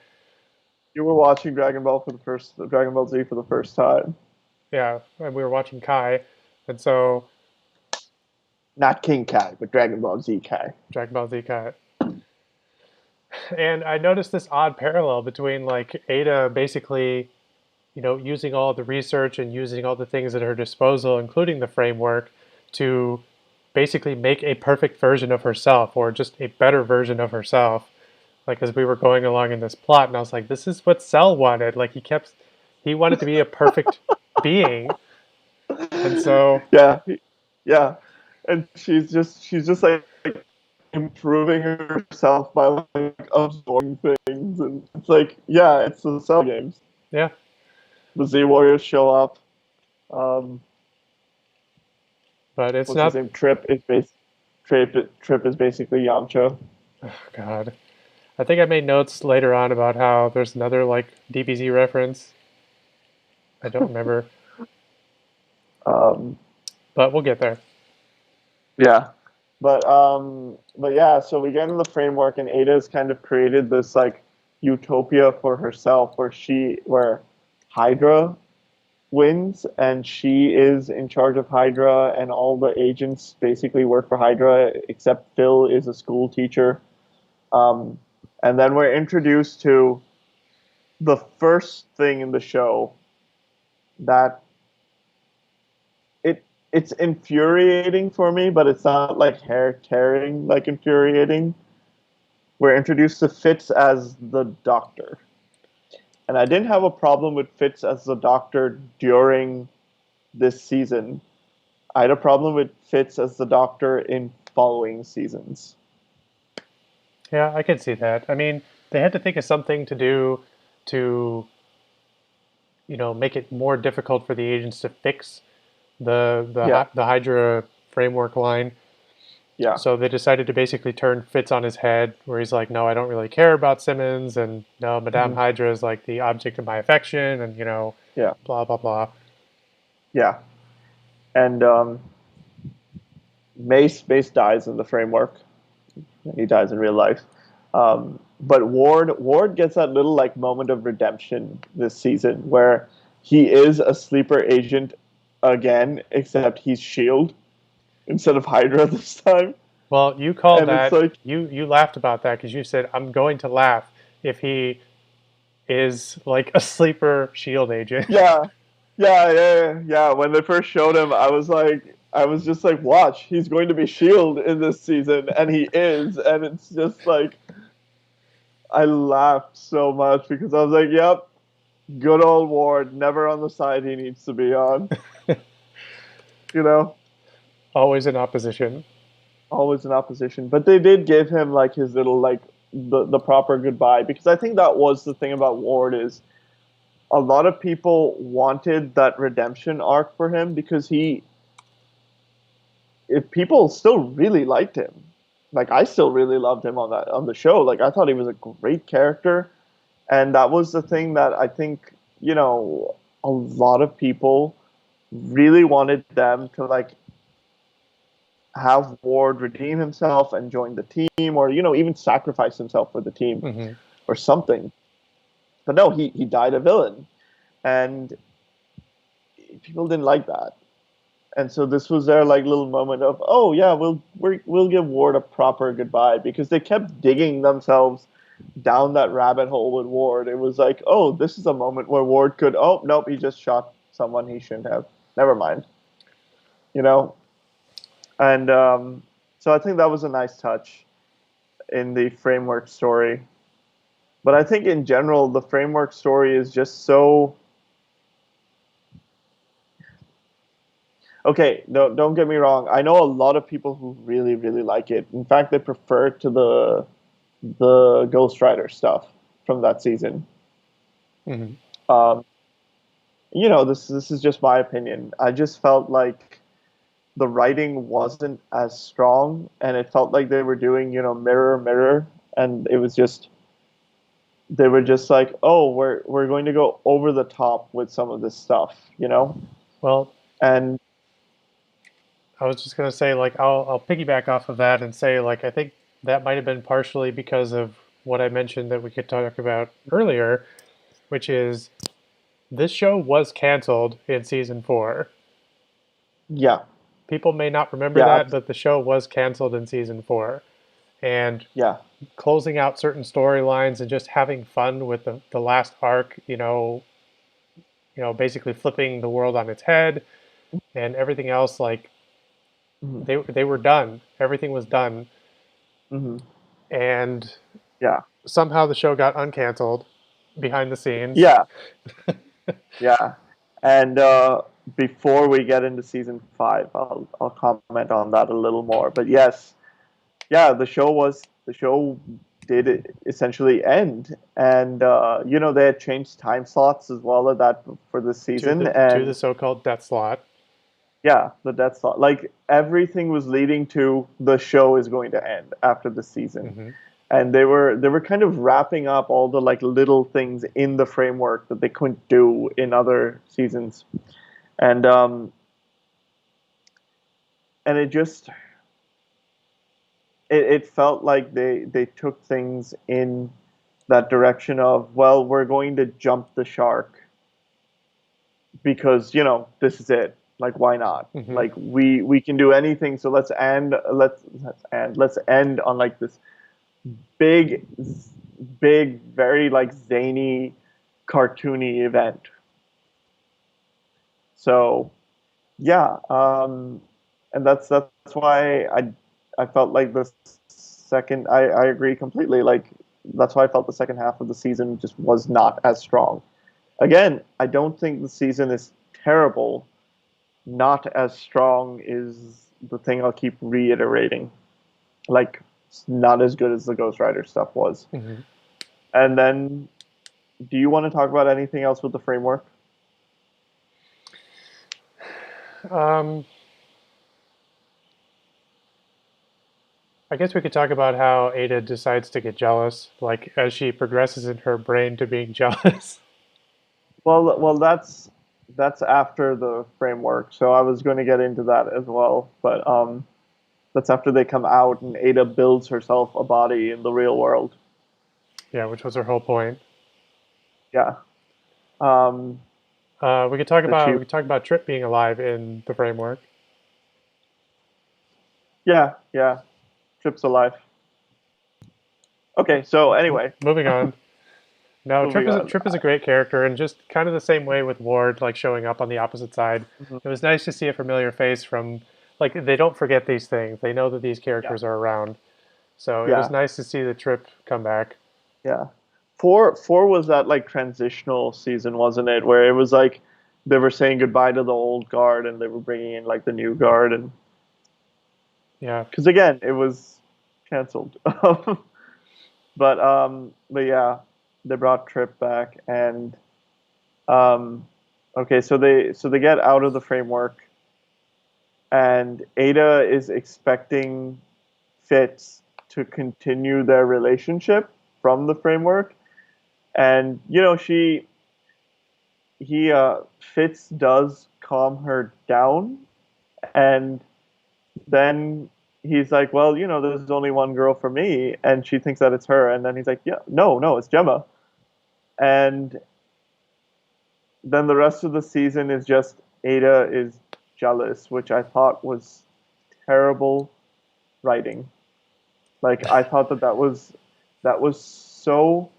You were watching Dragon Ball Z for the first time. Yeah, and we were watching Kai, and so Not King Kai, but Dragon Ball Z Kai. Dragon Ball Z Kai. And I noticed this odd parallel between like Ada basically, using all the research and using all the things at her disposal, including the framework, to basically make a perfect version of herself or just a better version of herself. Like as we were going along in this plot, and I was like, this is what Cell wanted. Like he wanted to be a perfect being, and so Yeah, yeah, and she's just like improving herself by like absorbing things, and it's like yeah, it's the Cell games. yeah. The Z Warriors show up. Um, But it's what's his not. name? Trip is basically Yamcha. Oh God. I think I made notes later on about how there's another like DBZ reference. I don't remember, Um, but we'll get there. Yeah. But yeah, so we get in the Framework and Ada's kind of created this like utopia for herself where Hydra wins and she is in charge of Hydra and all the agents basically work for Hydra except Phil is a school teacher. Um, and then we're introduced to the first thing in the show that it it's infuriating for me, but it's not like hair tearing like infuriating. We're introduced to Fitz as the Doctor, and I didn't have a problem with Fitz as the Doctor during this season. I had a problem with Fitz as the Doctor in following seasons. Yeah, I can see that. I mean, they had to think of something to do to, make it more difficult for the agents to fix the Yeah, the Hydra framework line. Yeah. So they decided to basically turn Fitz on his head, where he's like, "No, I don't really care about Simmons," and "No, Madame Hmm. Hydra is like the object of my affection," and Yeah. blah blah blah. Yeah. And Mace dies in the framework. He dies in real life. But Ward gets that little like moment of redemption this season where he is a sleeper agent again, except he's Shield instead of Hydra this time. Well, you called And it's that. like, You laughed about that because you said, "I'm going to laugh if he is like a sleeper Shield agent." yeah, yeah. When they first showed him, I was just like, watch, he's going to be Shield in this season, and he is, and it's just like I laughed so much because I was like, yep, good old Ward, never on the side he needs to be on, you know, Always in opposition. always in opposition. But they did give him like his little like the proper goodbye because I think that was the thing about Ward is a lot of people wanted that redemption arc for him because he if people still really liked him. Like I still really loved him on the show. Like I thought he was a great character, and that was the thing that I think a lot of people really wanted them to like have Ward redeem himself and join the team, or even sacrifice himself for the team Hmm. or something. But no, he died a villain, and people didn't like that. And so this was their like little moment of, oh yeah, we'll give Ward a proper goodbye because they kept digging themselves down that rabbit hole with Ward. It was like, oh, this is a moment where Ward could, oh nope, he just shot someone he shouldn't have. Never mind, you know. And so I think that was a nice touch in the framework story. But I think in general, the framework story is just so okay. No, don't get me wrong. I know a lot of people who really, really like it. In fact, they prefer it to the Ghost Rider stuff from that season. Hmm. Um, this is just my opinion. I just felt like the writing wasn't as strong, and it felt like they were doing mirror mirror, and it was just they were just like, oh, we're going to go over the top with some of this stuff, Well, and I was just gonna say, like, I'll piggyback off of that and say, like, I think that might have been partially because of what I mentioned that we could talk about earlier, which is this show was canceled in season 4. yeah, People may not remember yeah, that, but the show was canceled in season 4. And yeah, closing out certain storylines and just having fun with the last arc, basically flipping the world on its head and everything else, like hmm they were done. Everything was done. hmm And yeah, somehow the show got uncanceled behind the scenes. yeah, yeah. And before we get into season 5, I'll comment on that a little more. But yes, yeah, the show did essentially end, and they had changed time slots as well at that for the to season, the and so-called death slot. yeah, the death slot, like everything was leading to the show is going to end after the season, Hmm. and they were kind of wrapping up all the like little things in the framework that they couldn't do in other seasons, and it just it felt like they took things in that direction of, well, we're going to jump the shark because this is it, like why not, Hmm. like we can do anything, so let's end on like this big big very like zany cartoony event. So yeah, and that's why I felt like the second I agree completely, like that's why I felt the second half of the season just was not as strong. Again, I don't think the season is terrible. Not as strong is the thing I'll keep reiterating. Like, it's not as good as the Ghost Rider stuff was. Hmm. And then, do you want to talk about anything else with the framework? Um, I guess we could talk about how Ada decides to get jealous, like as she progresses in her brain to being jealous. Well, that's after the framework. So I was going to get into that as well, but that's after they come out and Ada builds herself a body in the real world. Yeah, which was her whole point. Yeah. Um, We could talk that about she. we could talk about Trip being alive in the framework. Yeah, yeah. Trip's alive. Okay. So anyway, Moving on. No, moving on. Trip is a great character, and just kind of the same way with Ward, like showing up on the opposite side. Mhm. It was nice to see a familiar face from, like they don't forget these things. They know that these Yeah, characters are around. So it was yeah, nice to see the Trip come back. yeah. Four was that like transitional season, wasn't it? Where it was like they were saying goodbye to the old guard and they were bringing in like the new guard, and Yeah. because again, it was canceled. But yeah, they brought Trip back, and um, okay, so they get out of the framework, and Ada is expecting Fitz to continue their relationship from the framework, and she he Fitz does calm her down, and then he's like, well, there's only one girl for me, and she thinks that it's her, and then he's like, yeah, no, no, it's Gemma. And then the rest of the season is just Ada is jealous, which I thought was terrible writing. Like I thought that was so.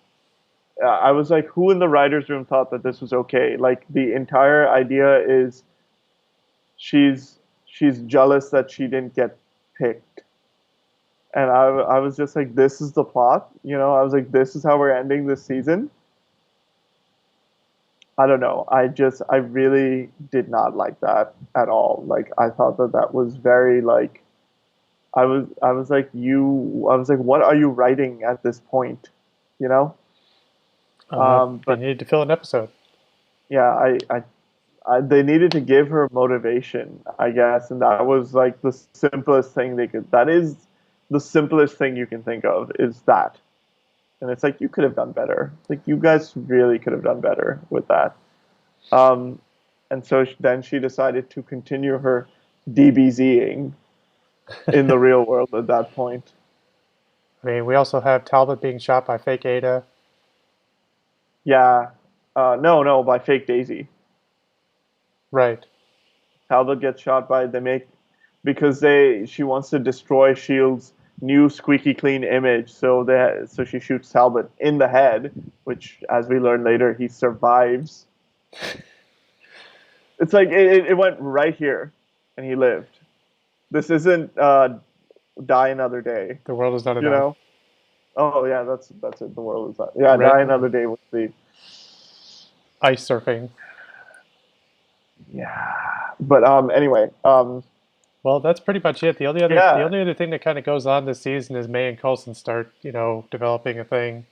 I was like, who in the writers' room thought that this was okay? Like the entire idea is she's jealous that she didn't get picked, and I was just like, this is the plot. I was like, this is how we're ending this season. I don't know. I really did not like that at all. Like I thought that was very like I was like, what are you writing at this point? You know? They But needed to fill an episode. yeah, they needed to give her motivation, I guess, and that was like the simplest thing they could. That is the simplest thing you can think of is that, and it's like you could have done better. Like you guys really could have done better with that. Um, and so then she decided to continue her DBZing in the real world at that point. I mean, we also have Talbot being shot by fake Ada. Yeah. No, no, by fake Daisy. Right. Talbot gets shot by they make because she wants to destroy Shield's new squeaky clean image. So she shoots Talbot in the head, which as we learn later he survives. It's like it went right here, and he lived. This isn't die another day, The world is not you enough. know. Oh yeah, that's it. The world is that. Yeah, Red die another day would be. ice surfing. Yeah, but anyway, Well, that's pretty much it. The yeah, only other thing that kind of goes on this season is May and Coulson start, developing a thing.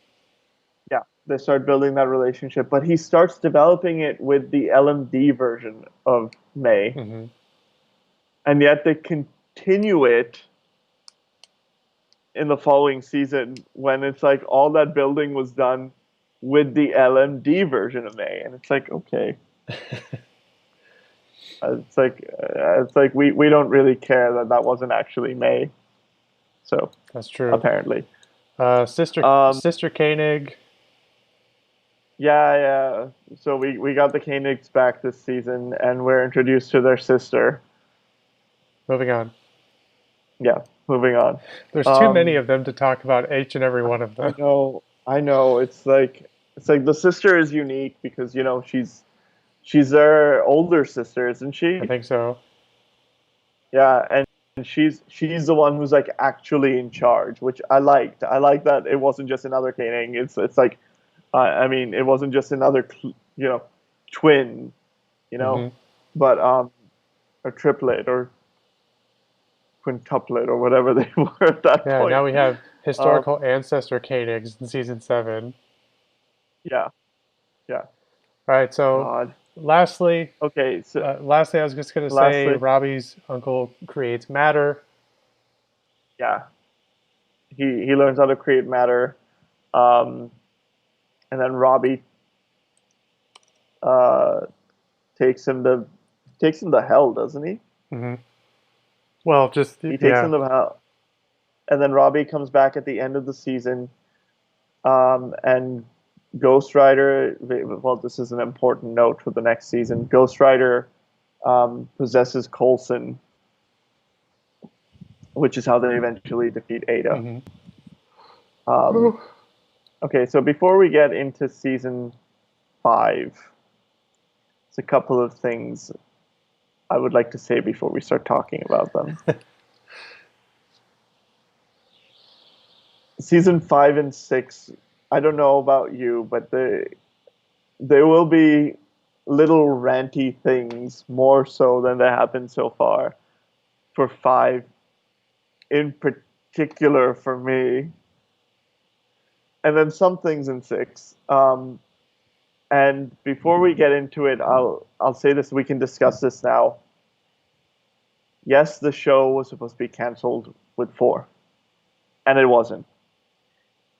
yeah, they start building that relationship, but he starts developing it with the LMD version of May, Hmm. and yet they continue it in the following season when it's like all that building was done with the LMD version of May, and it's like okay, it's like we don't really care that wasn't actually May, so That's true. apparently, um, Sister Koenig. yeah, yeah. So we got the Koenigs back this season, and we're introduced to their sister. Moving on. Yeah, moving on. There's too many Um, of them to talk about each and every one of them. I know, I know. It's like the sister is unique because she's their older sister, isn't I she? think so. Yeah, and she's the one who's like actually in charge, which I liked. I like that it wasn't just another Koenig. It's like I mean, it wasn't just another twin, you know, Hmm. but a triplet or quintuplet or whatever they were at that Yeah, point. now we have Um, historical ancestor Koenigs in season 7. yeah, yeah. All right, so God. lastly, Okay, so lastly, I was just going to say lastly, Robbie's uncle creates matter. yeah, he learns how to create matter, um, and then Robbie uh, takes him to hell, doesn't he? Hmm. Well, just He takes yeah. him to hell, and then Robbie comes back at the end of the season, and Ghost Rider. Well, this is an important note for the next season. Ghost Rider possesses Coulson, which is how they eventually defeat Ada. Hmm. Um, okay, so before we get into season 5, it's a couple of things I would like to say before we start talking about them. Season 5 and 6, I don't know about you, but there will be little ranty things more so than there have been so far for 5, in particular for me, and then some things in 6. And before we get into it, I'll say this. We can discuss this now. Yes, the show was supposed to be canceled with 4, and it wasn't.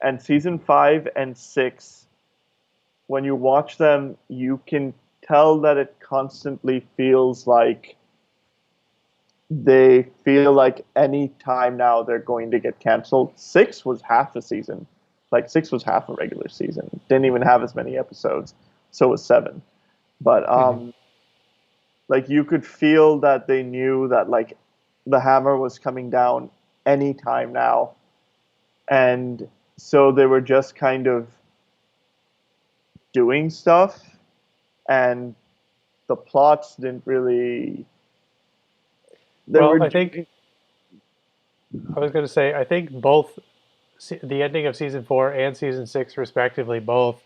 And season 5 and 6, when you watch them, you can tell that it constantly feels like they feel like any time now they're going to get canceled. 6 was half a season. Like 6 was half a regular season. Didn't even have as many episodes. So was 7. But Hmm. like you could feel that they knew that like the hammer was coming down any time now. And so they were just kind of doing stuff, and the plots didn't really they Well, were I think doing. I was going to say I think both the ending of season 4 and season 6, respectively, both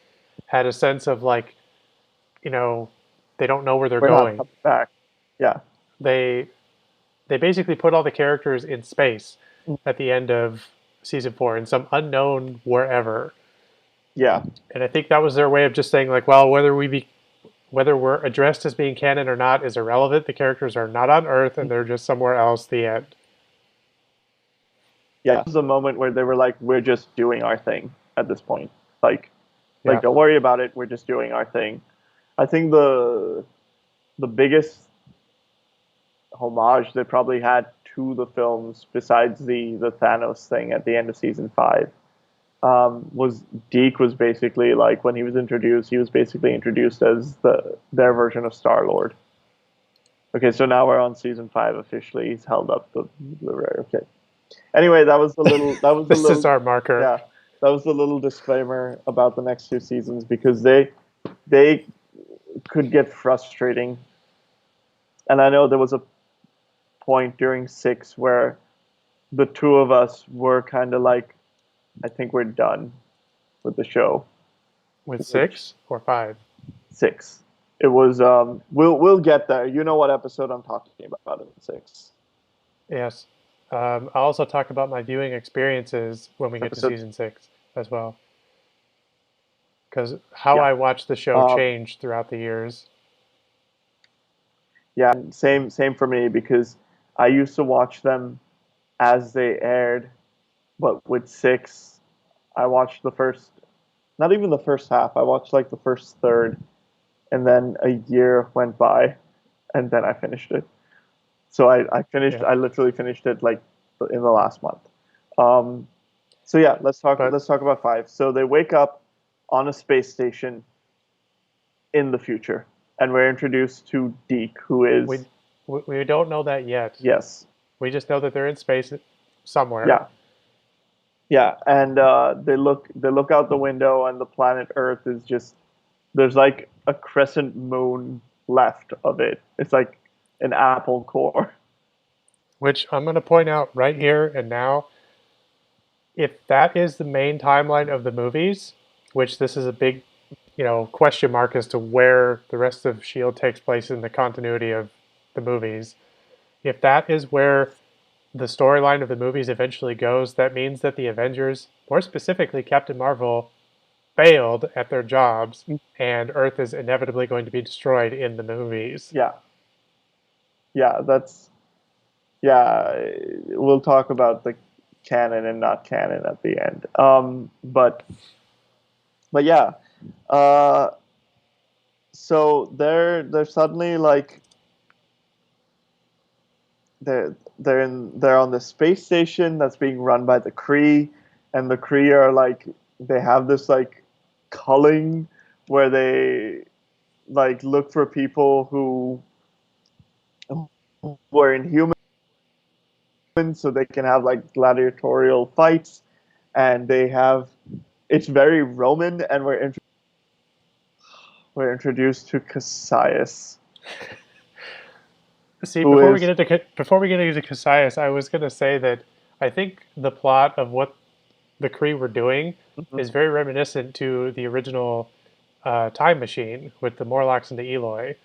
had a sense of like you know they don't know where they're We're not going. coming back. Yeah. They they basically put all the characters in space at the end of season 4 in some unknown wherever. Yeah. And I think that was their way of just saying like, well, whether we're addressed as being canon or not is irrelevant. The characters are not on Earth and they're just somewhere else. The end. Yeah, it was a moment where they were like, we're just doing our thing at this point. Like Yeah. don't worry about it, we're just doing our thing. I think the biggest homage they probably had to the films, besides the Thanos thing at the end of season 5, was Deke was basically like when he was basically introduced as their version of Star Lord. Okay, so now we're on season 5 officially. He's held up the rare. Okay. Anyway, This is our marker. yeah, that was the little disclaimer about the next 2 seasons, because they could get frustrating. And I know there was a point during 6 where the two of us were kind of like, I think we're done with the show. With Which 6 or 5. 6. It was we'll get there. You know what episode I'm talking about in 6. Yes. I'll also talk about my viewing experiences when we get to Episode season 6 as well. Because how yeah. I watched the show Um changed throughout the years. yeah, same for me, because I used to watch them as they aired, but with 6 I watched the first, not even the first half. I watched like the first third, and then a year went by, and then I finished it. So Yeah. I literally finished it like in the last month. Um, so yeah, But let's talk about 5. So they wake up on a space station in the future, and we're introduced to Deke, who is, we we don't know that yet. yes, We just know that they're in space somewhere. yeah, yeah, and they look out the window, and the planet Earth is just, there's like a crescent moon left of it. It's like an apple core. Which I'm going to point out right here and now, if that is the main timeline of the movies, which this is a big, question mark as to where the rest of Shield takes place in the continuity of the movies. If that is where the storyline of the movies eventually goes, that means that the Avengers, more specifically Captain Marvel, failed at their jobs and Earth is inevitably going to be destroyed in the movies. Yeah, yeah, that's, yeah. We'll talk about the canon and not canon at the end. But yeah, uh, so they're suddenly like they're on the space station that's being run by the Kree, and the Kree are like they have this like culling where they like look for people who are inhuman so they can have like gladiatorial fights, and they have it's very Roman, and we're introduced to Cassius, See, who is before we get into Cassius, I was going to say that I think the plot of what the Kree were doing is very reminiscent to the original Time Machine with the Morlocks and the Eloi,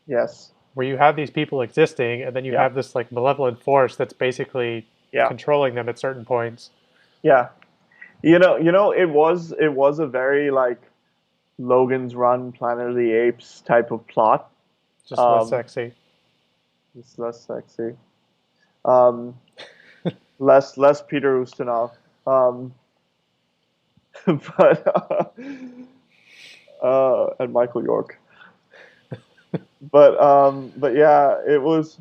yes, where you have these people existing, and then you yeah, have this like malevolent force that's basically yeah, controlling them at certain points. yeah. It was a very like Logan's Run, Planet of the Apes type of plot. Just less Um, sexy. it's less sexy. Um, less Peter Ustinov. Um, and Michael York. But yeah, it was.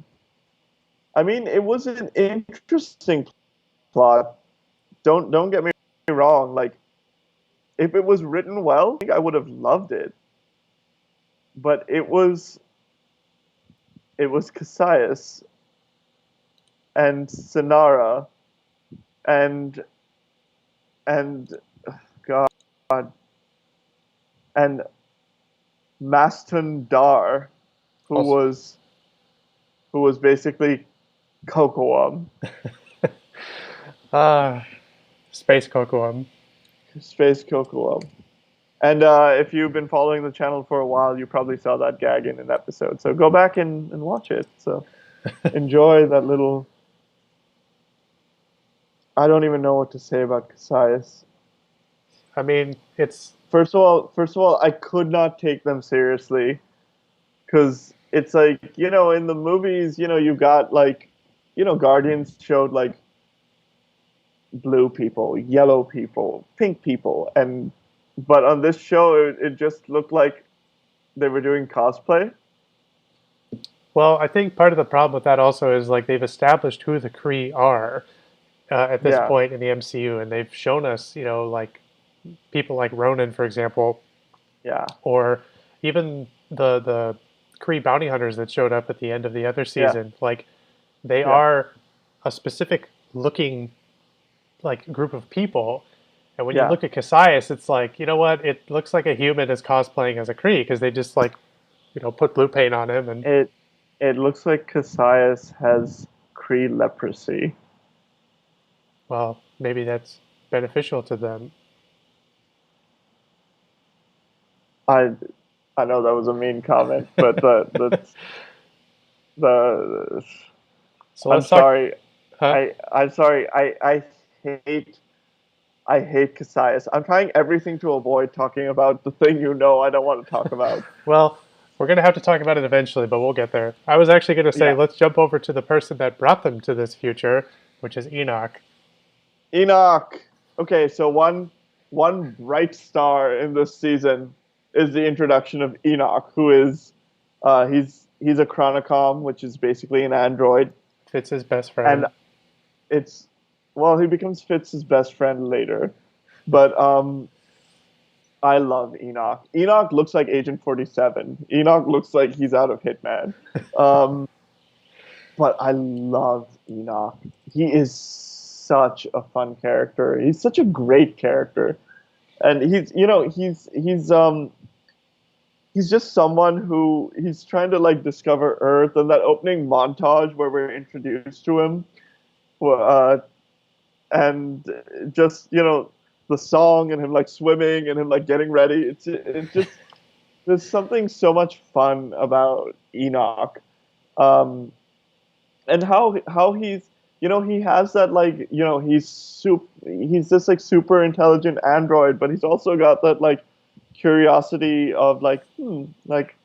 I mean, it was an interesting plot. Don't get me wrong. Like, if it was written well, I think I would have loved it. But it was Cassius and Sinara and and God and Maston Dar, who Also, was who was basically Cocoam, ah, space cocoam. Space Cocoam. And if you've been following the channel for a while, you probably saw that gag in an episode. So go back and watch it. So enjoy that little. I don't even know what to say about Cassius. I mean, it's First of all, I could not take them seriously because it's like in the movies, you got like, Guardians showed like blue people, yellow people, pink people, and but on this show, it just looked like they were doing cosplay. well, I think part of the problem with that also is like they've established who the Kree are at this Yeah, point in the MCU, and they've shown us, like people like Ronan, for example, yeah, or even the Kree bounty hunters that showed up at the end of the other yeah, season. Like they yeah, are a specific looking like group of people. And when you yeah. look at Cassius, it's like, you know what? It looks like a human is cosplaying as a Kree because they just like, put blue paint on him and It it looks like Cassius has Kree leprosy. well, maybe that's beneficial to them. I I know that was a mean comment, but the So I'm let's talk, sorry. huh? I'm sorry. Hate I hate Cassius. I'm trying everything to avoid talking about the thing I don't want to talk about. Well, we're going to have to talk about it eventually, but we'll get there. I was actually going to say, Yeah. let's jump over to the person that brought them to this future, which is Enoch. Enoch. Okay, so one bright star in this season is the introduction of Enoch, who is he's a Chronicom, which is basically an android, Fitz his best and friend. it's well, he becomes Fitz's best friend later, but I love Enoch. Enoch looks like Agent 47. Enoch looks like he's out of Hitman. Um, but I love Enoch. He is such a fun character. He's such a great character. And he's just someone who he's trying to like discover Earth, and that opening montage where we're introduced to him, uh, and just the song and him like swimming and him like getting ready. It's just there's something so much fun about Enoch, um, and how he has that like he's this like super intelligent android, but he's also got that like curiosity of like like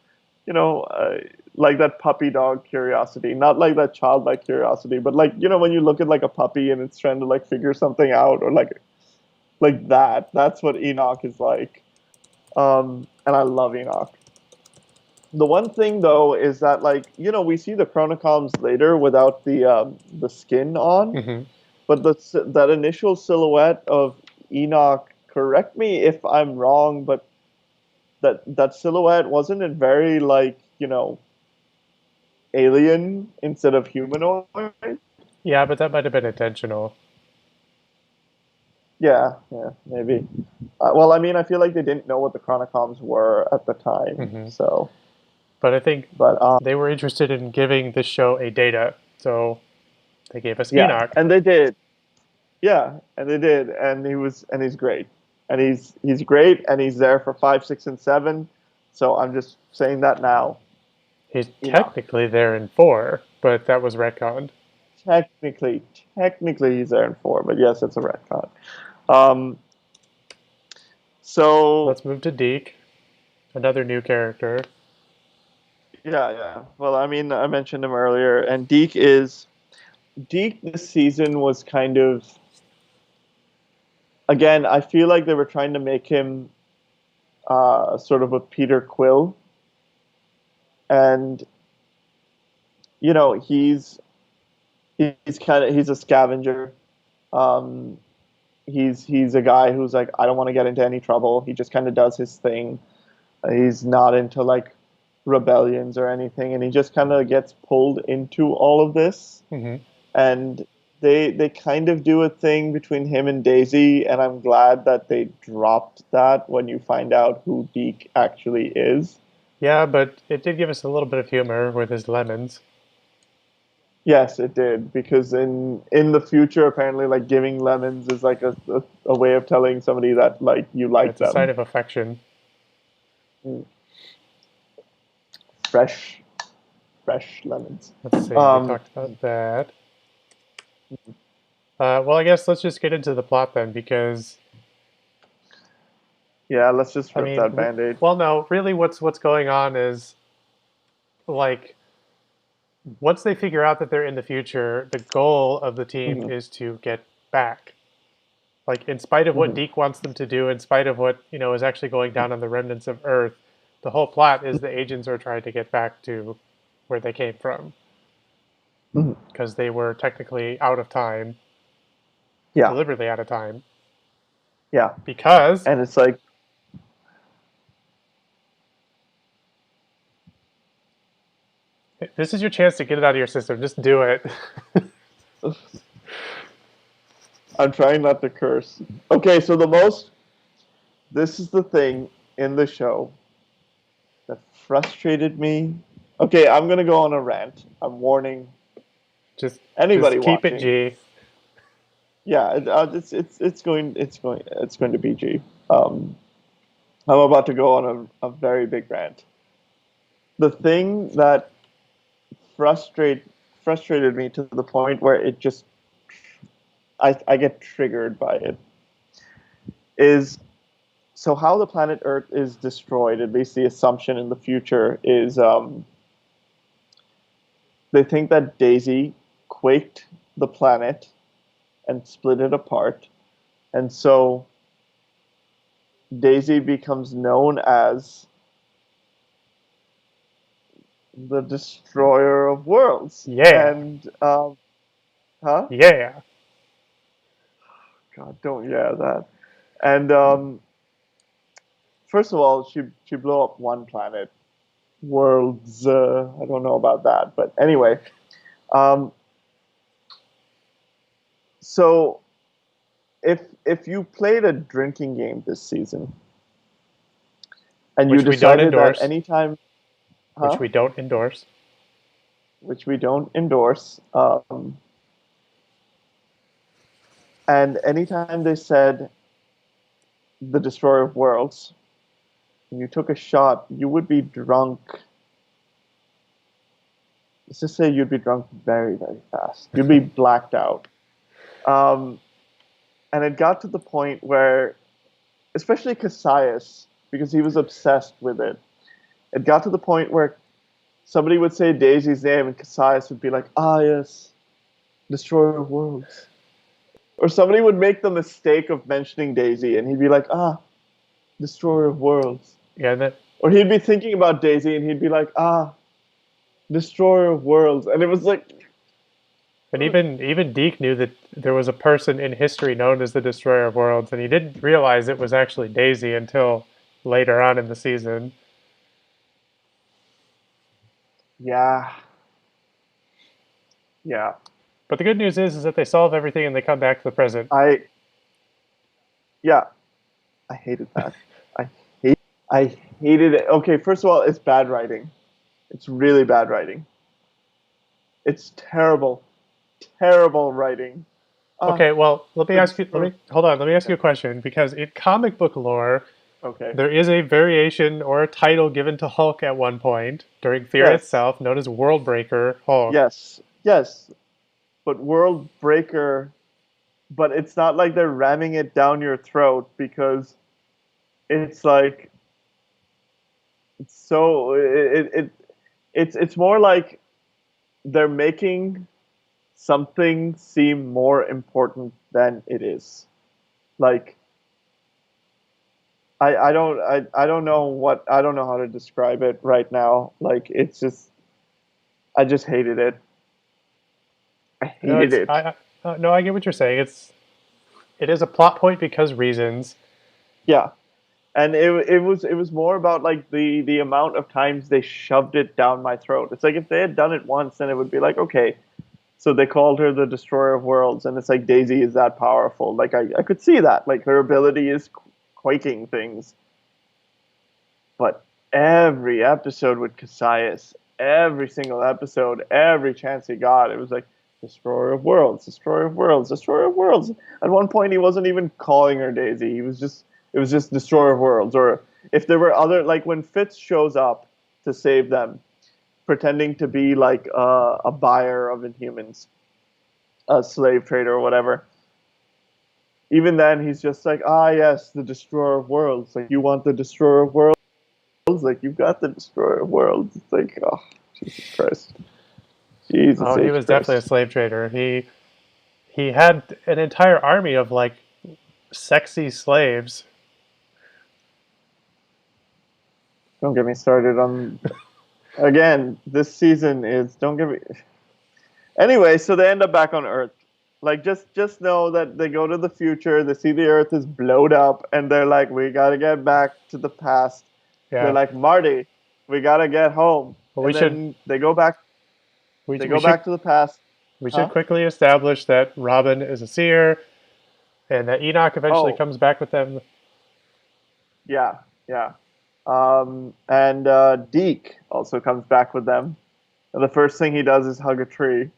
you know uh, like that puppy dog curiosity, not like that childlike curiosity, but like when you look at like a puppy and it's trying to like figure something out, or like that. That's what Enoch is like, and I love Enoch. The one thing though is that like we see the Chronocoms later without the skin on, Hmm. but that initial silhouette of Enoch. Correct me if I'm wrong, but that silhouette wasn't it very like alien instead of humanoid? Yeah, but that might have been intentional. Yeah, yeah, maybe. Well, I mean, I feel like they didn't know what the Chronocoms were at the time, Hmm. so. But I think But they were interested in giving this show a data, so they gave us yeah, Enoch. and they did. Yeah, and they did, and he's great, and he's great, and he's there for 5, 6, and 7. So I'm just saying that now. He's Enoch. technically there in 4, but that was retconned. Technically, technically he's there in 4, but yes, it's a retcon. Um, so Let's move to Deke, another new character. yeah, yeah. Well, I mean, I mentioned him earlier, and Deke this season was kind of, again, I feel like they were trying to make him sort of a Peter Quill, and he's a scavenger. Um, he's a guy who's like, I don't want to get into any trouble. He just kind of does his thing. He's not into like rebellions or anything, and he just kind of gets pulled into all of this. Hmm. And they kind of do a thing between him and Daisy, and I'm glad that they dropped that when you find out who Deke actually is. Yeah, but it did give us a little bit of humor with his lemons. Yes, it did because in the future, apparently, like giving lemons is like a way of telling somebody that like you Yeah, like it's a sign them. of affection. Mm. Fresh, fresh lemons. Let's see, we Um, talked about that. Well, I guess let's just get into the plot then, because yeah, let's just I rip mean, that band-aid. well, no, really, what's going on is like once they figure out that they're in the future, the goal of the team Hmm. is to get back. Like, in spite of what Hmm. Deke wants them to do, in spite of what is actually going down on the remnants of Earth, the whole plot is the agents are trying to get back to where they came from Hmm. because they were technically out of time, Yeah, deliberately out of time, yeah, because and it's like this is your chance to get it out of your system. Just do it. I'm trying not to curse. Okay, so the most this is the thing in the show that frustrated me. Okay, I'm gonna go on a rant. I'm warning just anybody just keep it watching. G. Yeah, it's going to be G. Um, I'm about to go on a very big rant. The thing that frustrate frustrated me to the point where it just I get triggered by it is so how the planet Earth is destroyed. At least the assumption in the future is they think that Daisy quaked the planet and split it apart, and so Daisy becomes known as the destroyer of worlds. Yeah, And huh? yeah. God, don't yeah that. And first of all, she blew up one planet. Worlds. I don't know about that, but anyway. Um, so if you played a drinking game this season and you Which we don't decided that endorse. anytime, Which huh? we don't endorse. Which we don't endorse, and anytime they said the destroyer of worlds, and you took a shot, you would be drunk. Let's just say you'd be drunk very, very fast. You'd be blacked out. Um, and it got to the point where, especially Cassius, because he was obsessed with it, it got to the point where somebody would say Daisy's name, and Cassius would be like, "Ah, yes, destroyer of worlds." Or somebody would make the mistake of mentioning Daisy, and he'd be like, "Ah, destroyer of worlds." Yeah, and that, Or he'd be thinking about Daisy, and he'd be like, "Ah, destroyer of worlds." And it was like, and even Deke knew that there was a person in history known as the Destroyer of Worlds, and he didn't realize it was actually Daisy until later on in the season. yeah, yeah. But the good news is that they solve everything and they come back to the present. I, yeah, I hated that. I hate, I hated it. Okay, first of all, it's bad writing. It's really bad writing. It's terrible, terrible writing. Ah, Okay, well, let me the ask you. Let destroyer. me hold on. Let me ask you Okay, a question because in comic book lore, okay. there is a variation or a title given to Hulk at one point during Fear Yes, itself, known as Worldbreaker Hulk. yes, yes. But World Breaker, but it's not like they're ramming it down your throat because it's like it's so it's more like they're making something seem more important than it is. Like I don't know what I don't know how to describe it right now. Like it's just I just hated it. I No, hated it. no, I get what you're saying. It is a plot point because reasons. Yeah. And it was more about like the amount of times they shoved it down my throat. It's like if they had done it once, then it would be like, okay, so they called her the destroyer of worlds, and it's like Daisy is that powerful. Like I could see that. Like her ability is quaking things. But every episode with Cassius, every single episode, every chance he got, it was like destroyer of worlds, destroyer of worlds, destroyer of worlds. At one point, he wasn't even calling her Daisy. He was just it was just destroyer of worlds. Or if there were other like when Fitz shows up to save them, pretending to be like a buyer of Inhumans, a slave trader or whatever. Even then, he's just like, ah, yes, the destroyer of worlds. Like, you want the destroyer of worlds? Like, you've got the destroyer of worlds. It's like, oh, Jesus Christ. Jesus Oh, he H. was definitely a Christ. slave trader. He had an entire army of like sexy slaves. Don't get me started on. Again, this season is. Don't get me. Anyway, so they end up back on Earth. Like, just know that they go to the future, they see the Earth is blowed up, and they're like, we gotta get back to the past. They're Yeah. like, Marty, we gotta get home. Well, And then they we go should back to the past. we should Huh? quickly establish that Robin is a seer and that Enoch eventually Oh, comes back with them. yeah, yeah. And Deke also comes back with them. And the first thing he does is hug a tree,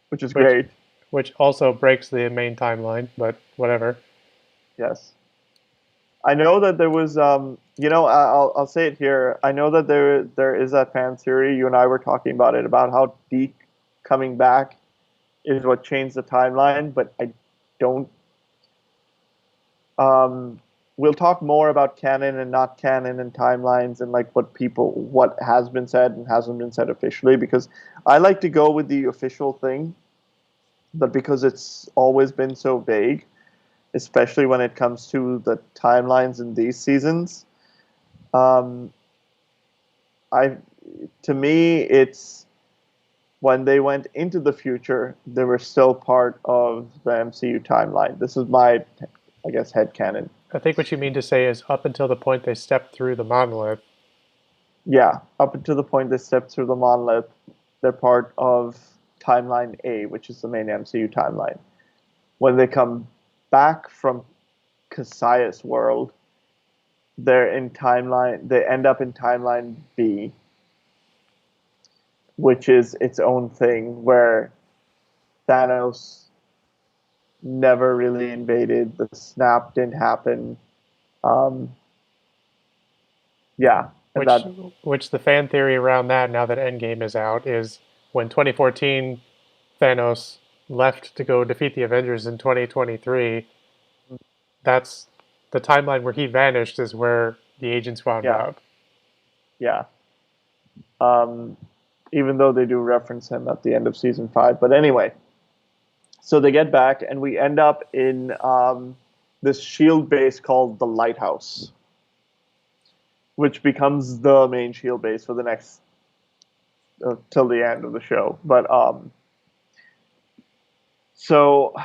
which is which great. which also breaks the main timeline, but whatever. Yes. I know that there was, I'll say it here. I know that there is that fan theory. You and I were talking about it, about how Deke coming back is what changed the timeline, but I don't. Um, we'll talk more about canon and not canon and timelines and like what has been said and hasn't been said officially, because I like to go with the official thing, but because it's always been so vague, especially when it comes to the timelines in these seasons. Um, I to me, it's when they went into the future, they were still part of the MCU timeline. This is my, I guess, headcanon. I think what you mean to say is up until the point they step through the monolith. Yeah, up until the point they step through the monolith, they're part of timeline A, which is the main MCU timeline. When they come back from Cassius world, they end up in timeline B, which is its own thing where Thanos never really invaded. The snap didn't happen. Um, yeah, and Which that which the fan theory around that now that Endgame is out is when 2014 Thanos left to go defeat the Avengers in 2023, that's the timeline where he vanished is where the agents wound yeah, up. yeah. Um, even though they do reference him at the end of season 5. But anyway, so they get back, and we end up in this shield base called the Lighthouse, which becomes the main shield base for the next till the end of the show. But so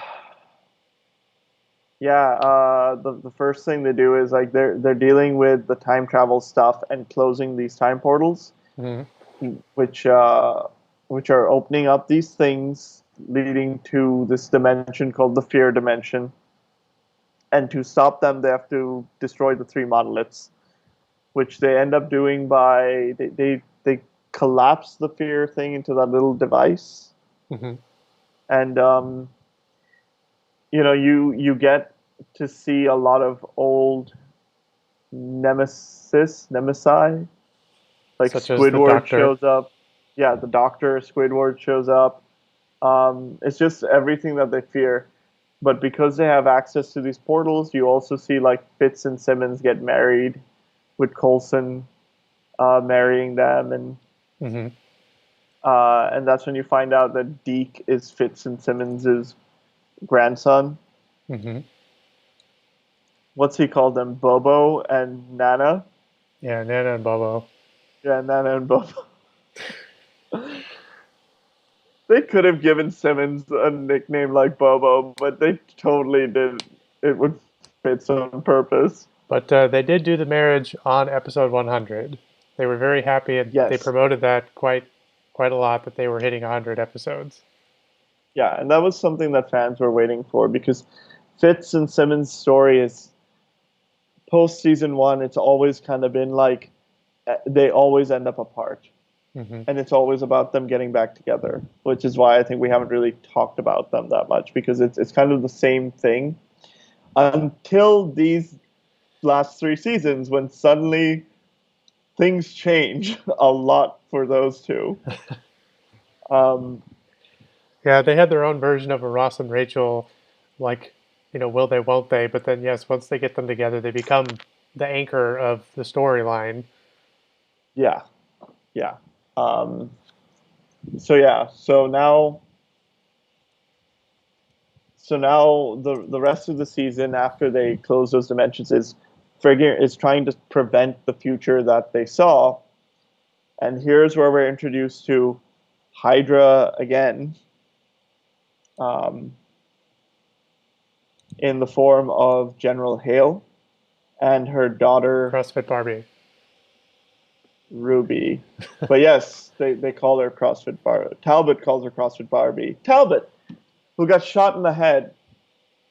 yeah, the first thing they do is like they're dealing with the time travel stuff and closing these time portals, Hmm. which uh, which are opening up these things leading to this dimension called the Fear Dimension. And to stop them, they have to destroy the three monoliths, which they end up doing by they collapse the fear thing into that little device, Hmm. and you get to see a lot of old nemesi, like Such as the Squidward Doctor. shows up. Yeah, the Doctor Squidward shows up. It's just everything that they fear. But because they have access to these portals, you also see like Fitz and Simmons get married, with Coulson marrying them, Hmm. and that's when you find out that Deke is Fitz and Simmons's grandson. Hmm. What's he called them? Bobo and Nana. Yeah, Nana and Bobo. Yeah, Nana and Bobo. They could have given Simmons a nickname like Bobo, but they totally did. It would fit on purpose. But they did do the marriage on episode 100. They were very happy, and they Yes. promoted that quite a lot, that they were hitting 100 episodes. Yeah, and that was something that fans were waiting for because Fitz and Simmons' story is post season 1. It's always kind of been like they always end up apart, Hmm. and it's always about them getting back together, which is why I think we haven't really talked about them that much because it's kind of the same thing until these last 3 seasons when suddenly things change a lot for those two. Um, Yeah, they had their own version of a Ross and Rachel, like, will they, won't they? But then, yes, once they get them together, they become the anchor of the storyline. yeah, yeah. Um, so yeah, so now the rest of the season after they close those dimensions is trying to prevent the future that they saw, and here's where we're introduced to Hydra again, um, in the form of General Hale and her daughter CrossFit Barbie. Ruby. But yes, they call her CrossFit Barbie. Talbot calls her CrossFit Barbie. Talbot, who got shot in the head,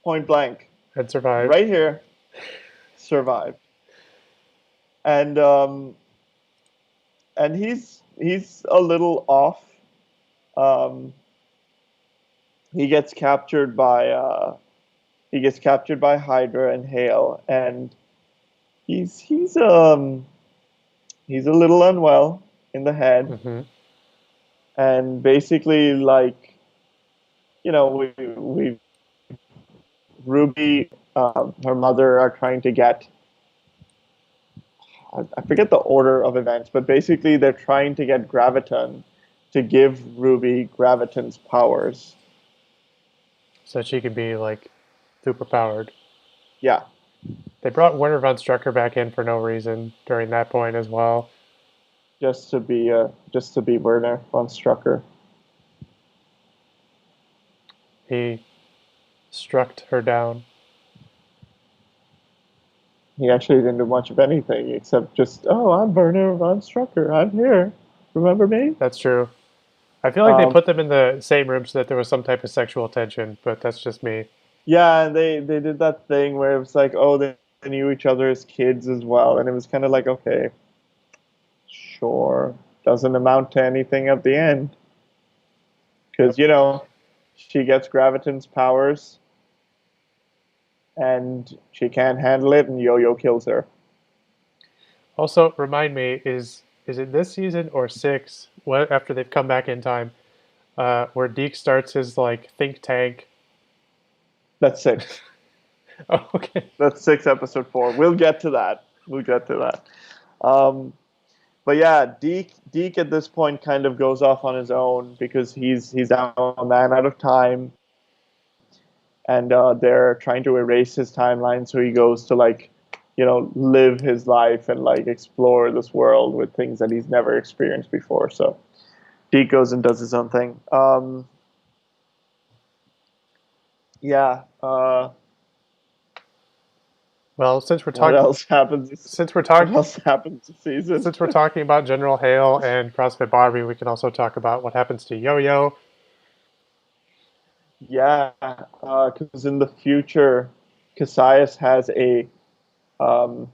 point blank, Had survived. right here, survived. And he's a little off. Um, he gets captured by Hydra and Hale, and he's a little unwell in the head, Hmm. and basically like we Ruby, her mother are trying to get. I forget the order of events, but basically they're trying to get Graviton to give Ruby Graviton's powers. So she could be, like, super powered. Yeah, They brought Werner von Strucker back in for no reason during that point as well. just to be Werner von Strucker. He struck her down. He actually didn't do much of anything except just, oh, I'm Werner von Strucker. I'm here. Remember me? That's true. I feel like they Um, put them in the same room so that there was some type of sexual tension, but that's just me. yeah, and they did that thing where it was like, oh, they knew each other as kids as well, and it was kind of like, okay, sure, doesn't amount to anything at the end because Yep. she gets Graviton's powers and she can't handle it, and Yo-Yo kills her. Also, remind me, is it this season or six? What, after they've come back in time, where Deke starts his, like, think tank? That's 6. Oh, okay. That's 6, episode 4. We'll get to that. We'll get to that. Um, but yeah, Deke at this point kind of goes off on his own because he's now a man out of time, and they're trying to erase his timeline. So he goes to like, live his life and like explore this world with things that he's never experienced before. So Deke goes and does his own thing. Yeah. Well, What else happens? since we're What talking else happens this season? since we're talking about General Hale and CrossFit Barbie, we can also talk about what happens to Yo-Yo. Yeah, because in the future, Cassius has a um,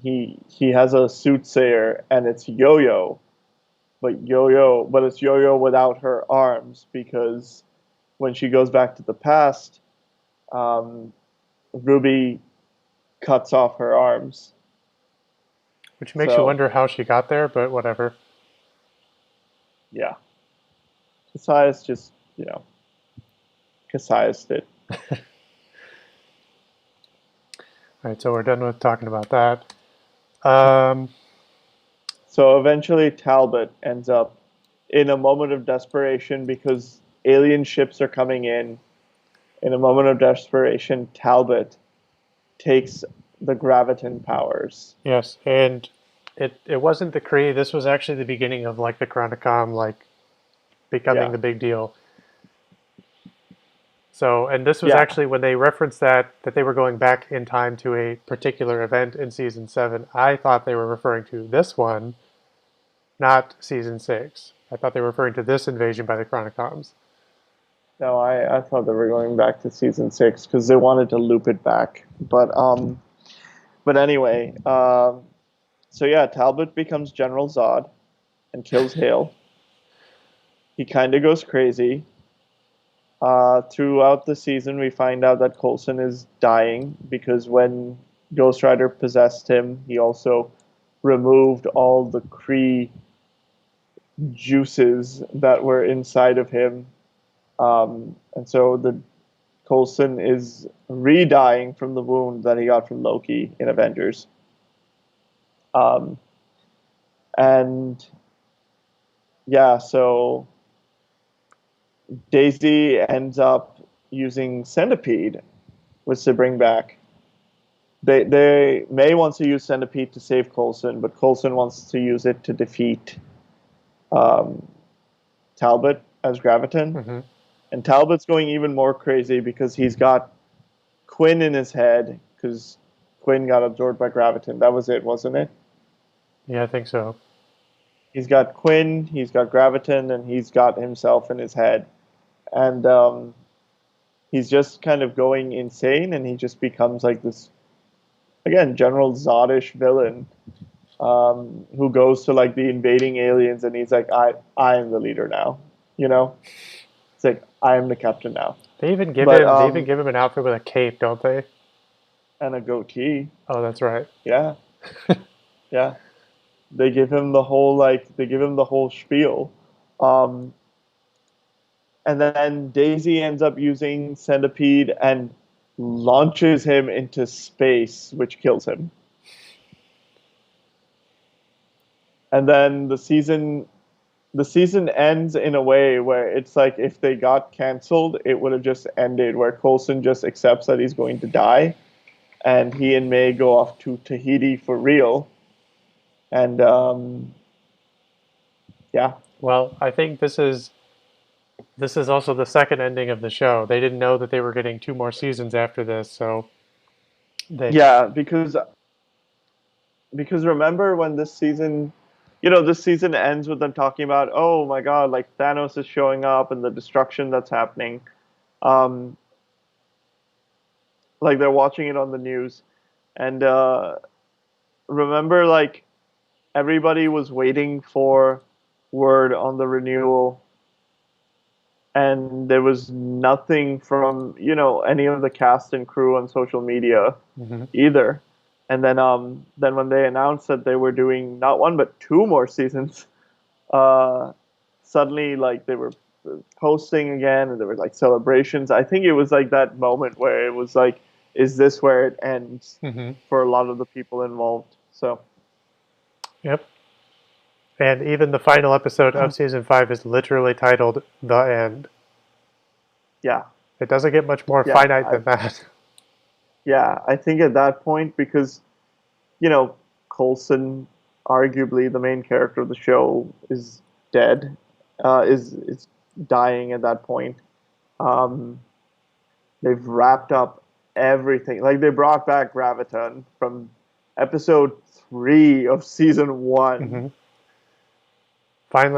he has a soothsayer, and it's Yo-Yo, but it's Yo-Yo without her arms because when she goes back to the past, um, Ruby cuts off her arms. Which makes you So wonder how she got there, but whatever. yeah, Cassius just Cassius did. All right, so we're done with talking about that. Um, So eventually, Talbot ends up in a moment of desperation because alien ships are coming in. In a moment of desperation, Talbot takes the graviton powers. yes, and it wasn't the Kree. This was actually the beginning of like the Chronicom like becoming Yeah, the big deal. So, and this was yeah, actually when they referenced that they were going back in time to a particular event in season 7. I thought they were referring to this one, not season 6. I thought they were referring to this invasion by the Chronicoms. no, I thought they were going back to season 6 because they wanted to loop it back. But anyway, so yeah, Talbot becomes General Zod and kills Hale. He kind of goes crazy. Throughout the season, we find out that Coulson is dying because when Ghost Rider possessed him, he also removed all the Kree juices that were inside of him. And so the Coulson is re-dying from the wound that he got from Loki in Avengers. Um, and yeah, so Daisy ends up using Centipede, which to bring back. They May wants to use Centipede to save Coulson, but Coulson wants to use it to defeat um, Talbot as Graviton. Hmm. And Talbot's going even more crazy because he's got Quinn in his head because Quinn got absorbed by Graviton. That was it, wasn't it? Yeah, I think so. He's got Quinn, he's got Graviton, and he's got himself in his head. And he's just kind of going insane, and he just becomes like this, again, General Zodish villain who goes to like the invading aliens, and he's like, I am the leader now. You know, it's like I am the captain now. But They even give him an outfit with a cape, don't they? and a goatee. Oh, that's right. Yeah, yeah. They give him the whole spiel. Um, and then Daisy ends up using Centipede and launches him into space, which kills him. And then the season ends in a way where it's like if they got canceled, it would have just ended where Coulson just accepts that he's going to die, and he and May go off to Tahiti for real. And yeah, Well, I think this is also the second ending of the show. They didn't know that they were getting 2 more seasons after this, so they yeah, because remember when this season ends with them talking about, oh my god, like Thanos is showing up and the destruction that's happening. Um, like they're watching it on the news, and remember like everybody was waiting for word on the renewal, and there was nothing from any of the cast and crew on social media mhm. either. And then when they announced that they were doing not one but 2 more seasons, uh, suddenly like they were posting again, and there were like celebrations. I think it was like that moment where it was like, is this where it ends Mhm. for a lot of the people involved? So Yep. And even the final episode of season 5 is literally titled The End. Yeah, It doesn't get much more yeah, finite than that. I think at that point, because you know, Coulson, arguably the main character of the show, is dead, is dying at that point. Um, they've wrapped up everything. Like they brought back Graviton from episode 3 of season 1. hmm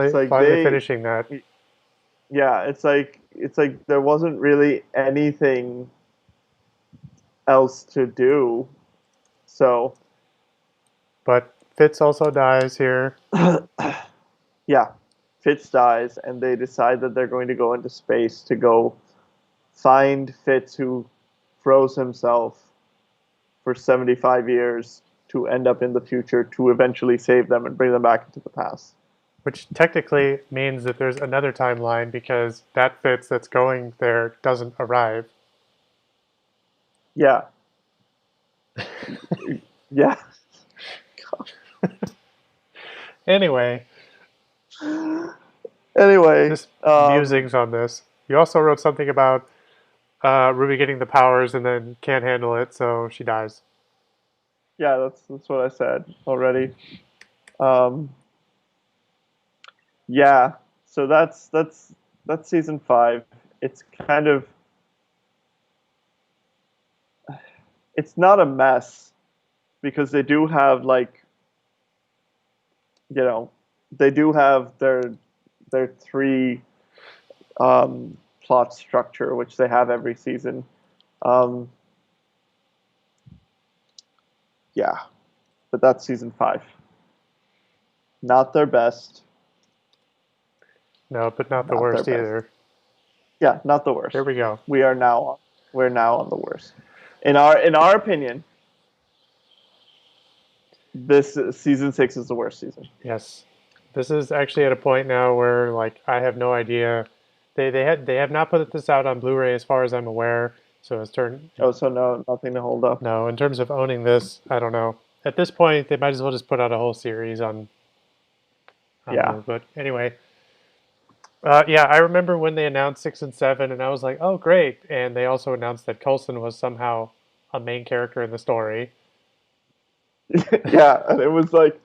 It's like Finally finishing that. yeah, it's like there wasn't really anything else to do. So But Fitz also dies here, yeah, Fitz dies, and they decide that they're going to go into space to go find Fitz, who froze himself for 75 years to end up in the future to eventually save them and bring them back into the past. which technically means that there's another timeline because that Fitz that's going there doesn't arrive. Yeah, yeah. Anyway, Anyway, just musings on this. You also wrote something about Ruby getting the powers and then can't handle it, so she dies. yeah, that's what I said already. Um, yeah, so that's season 5. It's kind of it's not a mess because they do have like you know they do have their three plot structure which they have every season. Um, yeah, but that's season 5. Not their best. No, but not the Not their worst best. either. Yeah, not the Here worst. we go. We're now on the worst. In our opinion, this season 6 is the worst season. Yes. This is actually at a point now where like I have no idea. They have not put this out on Blu-ray as far as I'm aware. So it's turned Oh, so no, nothing to hold up. no, in terms of owning this, I don't know. At this point, they might as well just put out a whole series on Yeah. this. But anyway, yeah, I remember when they announced 6 and 7, and I was like, oh great. And they also announced that Coulson was somehow a main character in the story. Yeah, and it was like,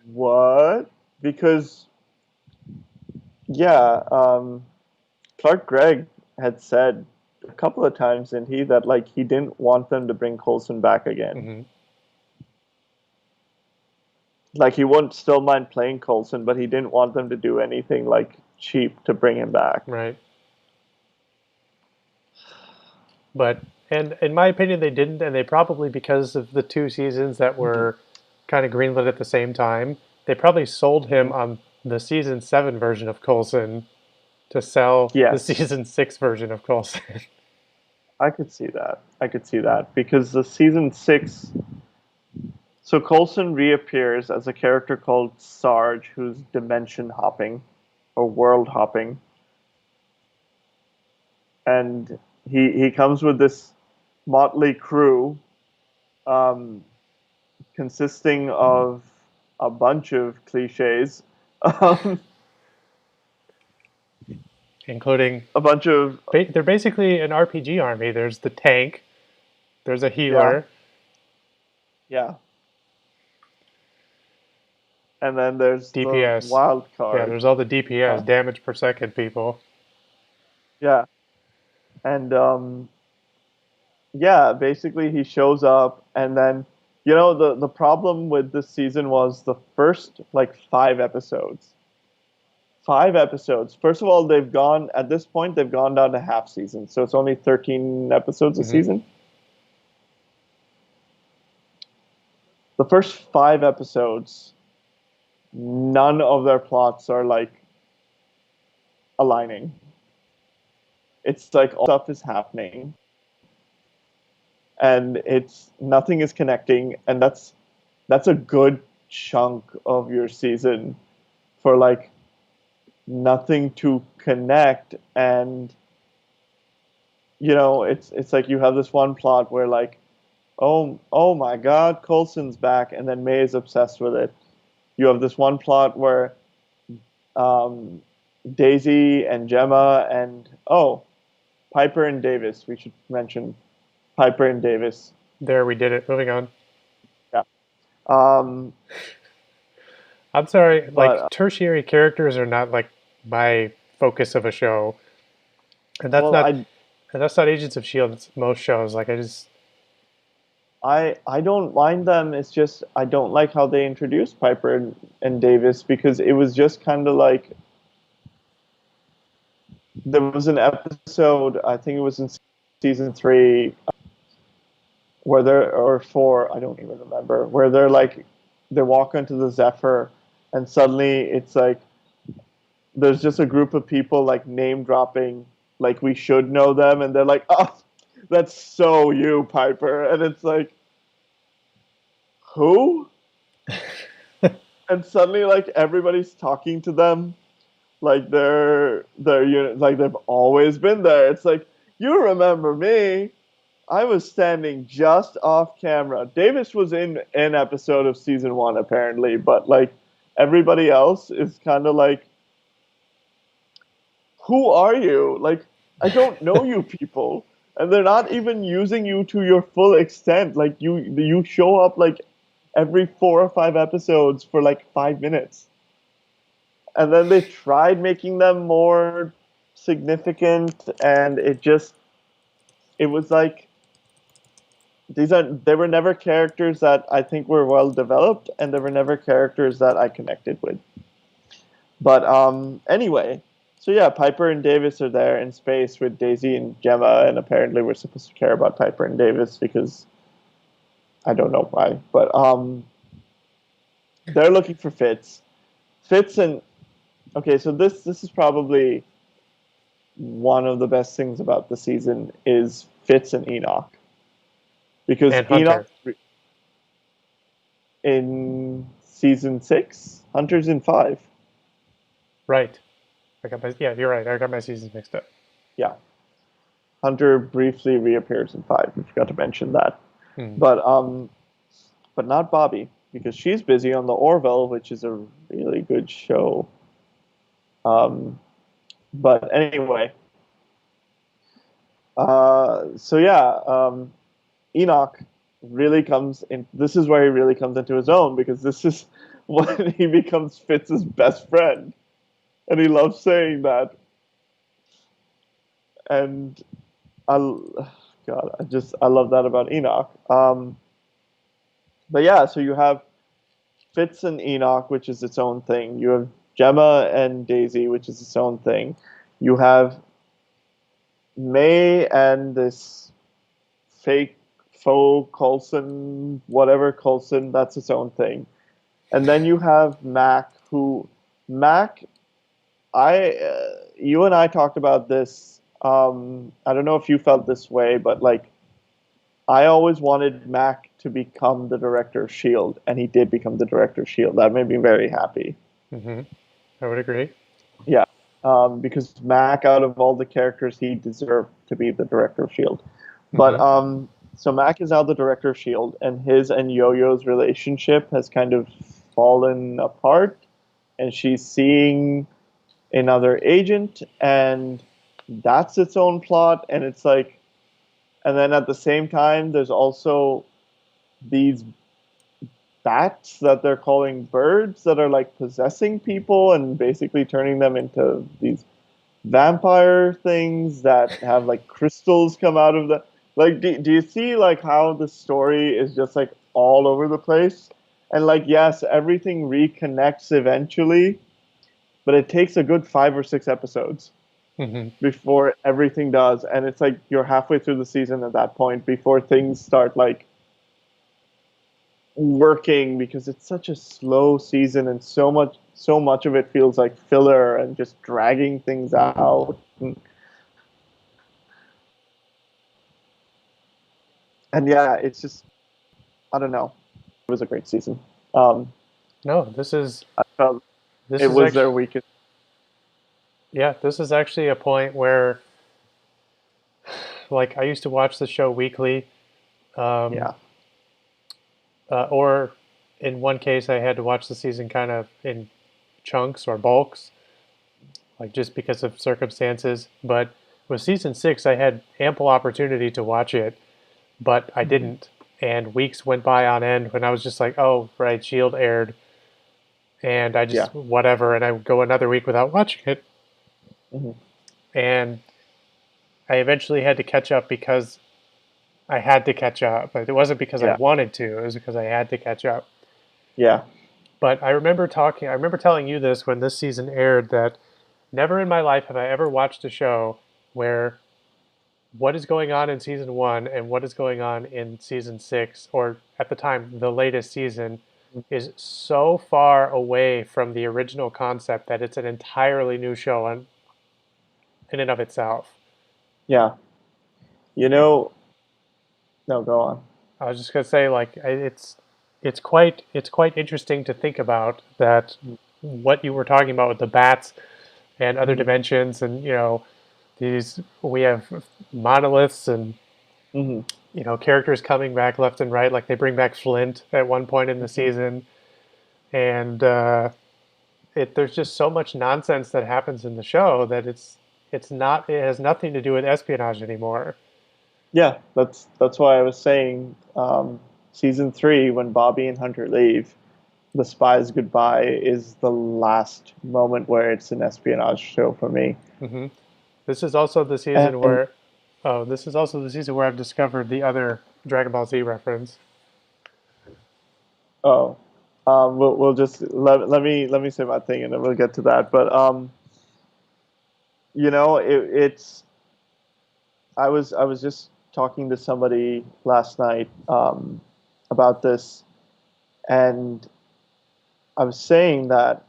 what? Because yeah, Clark Gregg had said a couple of times in he that like he didn't want them to bring Coulson back again. hmm Like he wouldn't still mind playing Coulson, but he didn't want them to do anything like cheap to bring him back. Right. But and in my opinion, they didn't, and they probably because of the 2 seasons that Mhm. were kind of greenlit at the same time, they probably sold him Mhm. on the season 7 version of Coulson to sell the Yes, season 6 version of Coulson. I could see that. I could see that because the season 6. So Coulson reappears as a character called Sarge, who's dimension hopping or world hopping, and he comes with this motley crew, um, consisting of a bunch of cliches, um, Including a bunch of they're basically an RPG army. There's the tank, there's a yeah, healer, yeah, and then there's the DPS. wild Yeah, card, there's all the DPS, yeah, damage per second people. yeah, and yeah, basically he shows up and then the problem with this season was the first like 5 episodes. 5 episodes. First of all, at this point they've gone down to half season, so it's only 13 episodes a hmm season. The first 5 episodes, none of their plots are like aligning. It's like all stuff is happening and it's nothing is connecting, and that's a good chunk of your season for like nothing to connect. And it's like you have this one plot where like Oh my God, Coulson's back, and then May is obsessed with it. You have this one plot where um, Daisy and Gemma and Piper and Davis. We should mention Piper and Davis. There, we did it. Moving on. Yeah. Um, I'm sorry, but like tertiary characters are not like my focus of a show, and well, that's not Agents of Shield. It's most shows. Like I just I don't mind them. It's just I don't like how they introduced Piper and Davis because it was just kind of like there was an episode, I think it was in season three, where they're or four, I don't even remember, where they're like they walk into the Zephyr, and suddenly it's like there's just a group of people like name dropping, like we should know them, and they're like, oh, that's so you, Piper, and it's like who? And suddenly like everybody's talking to them like they're like they've always been there. It's like you remember me. I was standing just off camera. Davis was in an episode of season one apparently, but like everybody else is kind of like, who are you? Like I don't know you people, and they're not even using you to your full extent. Like you show up like every 4 or 5 episodes for like 5 minutes, and then they tried making them more significant, and it was like they were never characters that I think were well developed, and they were never characters that I connected with. But anyway, so yeah, Piper and Davis are there in space with Daisy and Gemma, and apparently we're supposed to care about Piper and Davis because I don't know why, but they're looking for Fitz. Fitz and okay, so this is probably one of the best things about the season is Fitz and Enoch, because and Enoch Hunter. in season six, Hunter's in five. Right. I got my yeah. You're right. I got my seasons mixed up. Yeah, Hunter briefly reappears in five. We forgot to mention that, Hmm. but but not Bobby because she's busy on the Orville, which is a really good show. Um, but anyway, so yeah, Enoch really comes in. This is where he really comes into his own because this is when he becomes Fitz's best friend, and he loves saying that. And I, God, I love that about Enoch. But yeah, so you have Fitz and Enoch, which is its own thing. You have Gemma and Daisy, which is its own thing. You have May and this fake faux Coulson, whatever Coulson, that's its own thing. And then you have Mac, who Mac, you and I talked about this. I don't know if you felt this way, but like I always wanted Mac to become the director of S.h.i.e.L.D., and he did become the director of S.h.i.e.L.D. That made me very happy. Hmm. I would agree. Yeah, because Mac, out of all the characters, he deserved to be the director of S.h.i.E.L.D. But Hmm. so Mac is now the director of S.h.i.E.L.D., and his and Yo-Yo's relationship has kind of fallen apart, and she's seeing another agent, and that's its own plot, and it's like, and then at the same time, there's also these bats that they're calling birds that are like possessing people and basically turning them into these vampire things that have like crystals come out of the like do you see like how the story is just like all over the place, and like yes, everything reconnects eventually, but it takes a good 5 or 6 episodes Hmm. before everything does, and it's like you're halfway through the season at that point before things start like working because it's such a slow season, and so much of it feels like filler and just dragging things out, and yeah, it's just I don't know. It was a great season. Um, No, I felt this it is was actually their weakest. yeah. This is actually a point where like I used to watch the show weekly, Um, Yeah. or in one case, I had to watch the season kind of in chunks or bulks, like just because of circumstances. But with season six, I had ample opportunity to watch it, but I Hmm. didn't. And weeks went by on end when I was just like, oh, right, Shield aired, and I Yeah. just whatever, and I would go another week without watching it. Hmm. And I eventually had to catch up because I had to catch up. But it wasn't because I Yeah. wanted to, it was because I had to catch up. Yeah. But I remember telling you this when this season aired that never in my life have I ever watched a show where what is going on in season one and what is going on in season six, or at the time, the latest season, is so far away from the original concept that it's an entirely new show in and of itself. Yeah. You know, no, go on. I was just gonna say, like, it's quite interesting to think about that what you were talking about with the bats and other Hmm. dimensions, and these we have monoliths and Hmm. characters coming back left and right. Like they bring back Flint at one point in the Hmm. season, and there's just so much nonsense that happens in the show that it has nothing to do with espionage anymore. Yeah, that's why I was saying season three, when Bobby and Hunter leave, the Spy's Goodbye is the last moment where it's an espionage show for me. Hmm. This is also the season And where Oh, this is also the season where I've discovered the other Dragon Ball Z reference. oh, we'll just let me say my thing, and then we'll get to that. But it's I was just talking to somebody last night about this, and I was saying that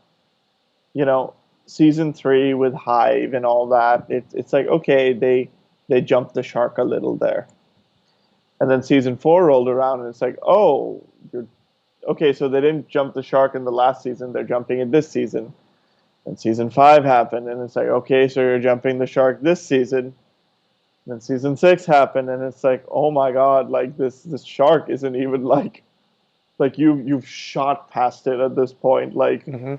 you know season three with Hive and all that, it's like okay, they jumped the shark a little there, and then season four rolled around, and it's like oh, you're okay, so they didn't jump the shark in the last season, they're jumping it this season. And season five happened, and it's like, okay, so you're jumping the shark this season. And then season six happened, and it's like, oh my god, like this shark isn't even like you've shot past it at this point. Hmm.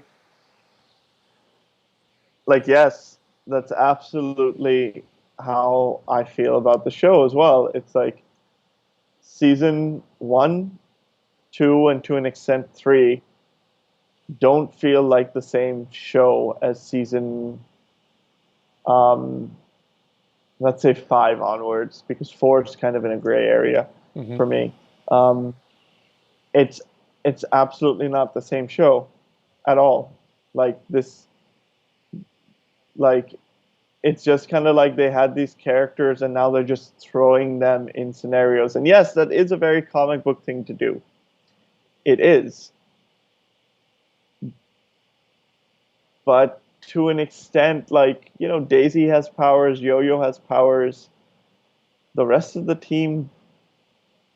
Like yes, that's absolutely how I feel about the show as well. It's like season one, two, and to an extent three don't feel like the same show as season um let's say five onwards, because four is kind of in a gray area Hmm. for me. Um, it's it's absolutely not the same show at all. Like this, like it's just kind of like they had these characters and now they're just throwing them in scenarios. And yes, that is a very comic book thing to do. It is, but to an extent, like Daisy has powers, Yo-Yo has powers. The rest of the team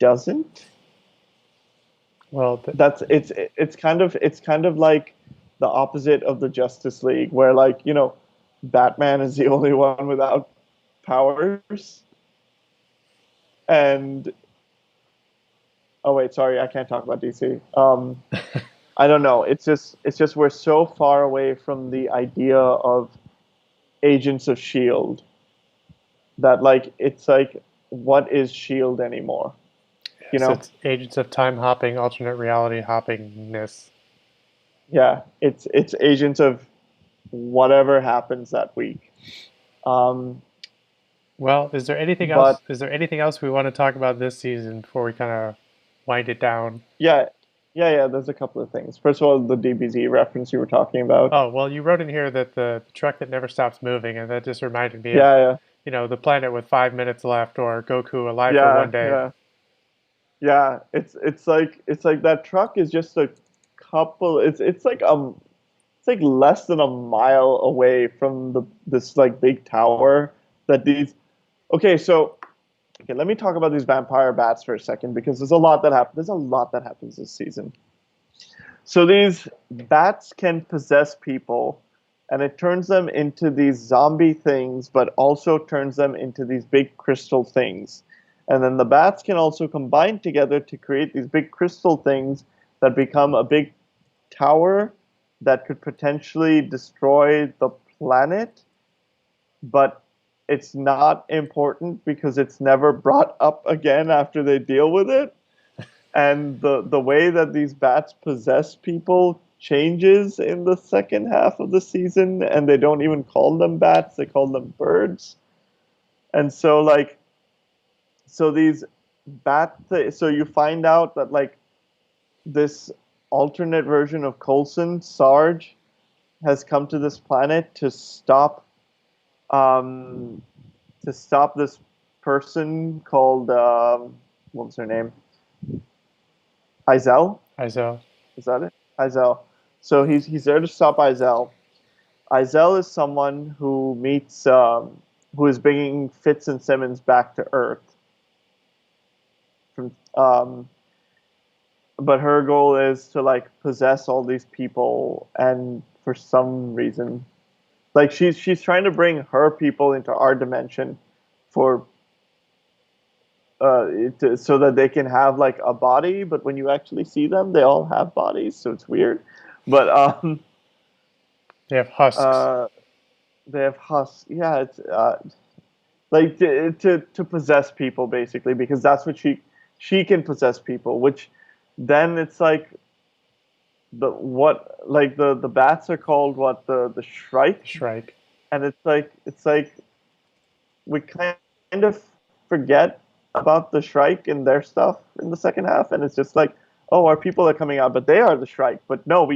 doesn't. Well, That's it's kind of like the opposite of the Justice League, where like Batman is the only one without powers, and oh wait, sorry, I can't talk about DC. I don't know. It's just we're so far away from the idea of Agents of Shield that like it's like what is Shield anymore? You yes, know? it's Agents of Time hopping, alternate reality hoppingness. Yeah, it's Agents of whatever happens that week. Um, Well, is there anything else? but Is there anything else we want to talk about this season before we kind of wind it down? yeah, yeah. There's a couple of things. First of all, the DBZ reference you were talking about. Oh, well, you wrote in here that the truck that never stops moving, and that just reminded me of, Yeah, yeah, the planet with 5 minutes left, or Goku alive for one yeah, day. yeah, yeah. It's like that truck is just a couple. It's like less than a mile away from this like big tower that these. Okay, so okay, let me talk about these vampire bats for a second because there's a lot that happens. There's a lot that happens this season. So these bats can possess people, and it turns them into these zombie things, but also turns them into these big crystal things. And then the bats can also combine together to create these big crystal things that become a big tower that could potentially destroy the planet, but it's not important because it's never brought up again after they deal with it. And the way that these bats possess people changes in the second half of the season, and they don't even call them bats, they call them birds. And so like so these so you find out that like this alternate version of Coulson, Sarge, has come to this planet um, to stop this person called what was her name? Izel? Iso. Is that it? Izel. So he's there to stop Izel. Izel is someone who is bringing Fitz and Simmons back to Earth. From But her goal is to like possess all these people, and for some reason, like she's trying to bring her people into our dimension for so that they can have like a body, but when you actually see them, they all have bodies, so it's weird. But They have husks. uh, they have husks. Yeah, it's like to possess people basically, because that's what she can possess people. Which then it's like the bats are called what the Shrike, Shrike. and it's like we kind of forget about the Shrike and their stuff in the second half, and it's just like, oh, our people are coming out, but they are the Shrike. But no,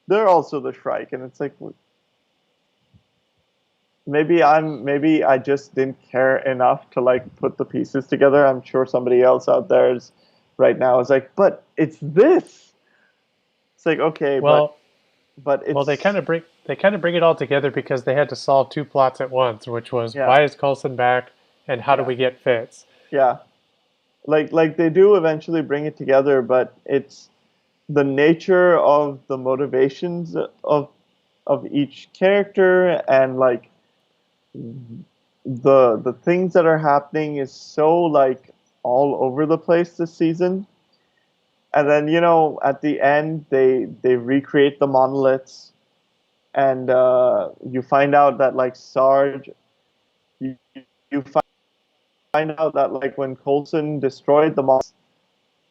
they're also the Shrike, and it's like maybe I just didn't care enough to like put the pieces together. I'm sure somebody else out there is right now is like, but it's this. It's like okay, but Well, but well, it's they kind of bring it all together because they had to solve two plots at once, which was yeah, why is Coulson back and how do yeah, we get Fitz? yeah. Like they do eventually bring it together, but it's the nature of the motivations of each character, and like the things that are happening is so like all over the place this season. And then at the end they recreate the monoliths, and you find out that like Sarge, you, you find out that like when Coulson destroyed the monoliths,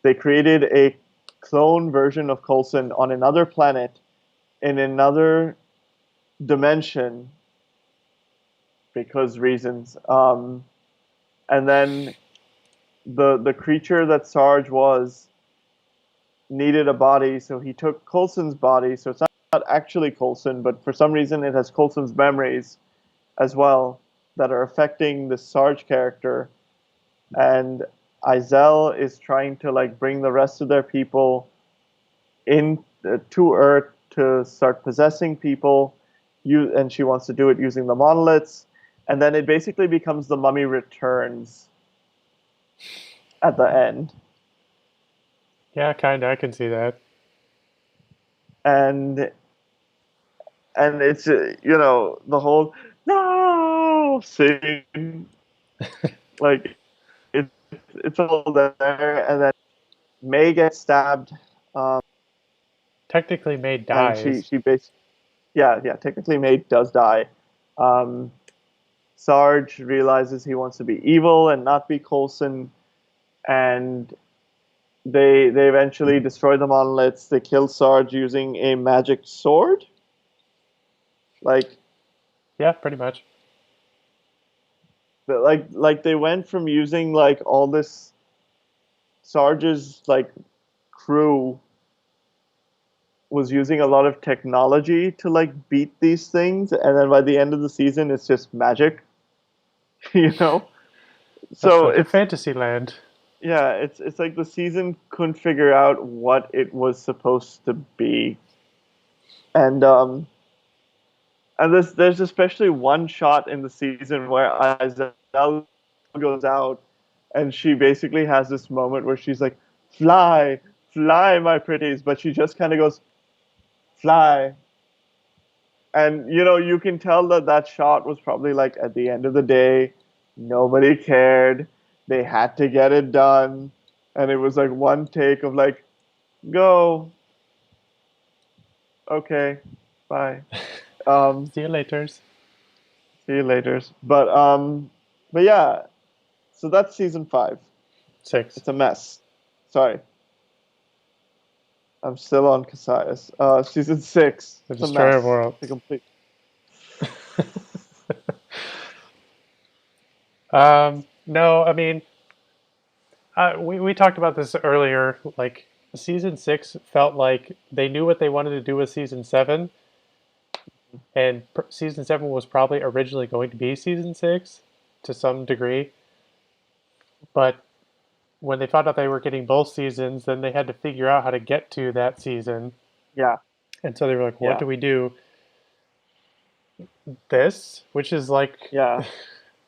they created a clone version of Coulson on another planet in another dimension because reasons. And then the creature that Sarge was needed a body, so he took Coulson's body. So it's not actually Coulson, but for some reason it has Coulson's memories as well that are affecting the Sarge character. And Izel is trying to like bring the rest of their people in to Earth to start possessing people. And she wants to do it using the monoliths. And then it basically becomes the Mummy Returns at the end. Yeah, kind of. I can see that. And it's the whole no scene, like it's all there, and then May gets stabbed, Technically, May and she dies. she basically yeah, technically May does die. um, Sarge realizes he wants to be evil and not be Coulson, and they eventually destroy the monoliths. They kill Sarge using a magic sword. Like Yeah, pretty much. they went from using like all this Sarge's like crew was using a lot of technology to like beat these things, and then by the end of the season it's just magic. you know so Welcome to it's Fantasyland. yeah, it's like the season couldn't figure out what it was supposed to be. And there's especially one shot in the season where Isabelle goes out, and she basically has this moment where she's like, "Fly, fly, my pretties," but she just kind of goes, "Fly," and you can tell that that shot was probably like at the end of the day, nobody cared. They had to get it done, and it was like one take of like, go, okay, bye. Um, See you later. See you later. But yeah, so that's season 5. 6. It's a mess. Sorry, I'm still on Cassius. Season 6. The It's a Destroyer of mess. Worlds. It's a complete. No, I mean, we talked about this earlier. Like, season 6 felt like they knew what they wanted to do with season 7, and season 7 was probably originally going to be season 6 to some degree. But when they found out they were getting both seasons, then they had to figure out how to get to that season. Yeah, And so they were like, what yeah, do we do? This, which is like, yeah.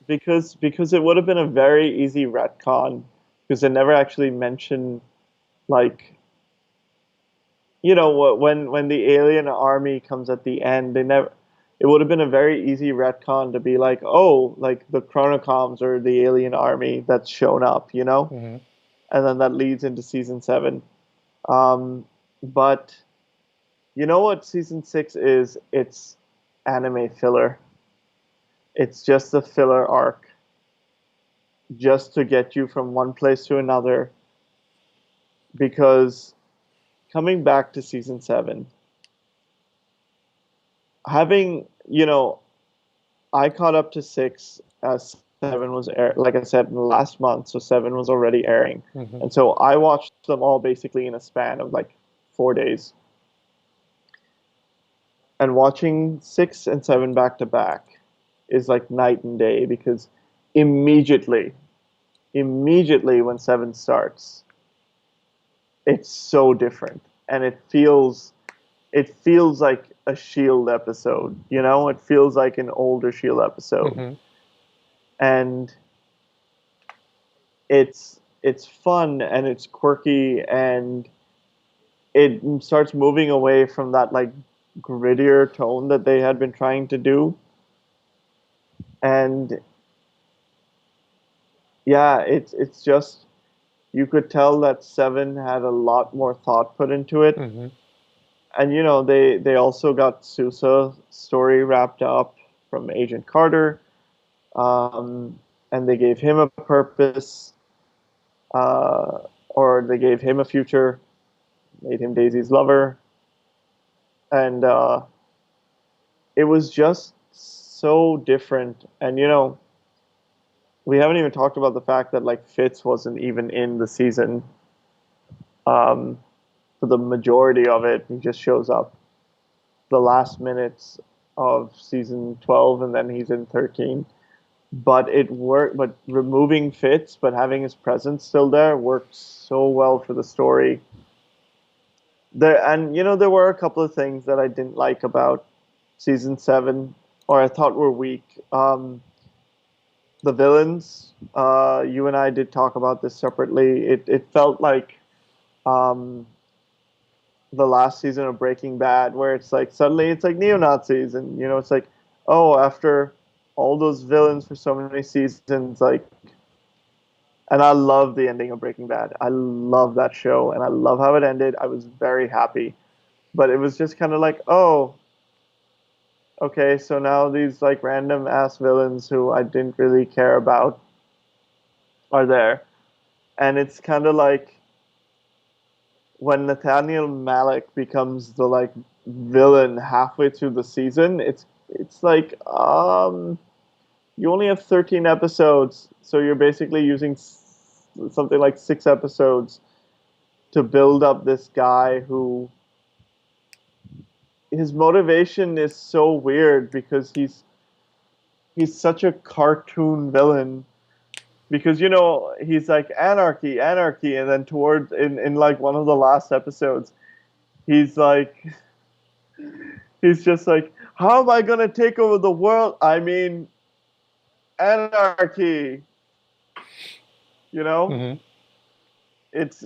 Because it would have been a very easy retcon because they never actually mentioned like when the alien army comes at the end, they never. It would have been a very easy retcon to be like, oh, like the Chronocoms or the alien army that's shown up, mhm, and then that leads into season 7. But you know what season 6 is? It's anime filler. It's just a filler arc, just to get you from one place to another. Because coming back to season 7, having I caught up to 6 as 7 was like I said, in the last month, so 7 was already airing, mhm, and so I watched them all basically in a span of like 4 days. And watching 6 and 7 back to back is like night and day because immediately, immediately when 7 starts, it's so different, and it feels like a Shield episode. It feels like an older Shield episode, mhm, and it's fun and it's quirky and it starts moving away from that like grittier tone that they had been trying to do. And yeah, it's just you could tell that 7 had a lot more thought put into it. mhm. And they also got Sousa's story wrapped up from Agent Carter, um, and they gave him a purpose, or they gave him a future, made him Daisy's lover, and it was just so different. And we haven't even talked about the fact that like Fitz wasn't even in the season um, for the majority of it. He just shows up the last minutes of season 12, and then he's in 13. But it worked. But removing Fitz, but having his presence still there, worked so well for the story. There were a couple of things that I didn't like about season 7, or I thought were weak. The villains. You and I did talk about this separately. It felt like um, the last season of Breaking Bad, where it's like suddenly it's like neo Nazis, and it's like, oh, after all those villains for so many seasons, like. And I love the ending of Breaking Bad. I love that show, and I love how it ended. I was very happy, but it was just kind of like, oh, okay, so now these like random ass villains who I didn't really care about are there. And it's kind of like when Nathaniel Malik becomes the like villain halfway through the season, it's like you only have 13 episodes, so you're basically using something like 6 episodes to build up this guy who his motivation is so weird because he's such a cartoon villain because he's like anarchy, anarchy, and then toward in like one of the last episodes he's like he's just like, how am I gonna take over the world? I mean, anarchy. You know, Mhm. it's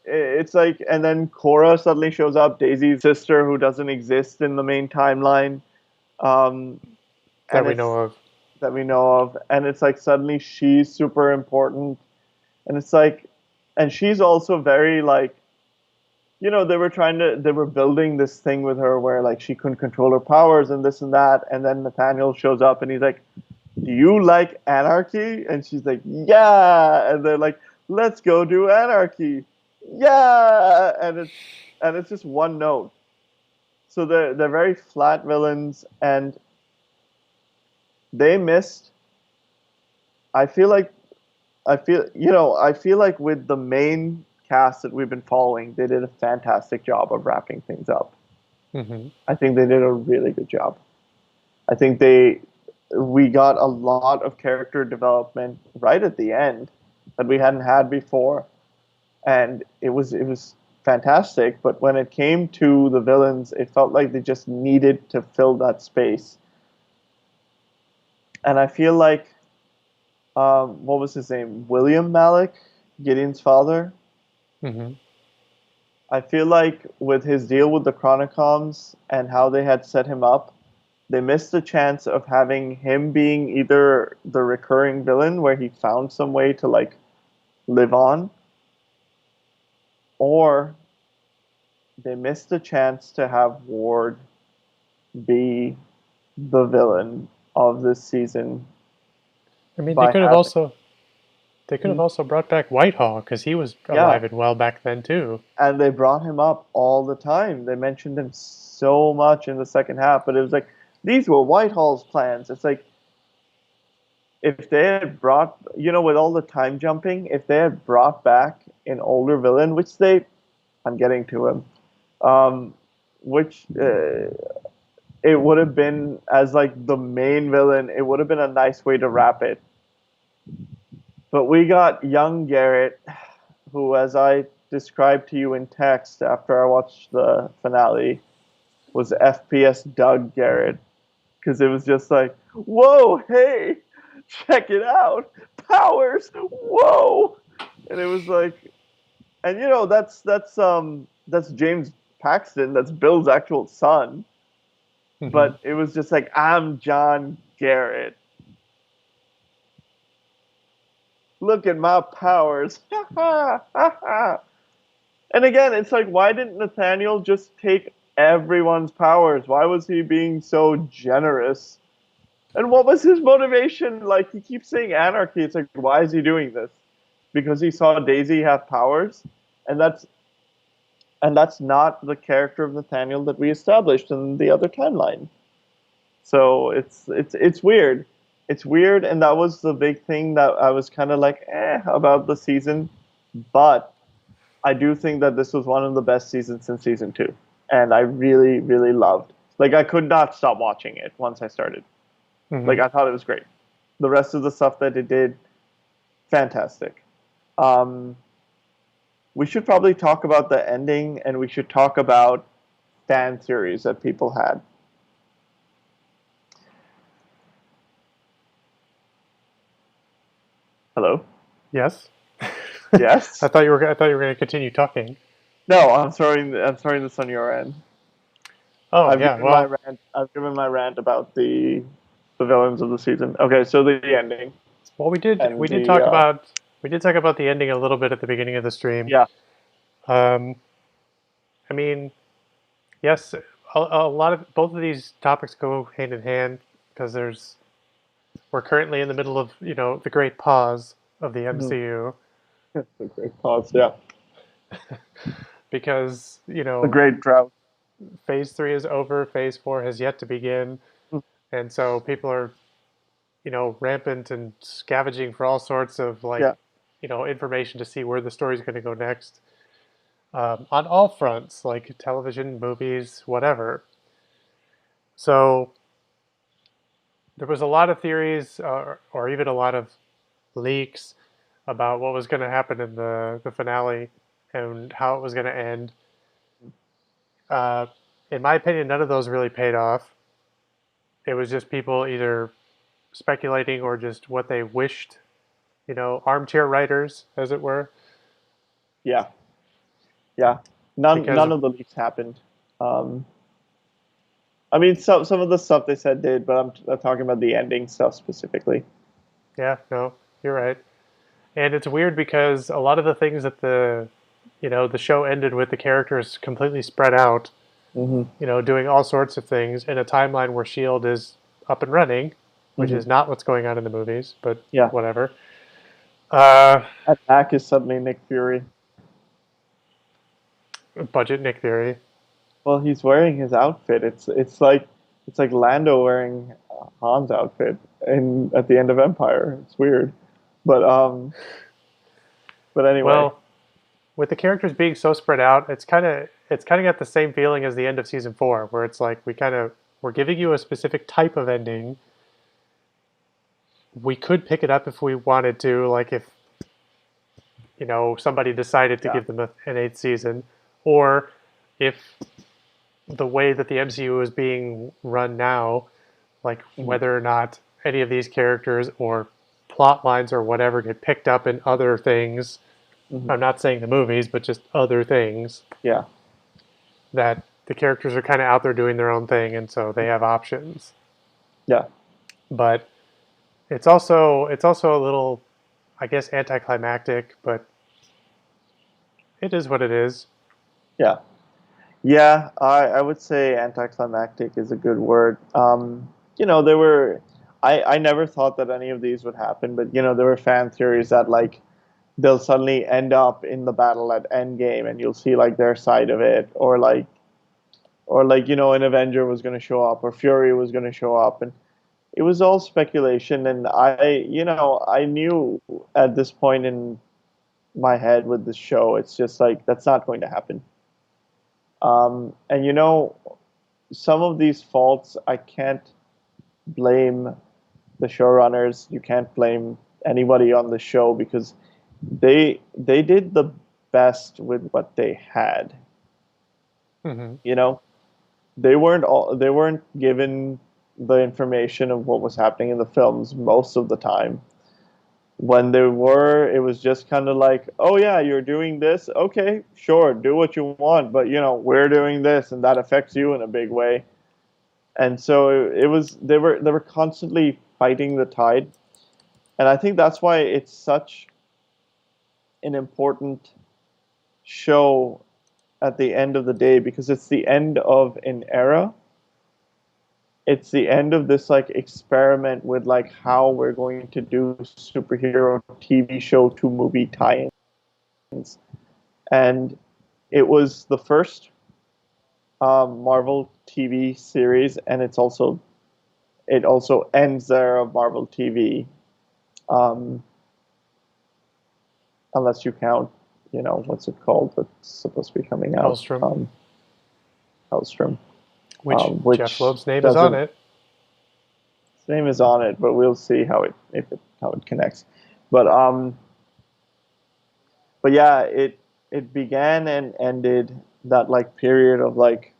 it's like, and then Cora suddenly shows up, Daisy's sister who doesn't exist in the main timeline, um, That and we know it's of. that we know of, and it's like suddenly she's super important, And it's like, and she's also very like, they were building this thing with her where like she couldn't control her powers and this and that. And then Nathaniel shows up and he's like, do you like anarchy? And she's like, yeah. And they're like, let's go do anarchy. Yeah. And it's just one note. So they're very flat villains, and they missed. I feel like I feel like with the main cast that we've been following, they did a fantastic job of wrapping things up. Hmm. I think they did a really good job. I think we got a lot of character development right at the end that we hadn't had before, and it was fantastic. But when it came to the villains, it felt like they just needed to fill that space. And I feel like what was his name? William Malik, Gideon's father. Hmm. I feel like with his deal with the Chronicoms and how they had set him up, they missed the chance of having him being either the recurring villain where he found some way to like live on, or they missed the chance to have Ward be the villain of this season I mean, by having. they could have also brought back Whitehall because he was Yeah, alive and well back then too. and they brought him up all the time. They mentioned him so much in the second half, but it was like these were Whitehall's plans. It's like if they had brought, with all the time jumping, if they had brought back an older villain, which I'm getting to him, um, which it would have been as like the main villain, it would have been a nice way to wrap it. But we got young Garrett, who, as I described to you in text after I watched the finale, was FPS Doug Garrett. Because it was just like, whoa, hey, check it out. Powers, whoa. And it was like, and that's James Paxton, that's Bill's actual son. Hmm. But it was just like, I'm John Garrett. Look at my powers. And again, it's like, why didn't Nathaniel just take everyone's powers? Why was he being so generous? And what was his motivation? Like, he keeps saying anarchy. It's like, why is he doing this? Because he saw Daisy have powers, and that's not the character of Nathaniel that we established in the other timeline. So it's weird. It's weird, and that was the big thing that I was kind of like, about the season. But I do think that this was one of the best seasons since season two, and I really, really loved. Like, I could not stop watching it once I started. Like, Hmm. I thought it was great. The rest of the stuff that it did, fantastic. Um, we should probably talk about the ending, and we should talk about fan theories that people had. Hello. Yes. Yes. I thought you were going to continue talking. No, I'm sorry. I'm sorry. This on your end. Oh I've yeah. given my Well, rant. I've given my rant about the villains of the season. Okay, so the ending we and did the talk about the ending a little bit at the beginning of the stream. yeah. Um, I mean, yes, a lot of both of these topics go hand in hand because we're currently in the middle of the great pause of the Mhm. MCU The great pause. Yeah, because the great drought. Phase 3 is over, Phase 4 has yet to begin, Mhm. and so people are rampant and scavenging for all sorts of like Yeah, information to see where the story's going to go next on all fronts, like television, movies, whatever. So there was a lot of theories, or even a lot of leaks about what was going to happen in the finale and how it was going to end. Uh, in my opinion, none of those really paid off. It was just people either speculating or just what they wished, armchair writers, as it were, yeah, yeah. None because of the leaks happened. Um, I mean, some of the stuff they said did, but I'm talking about the ending stuff specifically. yeah, no, you're right. And it's weird because a lot of the things that the show ended with the characters completely spread out, Hmm. doing all sorts of things in a timeline where Shield is up and running, which Hmm. is not what's going on in the movies, but Yeah. whatever. Uh, And Mac is suddenly Nick Fury. budget Nick Fury. Well, he's wearing his outfit. It's like Lando wearing Han's outfit in at the end of Empire. It's weird, but anyway, Well, with the characters being so spread out, it's kind of got the same feeling as the end of season 4, where it's like we're giving you a specific type of ending. We could pick it up if we wanted to, like if somebody decided to yeah. give them an eighth season, or if the way that the MCU is being run now, like Hmm. whether or not any of these characters or plot lines or whatever get picked up in other things. Hmm. I'm not saying the movies, but just other things Yeah. that the characters are kind of out there doing their own thing, and so they have options. Yeah. But it's also a little, I guess, anticlimactic, but it is what it is. Yeah. Yeah, I would say anticlimactic is a good word. There were, I never thought that any of these would happen, but there were fan theories that like they'll suddenly end up in the battle at Endgame and you'll see like their side of it, or like an Avenger was going to show up or Fury was going to show up, and it was all speculation. And I knew at this point in my head with this show, it's just like that's not going to happen. And some of these faults I can't blame the showrunners. You can't blame anybody on the show because they did the best with what they had. Hmm. You know, they weren't given the information of what was happening in the films most of the time. When they were, it was just kind of like, oh yeah, you're doing this. Okay, sure, do what you want, but we're doing this, and that affects you in a big way. And so it was they were constantly fighting the tide, and I think that's why it's such an important show at the end of the day, because it's the end of an era. It's the end of this like experiment with like how we're going to do superhero TV show to movie tie-ins, and it was the first Marvel TV series, and it also ends there of Marvel TV. Um, Unless you count, what's it called? That's supposed to be coming out, Hellstrom, Hellstrom, which Jeff which Loeb's name is on doesn't it. his name is on it, but we'll see how it connects. But yeah, it began and ended that like period of like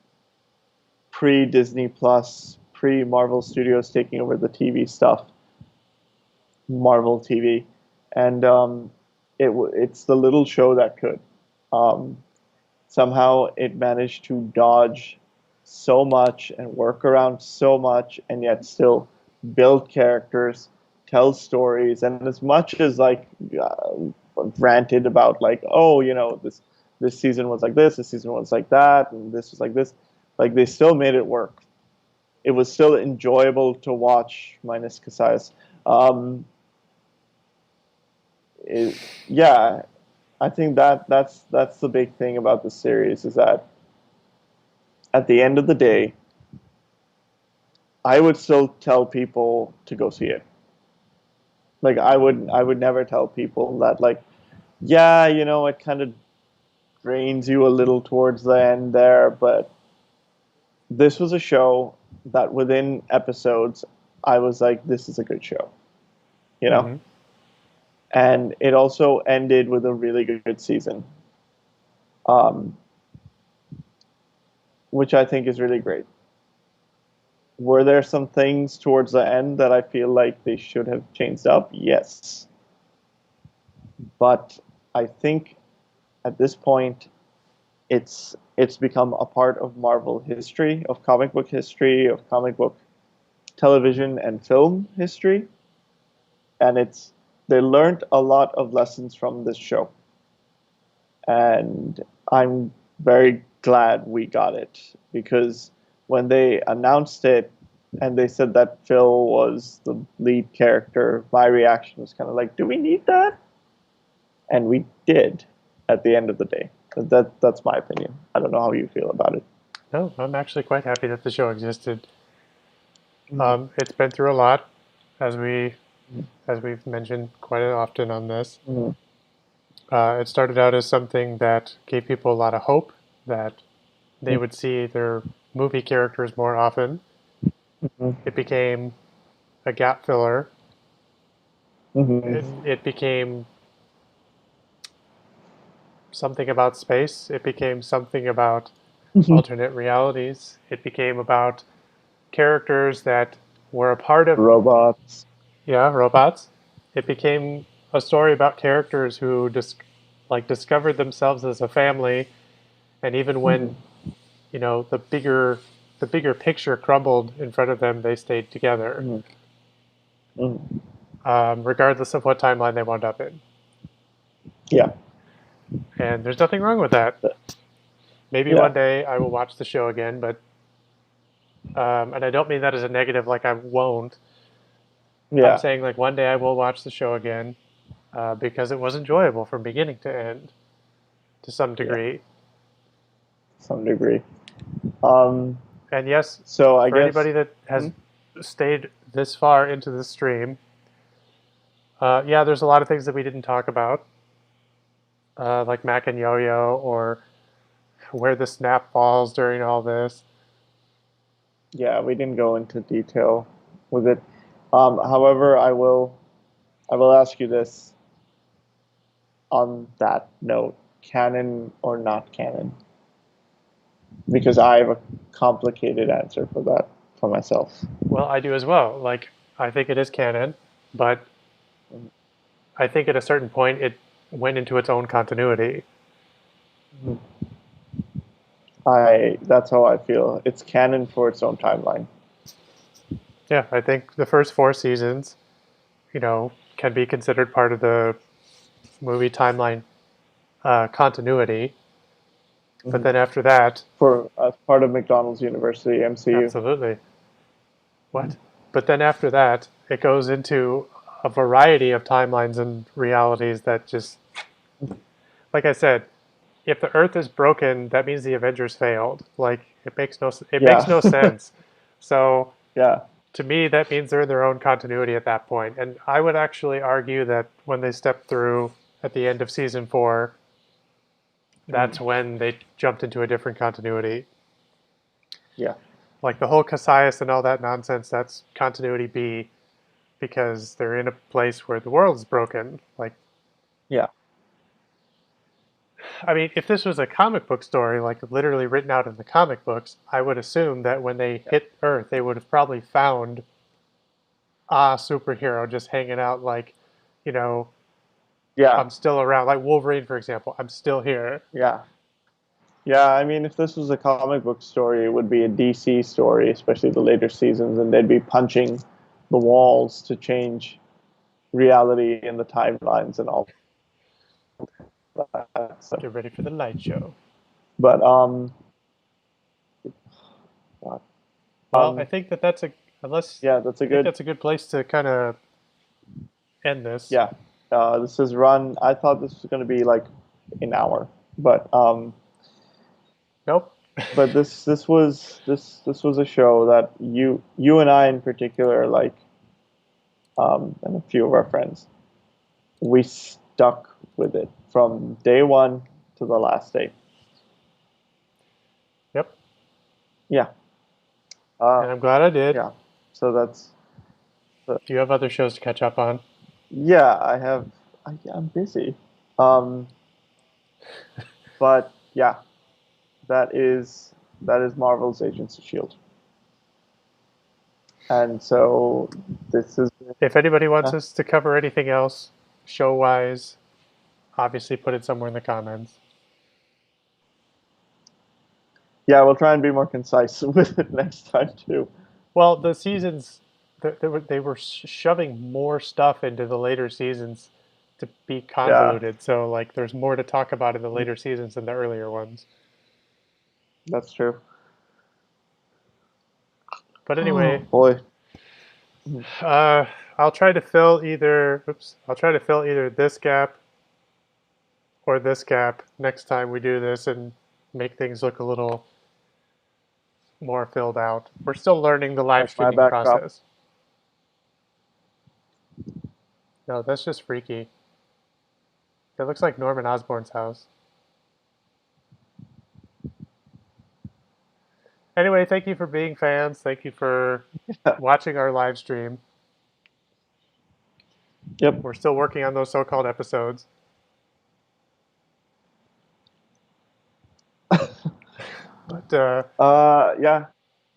pre Disney Plus, pre Marvel Studios taking over the TV stuff, Marvel TV, and it's the little show that could. Um, Somehow it managed to dodge so much and work around so much and yet still build characters, tell stories, and as much as like ranted about like, oh, this season was like this season was like that, and this was like this, like they still made it work. It was still enjoyable to watch, minus Casais. um it, yeah, I think that's the big thing about the series, is that at the end of the day, I would still tell people to go see it. Like I would never tell people that like, yeah, it kind of drains you a little towards the end there, but this was a show that within episodes I was like, this is a good show, you know? Hmm. And it also ended with a really good season. Um, which I think is really great. Were there some things towards the end that I feel like they should have changed up? Yes. But I think at this point it's become a part of Marvel history, of comic book history, of comic book television and film history, and they learned a lot of lessons from this show, and I'm very glad we got it because when they announced it and they said that Phil was the lead character, my reaction was kind of like, "Do we need that?" And we did at the end of the day. That's my opinion. I don't know how you feel about it. No, I'm actually quite happy that the show existed. It's been through a lot, as we've mentioned quite often on this. Mm-hmm. It started out as something that gave people a lot of hope that they would see their movie characters more often. Mm-hmm. It became a gap filler. Mm-hmm. It became something about space. It became something about alternate realities. It became about characters that were a part of, Robots. yeah, robots. It became a story about characters who discovered themselves as a family, and even when, Mm-hmm. the bigger picture crumbled in front of them, they stayed together, Mm-hmm. Mm-hmm. regardless of what timeline they wound up in. Yeah. And there's nothing wrong with that. Maybe one Yeah. day I will watch the show again, but and I don't mean that as a negative, like I won't. I'm Yeah. saying like one day I will watch the show again because it was enjoyable from beginning to end to some Yeah. degree. Some degree. Um, And yes, so I for guess. anybody that Hmm? has stayed this far into the stream, yeah, there's a lot of things that we didn't talk about, like Mac and Yo-Yo or where the snap falls during all this. Yeah, we didn't go into detail with it. However, I will ask you this on that note: canon or not canon? Because I have a complicated answer for that for myself. Well, I do as well. Like, I think it is canon, but I think at a certain point it went into its own continuity. Mhm. I That's how I feel. It's canon for its own timeline. Yeah, I think the first four seasons, can be considered part of the movie timeline continuity. But Mhm. then after that, For as part of McDonald's University MCU. absolutely. What? But then after that, it goes into a variety of timelines and realities that just, like I said, if the Earth is broken, that means the Avengers failed. Like it makes no Yeah, sense. So yeah. to me, that means they're in their own continuity at that point. And I would actually argue that when they stepped through at the end of season 4, that's Mhm. when they jumped into a different continuity. Yeah, Like the whole Cassius and all that nonsense, that's continuity B because they're in a place where the world is broken. Like, yeah, I mean, if this was a comic book story, like literally written out in the comic books, I would assume that when they yeah, hit Earth, they would have probably found a superhero just hanging out, like, you know, yeah, I'm still around. Like Wolverine, for example, I'm still here. yeah. Yeah, I mean, if this was a comic book story, it would be a DC story, especially the later seasons, and they'd be punching the walls to change reality and the timelines and all that. So, Get ready for the light show. but God, Well, I think that yeah, that's I a think good. that's a good place to kind of end this. Yeah, this is run. I thought this was going to be like an hour, Nope. but this was a show that you and I in particular like, and a few of our friends, we stuck with it from day one to the last day. Yep. Yeah, uh, And I'm glad I did. yeah. So that's Do you have other shows to catch up on? yeah. I'm busy, um, but yeah, that is that is Marvel's Agents of Shield, and so this is If anybody wants uh, us to cover anything else, show wise, obviously put it somewhere in the comments. yeah. We'll try and be more concise with it next time too. Well, the seasons they were shoving more stuff into the later seasons to be Yeah, convoluted. So like, there's more to talk about in the later seasons than the earlier ones. that's true. But Oh anyway, boy. uh, I'll try to fill either. Oops, I'll try to fill either this gap or this gap next time we do this and make things look a little more filled out. We're still learning the live Like my streaming backdrop. process. No, that's just freaky. It looks like Norman Osborn's house. Anyway, thank you for being fans. Thank you for watching our live stream. Yep. We're still working on those so-called episodes. But Yeah.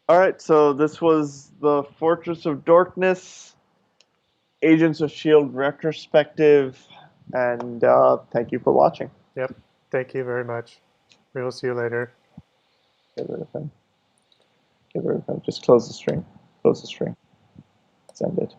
All right. So this was the Fortress of Darkness, Agents of S.h.i.e.L.D. retrospective, and thank you for watching. yep, thank you very much. We will see you later. Get rid of him. Get rid of him. Just close the stream. Close the stream. Send it.